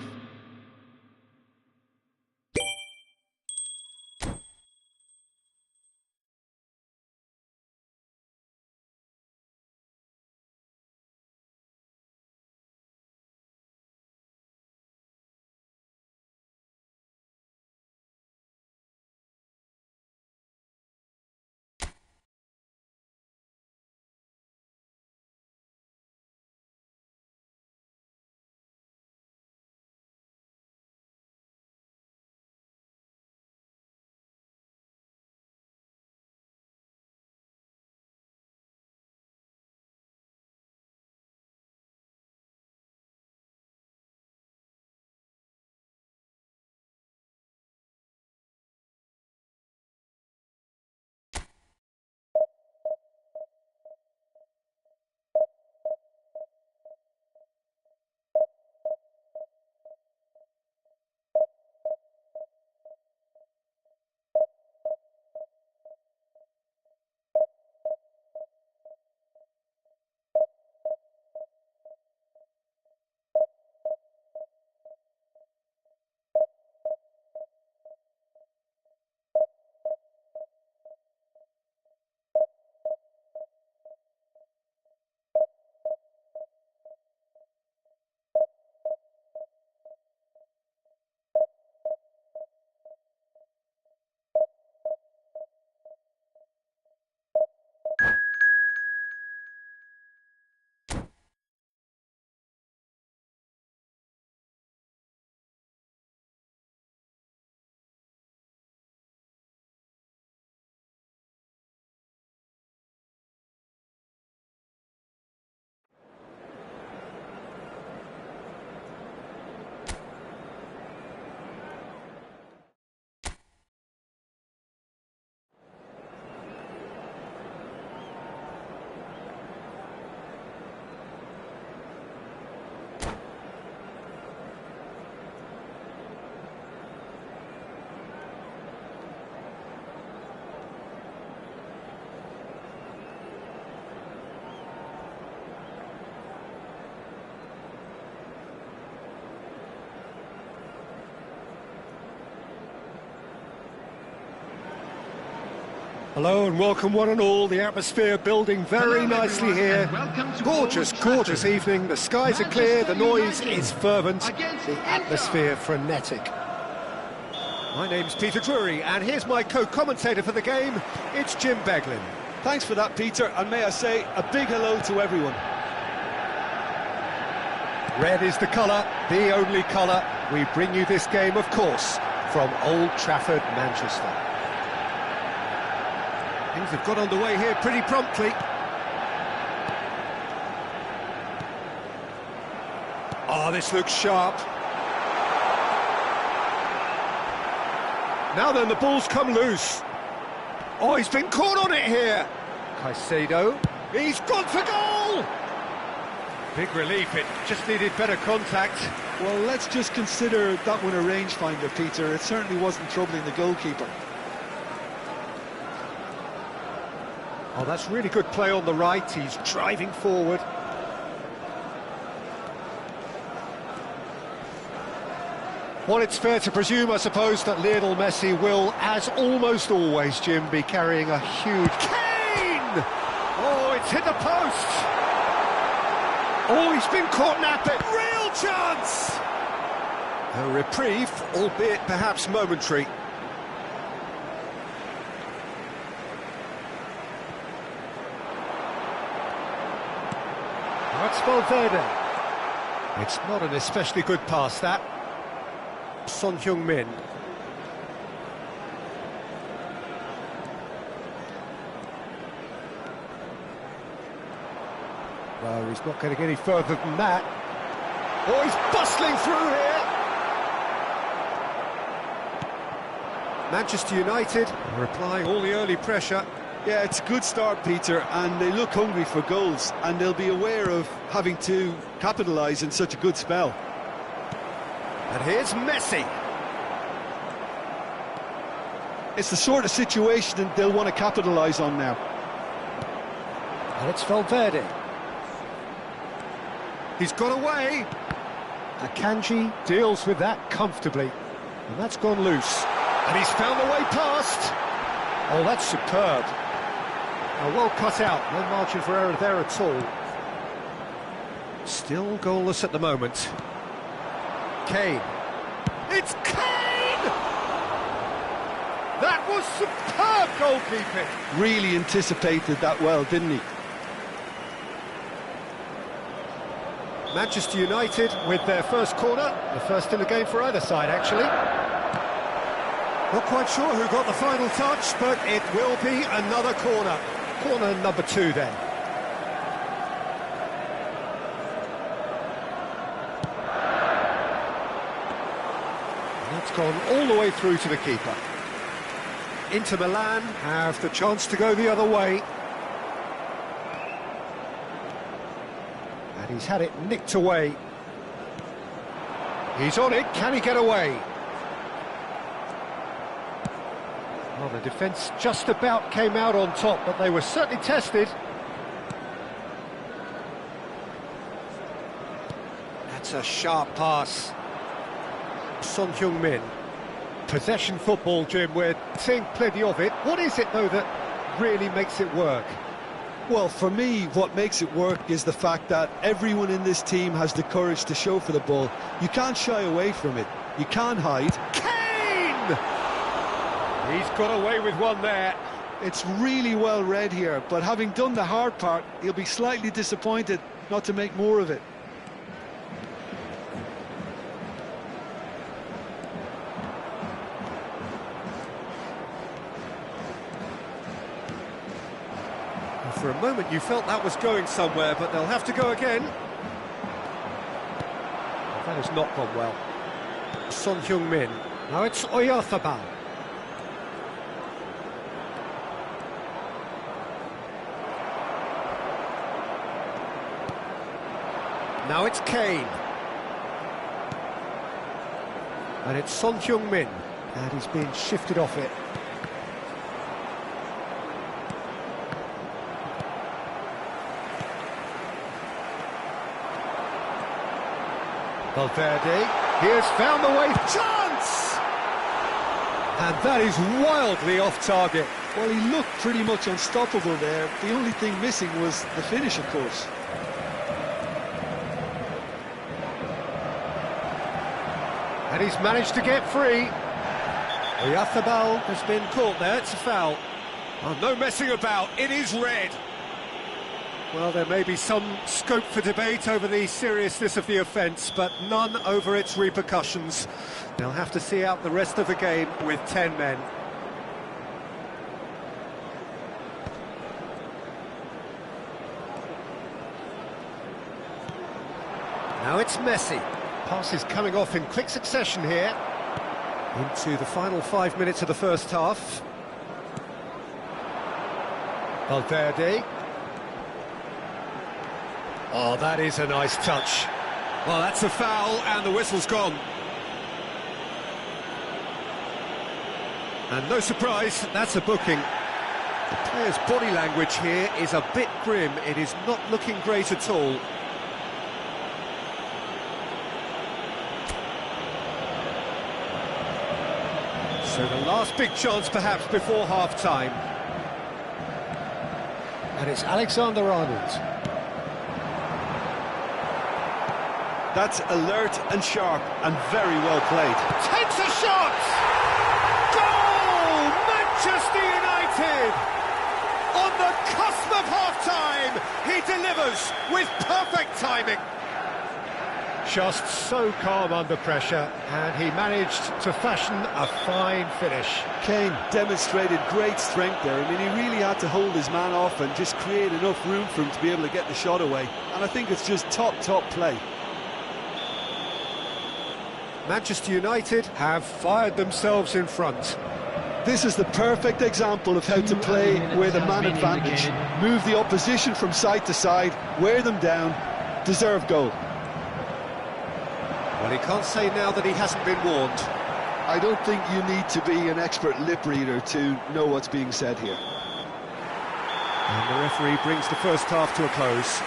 Hello and welcome one and all. The atmosphere building very Hello, nicely everyone, here. and welcome to Gorgeous, Old gorgeous Trafford. evening. The skies are clear, the noise United is fervent, against the Inter. atmosphere frenetic. My name's Peter Drury, and here's my co-commentator for the game. It's Jim Beglin. Thanks for that, Peter, and may I say a big hello to everyone. Red is the colour, the only colour. We bring you this game, of course, from Old Trafford, Manchester. Things have got underway here pretty promptly. Oh, this looks sharp. Now then, the ball's come loose. Oh, he's been caught on it here. Caicedo, he's gone for goal! Big relief, it just needed better contact. Well, let's just consider that one a rangefinder, Peter. It certainly wasn't troubling the goalkeeper. Oh, that's really good play on the right, he's driving forward. Well, it's fair to presume, I suppose, that Lionel Messi will, as almost always, Jim, be carrying a huge... Kane! Oh, it's hit the post! Oh, he's been caught napping. Real chance! A reprieve, albeit perhaps momentary. That's Valverde. It's not an especially good pass, that. Son Heung-min. No, he's not getting any further than that. Oh, he's bustling through here. Manchester United are applying all the early pressure. Yeah, it's a good start, Peter, and they look hungry for goals, and they'll be aware of having to capitalise in such a good spell. And here's Messi. It's the sort of situation that they'll want to capitalise on now. And it's Valverde. He's got away. Akanji deals with that comfortably. And that's gone loose. And he's found the way past. Oh, that's superb. Now, well cut out. No margin for error there at all. Still goalless at the moment. Kane. It's Kane! That was superb goalkeeping. Really anticipated that well, didn't he? Manchester United with their first corner, the first in the game for either side, actually. Not quite sure who got the final touch, but it will be another corner. Corner number 2, then. And that's gone all the way through to the keeper. Inter Milan have the chance to go the other way. And he's had it nicked away. He's on it, can he get away? Well, the defence just about came out on top, but they were certainly tested. That's a sharp pass. Son Heung-min. Possession football, Jim, we're seeing plenty of it. What is it, though, that really makes it work? Well, for me, what makes it work is the fact that everyone in this team has the courage to show for the ball. You can't shy away from it. You can't hide. Kane! He's got away with one there. It's really well read here, but having done the hard part, he'll be slightly disappointed not to make more of it. For a moment you felt that was going somewhere, but they'll have to go again. That has not gone well. Son Heung-min. Now it's Oyarzabal. Now it's Kane. And it's Son Heung-min. And he's being shifted off it. Valverde, he has found the way, chance! And that is wildly off target. Well, he looked pretty much unstoppable there. The only thing missing was the finish, of course. And he's managed to get free. Oyarzabal has been caught there, it's a foul. Oh, no messing about, it is red. Well, there may be some scope for debate over the seriousness of the offence, but none over its repercussions. They'll have to see out the rest of the game with 10 men. Now it's Messi. Passes coming off in quick succession here. Into the final 5 minutes of the first half. Valverde. Oh, that is a nice touch. Well, that's a foul, and the whistle's gone. And no surprise, that's a booking. The player's body language here is a bit grim. It is not looking great at all. So the last big chance perhaps before half-time. And it's Alexander-Arnold. That's alert and sharp and very well played. Takes a shot! Goal! Manchester United! On the cusp of half-time, he delivers with perfect timing. Just so calm under pressure, and he managed to fashion a fine finish. Kane demonstrated great strength there. I mean, he really had to hold his man off and just create enough room for him to be able to get the shot away. And I think it's just top play. Manchester United have fired themselves in front. This is the perfect example of how to play with a man advantage. Move the opposition from side to side, wear them down, deserve goal. Well, he can't say now that he hasn't been warned. I don't think you need to be an expert lip reader to know what's being said here. And the referee brings the first half to a close.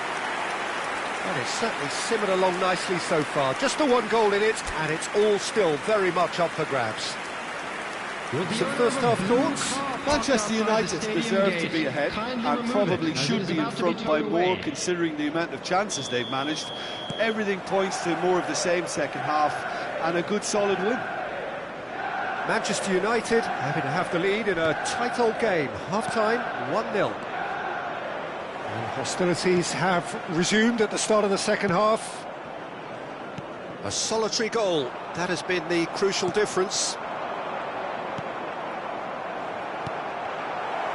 And it's certainly simmered along nicely so far. Just the one goal in it, and it's all still very much up for grabs. Some first half thoughts? Manchester United deserve to be ahead and probably should be in front by more considering the amount of chances they've managed. Everything points to more of the same second half and a good solid win. Manchester United happy to have the lead in a tight old game. Half-time, 1-0. And hostilities have resumed at the start of the second half. A solitary goal, that has been the crucial difference.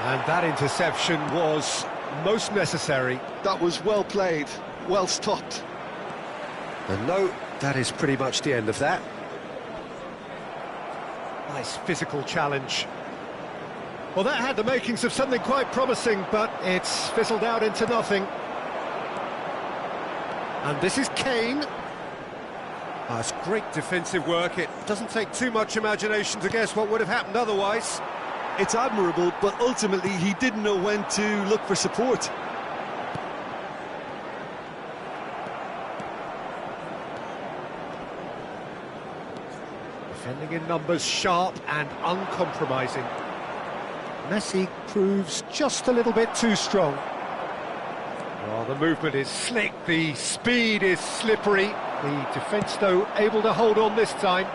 And that interception was most necessary. That was well played, well stopped. And no, that is pretty much the end of that. Nice physical challenge. Well, that had the makings of something quite promising, but it's fizzled out into nothing. And this is Kane. Oh, it's great defensive work. It doesn't take too much imagination to guess what would have happened otherwise. It's admirable, but ultimately he didn't know when to look for support. Defending in numbers, sharp and uncompromising. Messi proves just a little bit too strong. Well, the movement is slick, the speed is slippery. The defence, though, able to hold on this time.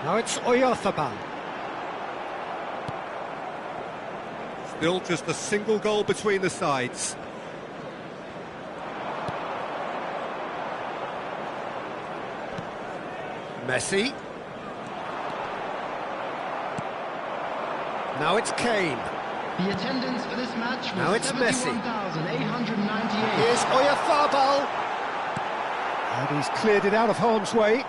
Now it's Oyarzabal. Still just a single goal between the sides. Messi. Now it's Kane. The attendance for this match was Now it's Messi. 71,898. Here's Oyarzabal. And he's cleared it out of harm's way.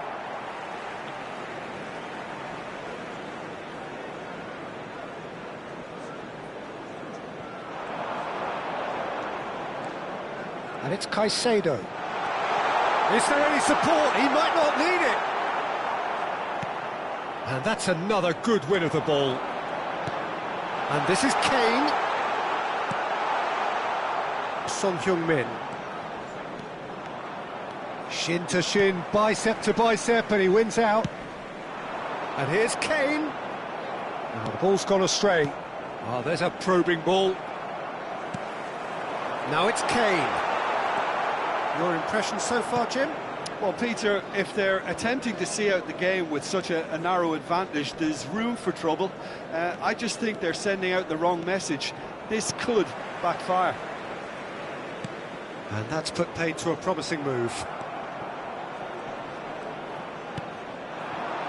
And it's Caicedo. Is there any support? He might not need it. And that's another good win of the ball. And this is Kane. Son Heung-min. Shin to shin, bicep to bicep, and he wins out. And here's Kane. Now the ball's gone astray. Oh, there's a probing ball. Now it's Kane. Your impression so far, Jim? Well, Peter, if they're attempting to see out the game with such a narrow advantage, there's room for trouble. I just think they're sending out the wrong message. This could backfire. And that's put paid to a promising move.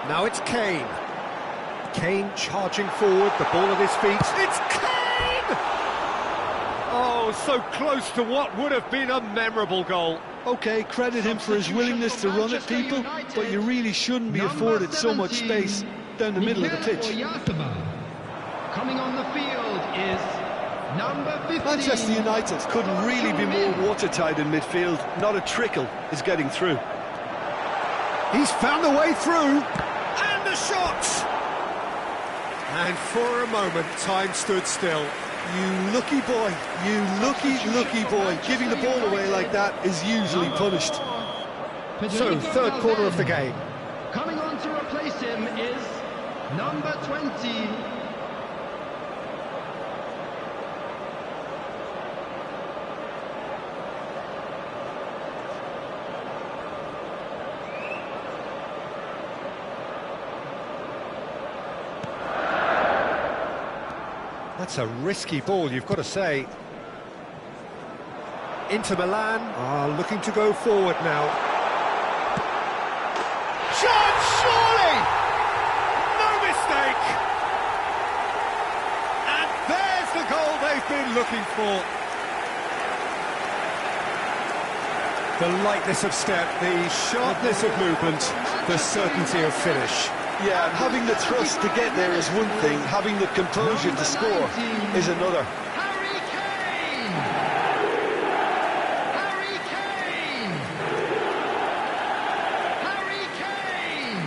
Now it's Kane. Kane charging forward, the ball at his feet. It's Kane! Oh, so close to what would have been a memorable goal. OK, credit him for his willingness to run at people, but you really shouldn't be afforded so much space down the middle of the pitch. Coming on the field is number 15. Manchester United couldn't really be more watertight in midfield. Not a trickle is getting through. He's found a way through. And the shot! And for a moment, time stood still. You lucky boy, you lucky boy. Giving the ball away like that is usually punished. So, third quarter of the game. Coming on to replace him is number 20. That's a risky ball, you've got to say. Inter Milan are looking to go forward now. Shot, surely! No mistake! And there's the goal they've been looking for. The lightness of step, the sharpness of movement, the certainty of finish. Yeah, and having the thrust to get there is one thing, having the composure to score is another. Harry Kane! Harry Kane! Harry Kane!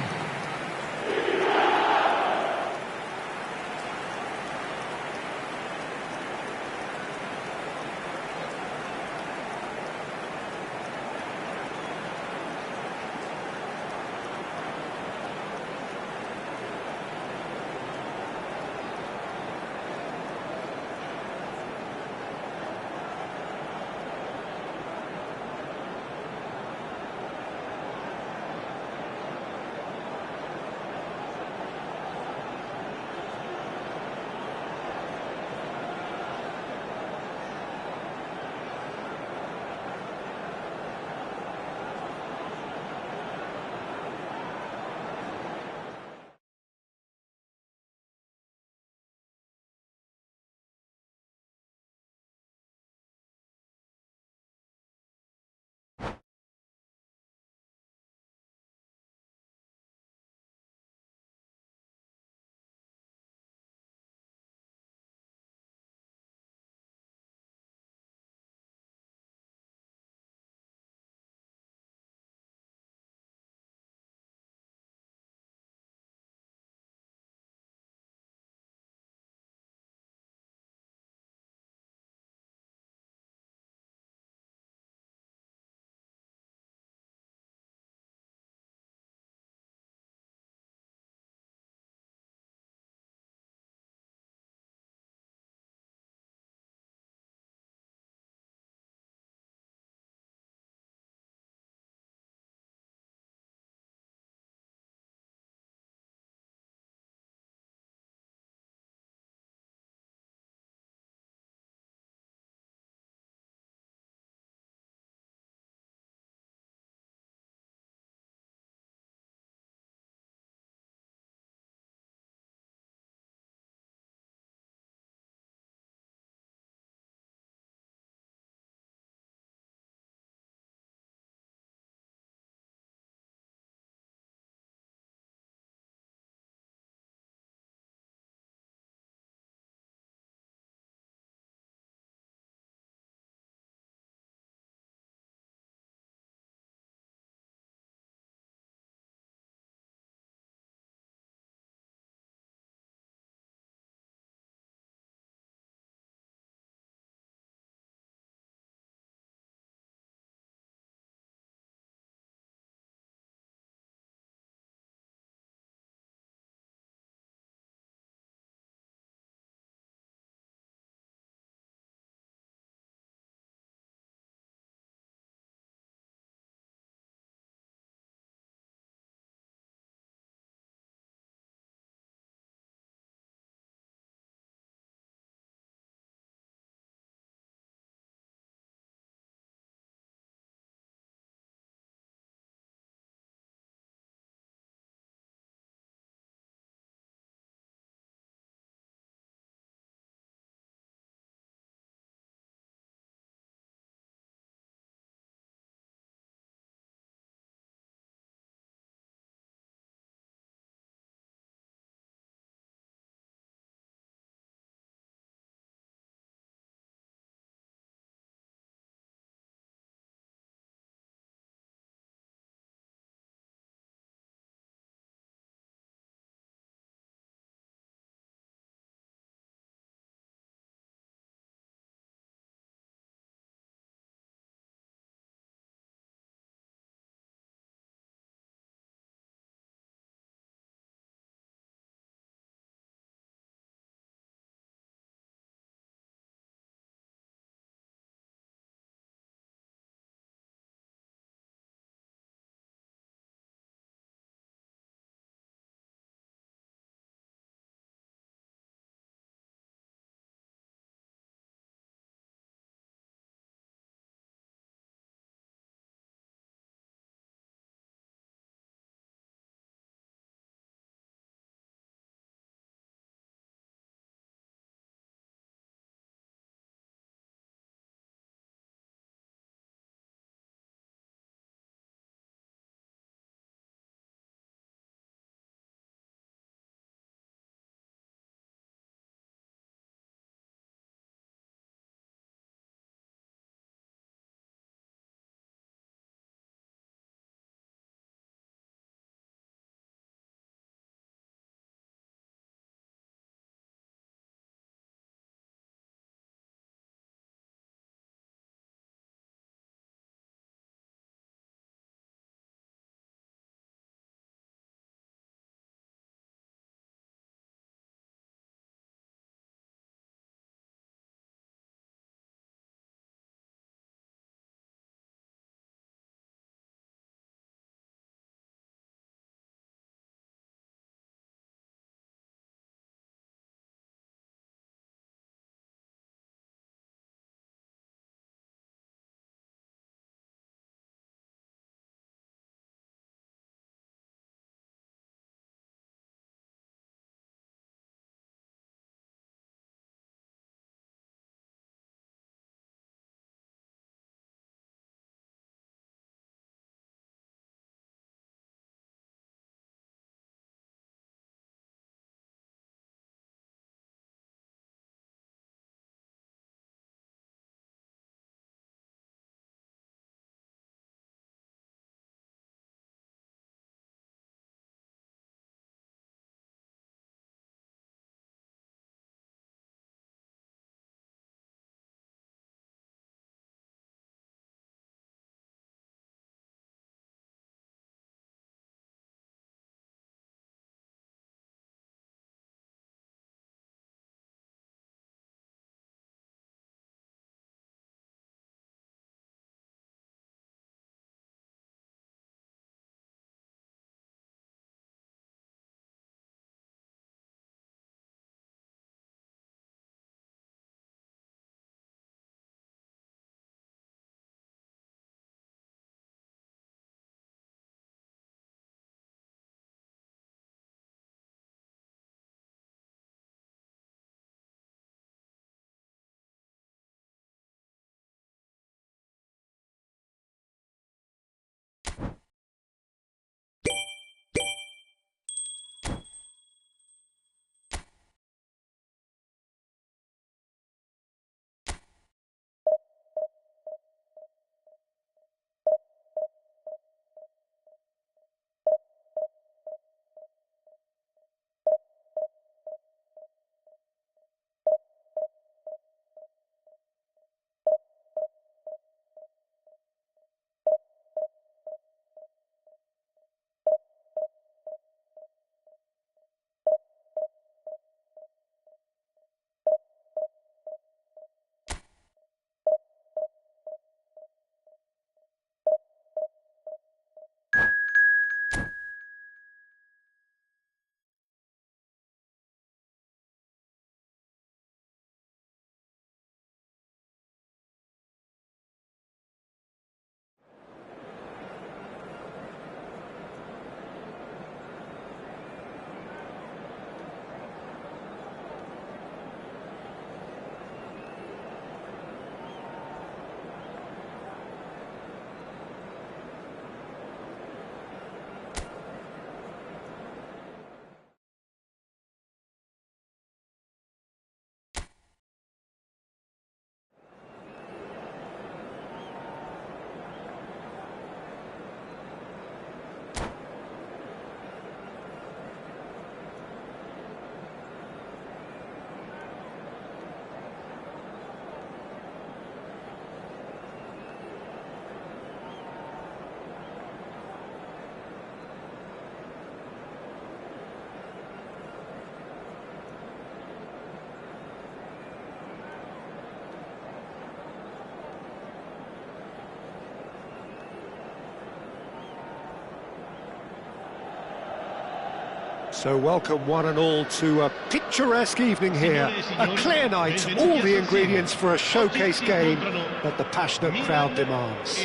So welcome one and all to a picturesque evening here. A clear night, all the ingredients for a showcase game that the passionate crowd demands.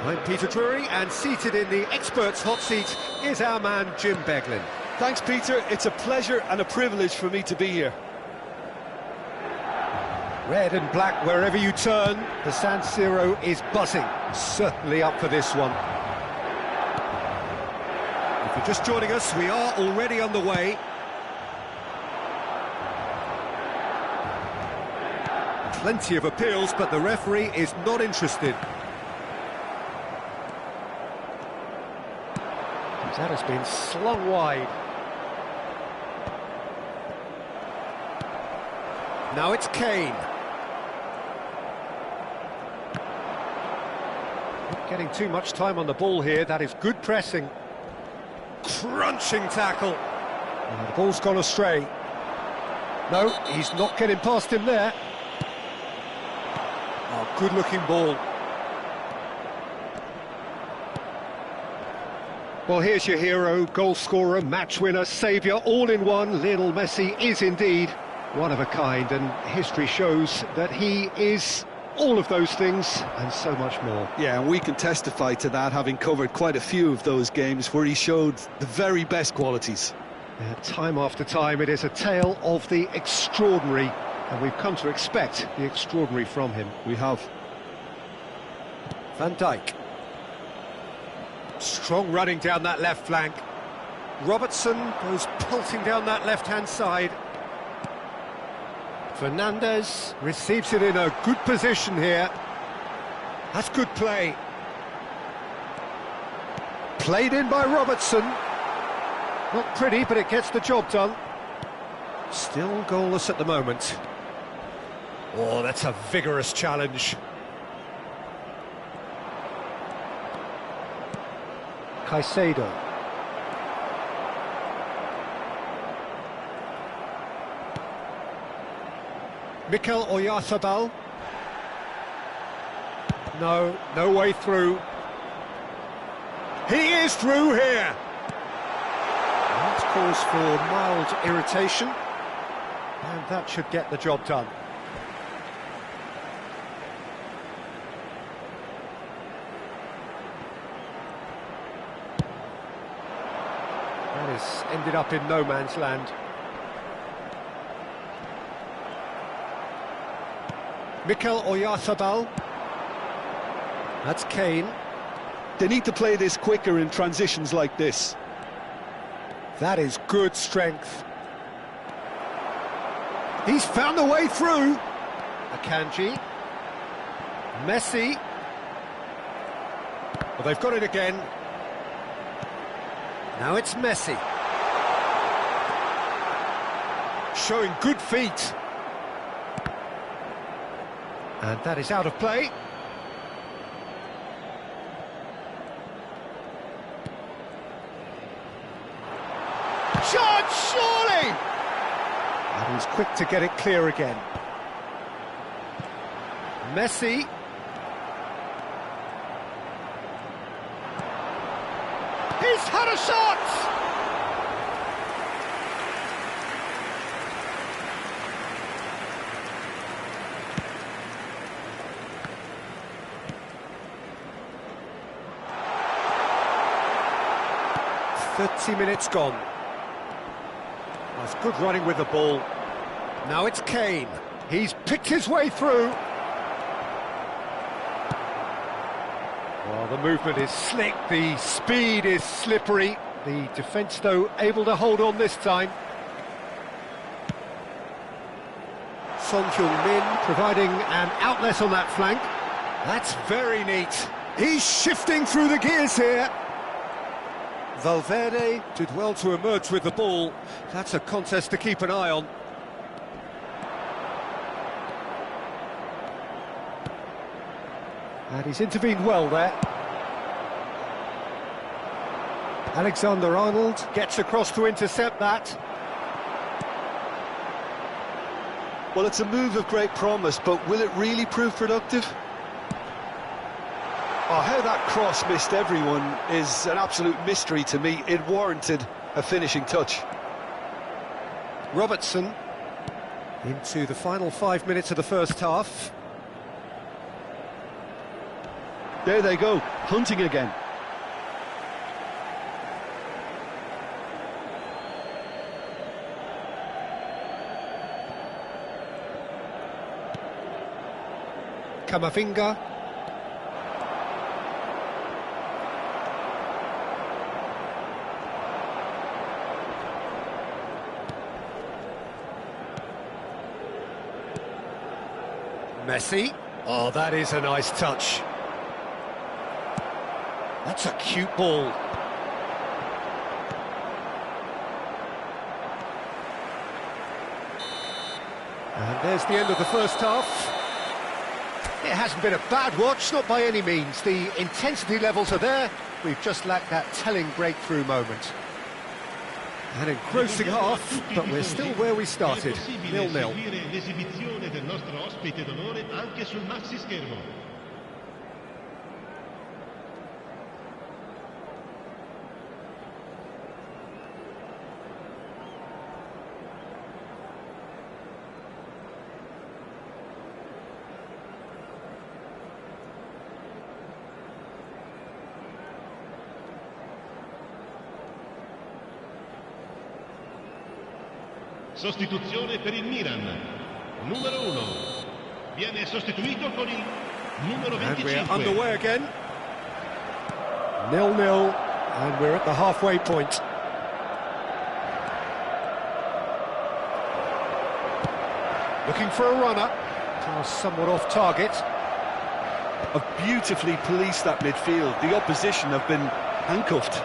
I'm Peter Drury, and seated in the experts' hot seat is our man Jim Beglin. Thanks, Peter. It's a pleasure and a privilege for me to be here. Red and black wherever you turn, the San Siro is buzzing. Certainly up for this one. If you're just joining us, we are already on the way. Plenty of appeals, but the referee is not interested. That has been slung wide. Now it's Kane. Not getting too much time on the ball here. That is good pressing. Crunching tackle. And the ball's gone astray. No, he's not getting past him there. Oh, good-looking ball. Well, here's your hero, goal scorer, match winner, saviour, all in one. Lionel Messi is indeed one of a kind, and history shows that he is all of those things and so much more. Yeah, and we can testify to that, having covered quite a few of those games where he showed the very best qualities. Yeah, time after time, it is a tale of the extraordinary, and we've come to expect the extraordinary from him. We have. Van Dijk. Strong running down that left flank. Robertson goes pelting down that left-hand side. Fernandes receives it in a good position here. That's good play. Played in by Robertson. Not pretty, but it gets the job done. Still goalless at the moment. Oh, that's a vigorous challenge. Caicedo. Mikel Oyarzabal. No way through. He is through here. That's cause for mild irritation, and that should get the job done. That has ended up in no man's land. Mikel Oyarzabal. That's Kane. They need to play this quicker in transitions like this. That is good strength. He's found a way through. Akanji. Messi. Well, they've got it again. Now it's Messi. Showing good feet. And that is out of play. Shot, surely! And he's quick to get it clear again. Messi. He's had a shot! "30 minutes gone." That's good running with the ball. Now it's Kane. He's picked his way through. Well, the movement is slick, the speed is slippery. The defence, though, able to hold on this time. Son Heung-min providing an outlet on that flank. That's very neat. He's shifting through the gears here. Valverde did well to emerge with the ball. That's a contest to keep an eye on. And he's intervened well there. Alexander-Arnold gets across to intercept that. Well, it's a move of great promise, but will it really prove productive? Oh, how that cross missed everyone is an absolute mystery to me. It warranted a finishing touch. Robertson into the final 5 minutes of the first half. There they go, hunting again. Camavinga. Messi. Oh, that is a nice touch. That's a cute ball. And there's the end of the first half. It hasn't been a bad watch, not by any means. The intensity levels are there. We've just lacked that telling breakthrough moment. An engrossing half, but we're still where we started, 0-0. L'esibizione del nostro ospite d'onore anche sul maxi schermo. Sostituzione per il Milan. Numero 1. Viene sostituito con il numero 25. And we're underway again. 0-0, and we're at the halfway point. Looking for a runner. Somewhat off target. Have beautifully policed that midfield. The opposition have been handcuffed.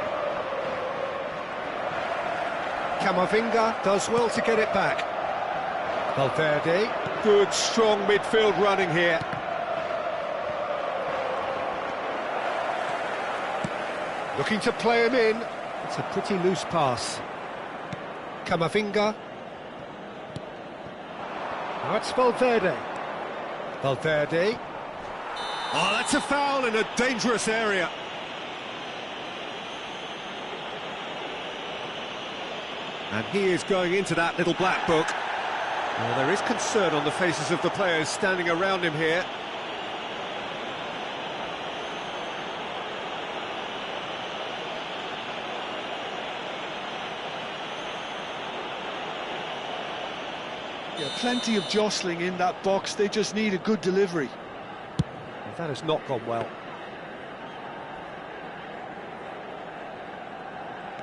Camavinga does well to get it back. Valverde, good strong midfield running here. Looking to play him in. It's a pretty loose pass. Camavinga. Now it's Valverde. Valverde. Oh, that's a foul in a dangerous area. And he is going into that little black book. Well, there is concern on the faces of the players standing around him here. Yeah, plenty of jostling in that box. They just need a good delivery. Well, that has not gone well.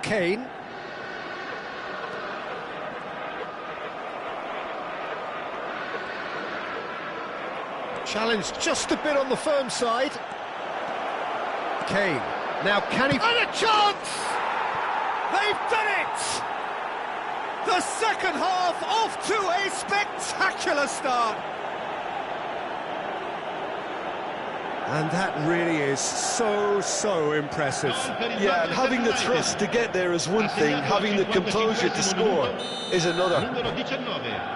Kane. Challenge just a bit on the firm side. Kane. Now can he... And a chance! They've done it! The second half off to a spectacular start. And that really is so impressive. Yeah, and having the trust to get there is one thing, having the composure to score is another. Numero 19.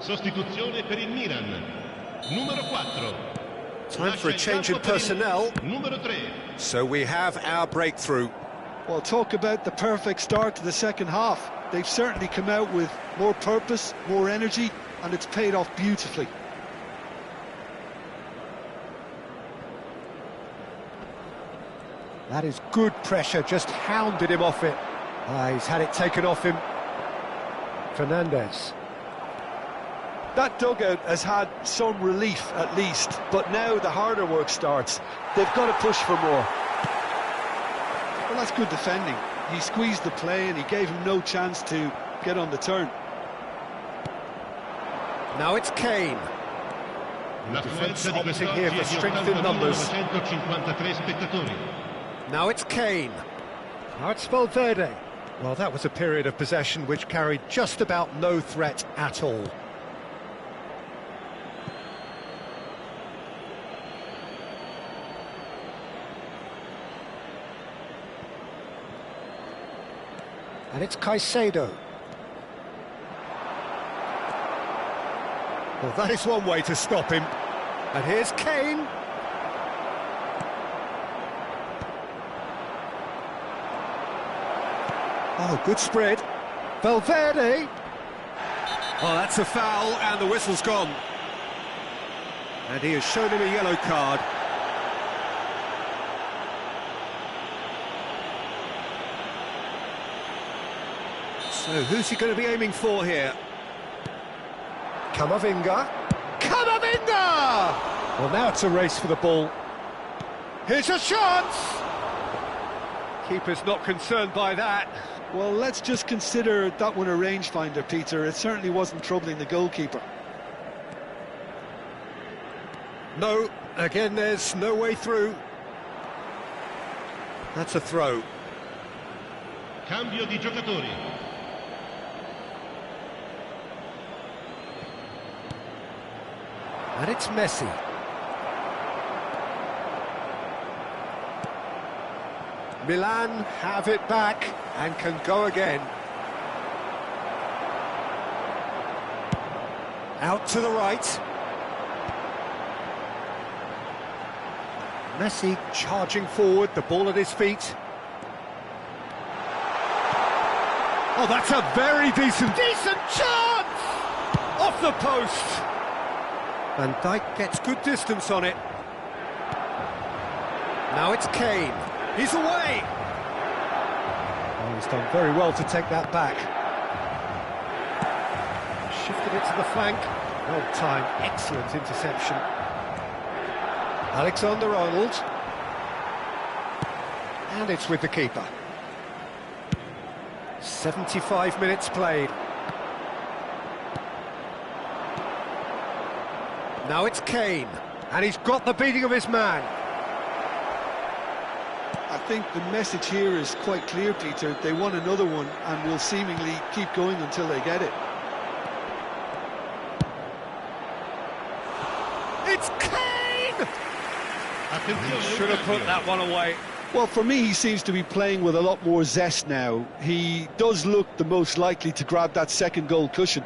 Sostituzione per il Milan. Numero 4. Time for a change in personnel. Numero 3. So we have our breakthrough. Well, talk about the perfect start to the second half. They've certainly come out with more purpose, more energy, and it's paid off beautifully. That is good pressure, just hounded him off it. He's had it taken off him. Fernandez. That dugout has had some relief at least, but now the harder work starts. They've got to push for more. Well, that's good defending. He squeezed the play and he gave him no chance to get on the turn. Now it's Kane. Defense opting here for strength in numbers. 953 spettatori. Now it's Kane. Now it's Valverde. Well, that was a period of possession which carried just about no threat at all. And it's Caicedo. Well, that is one way to stop him. And here's Kane. Oh, good spread. Valverde. Oh, that's a foul, and the whistle's gone. And he has shown him a yellow card. So, who's he going to be aiming for here? Camavinga. Camavinga! Well, now it's a race for the ball. Here's a chance! Keeper's not concerned by that. Well, let's just consider that one a rangefinder, Peter. It certainly wasn't troubling the goalkeeper. No, again, there's no way through. That's a throw. Cambio di giocatori. And it's Messi. Milan have it back and can go again. Out to the right. Messi charging forward, the ball at his feet. Oh, that's a very decent chance! Off the post! Van Dijk gets good distance on it. Now it's Kane. He's away! Oh, he's done very well to take that back. Shifted it to the flank. Well timed, excellent interception. Alexander-Arnold. And it's with the keeper. 75 minutes played. Now it's Kane, and he's got the beating of his man. I think the message here is quite clear, Peter. They want another one and will seemingly keep going until they get it. It's Kane! He should have put that one away. Well, for me, he seems to be playing with a lot more zest now. He does look the most likely to grab that second goal cushion.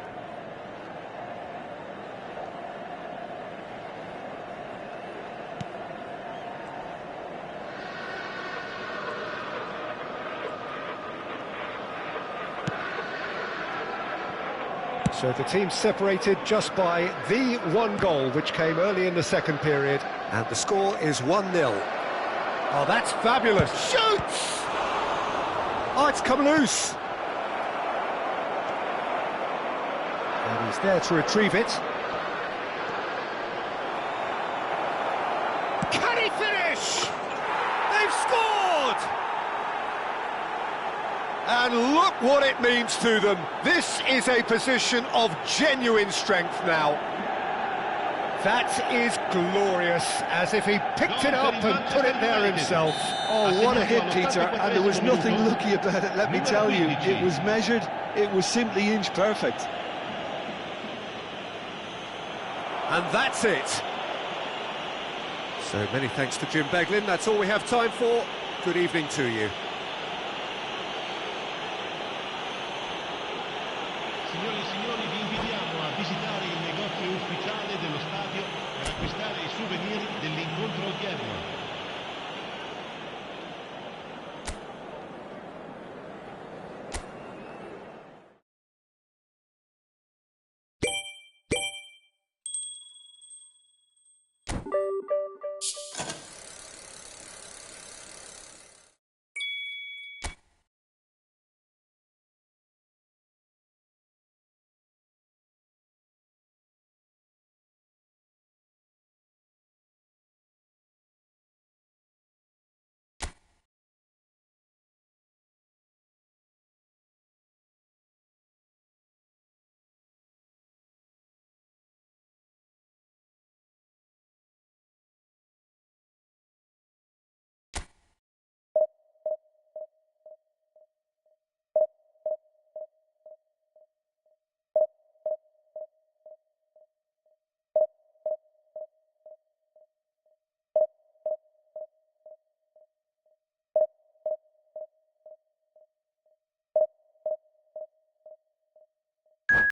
So the team separated just by the one goal, which came early in the second period. And the score is 1-0. Oh, that's fabulous. Shoots! Oh, it's come loose. And he's there to retrieve it. Can he finish? They've scored! And look what it means to them. This is a position of genuine strength now. That is glorious, as if he picked it up and put it there himself. Oh, what a hit, Peter, and there was nothing lucky about it, let me tell you. It was measured, it was simply inch perfect. And that's it. So many thanks to Jim Beglin. That's all we have time for. Good evening to you. Signore e signori, vi invitiamo a visitare il negozio ufficiale dello stadio per acquistare i souvenir dell'incontro odierno.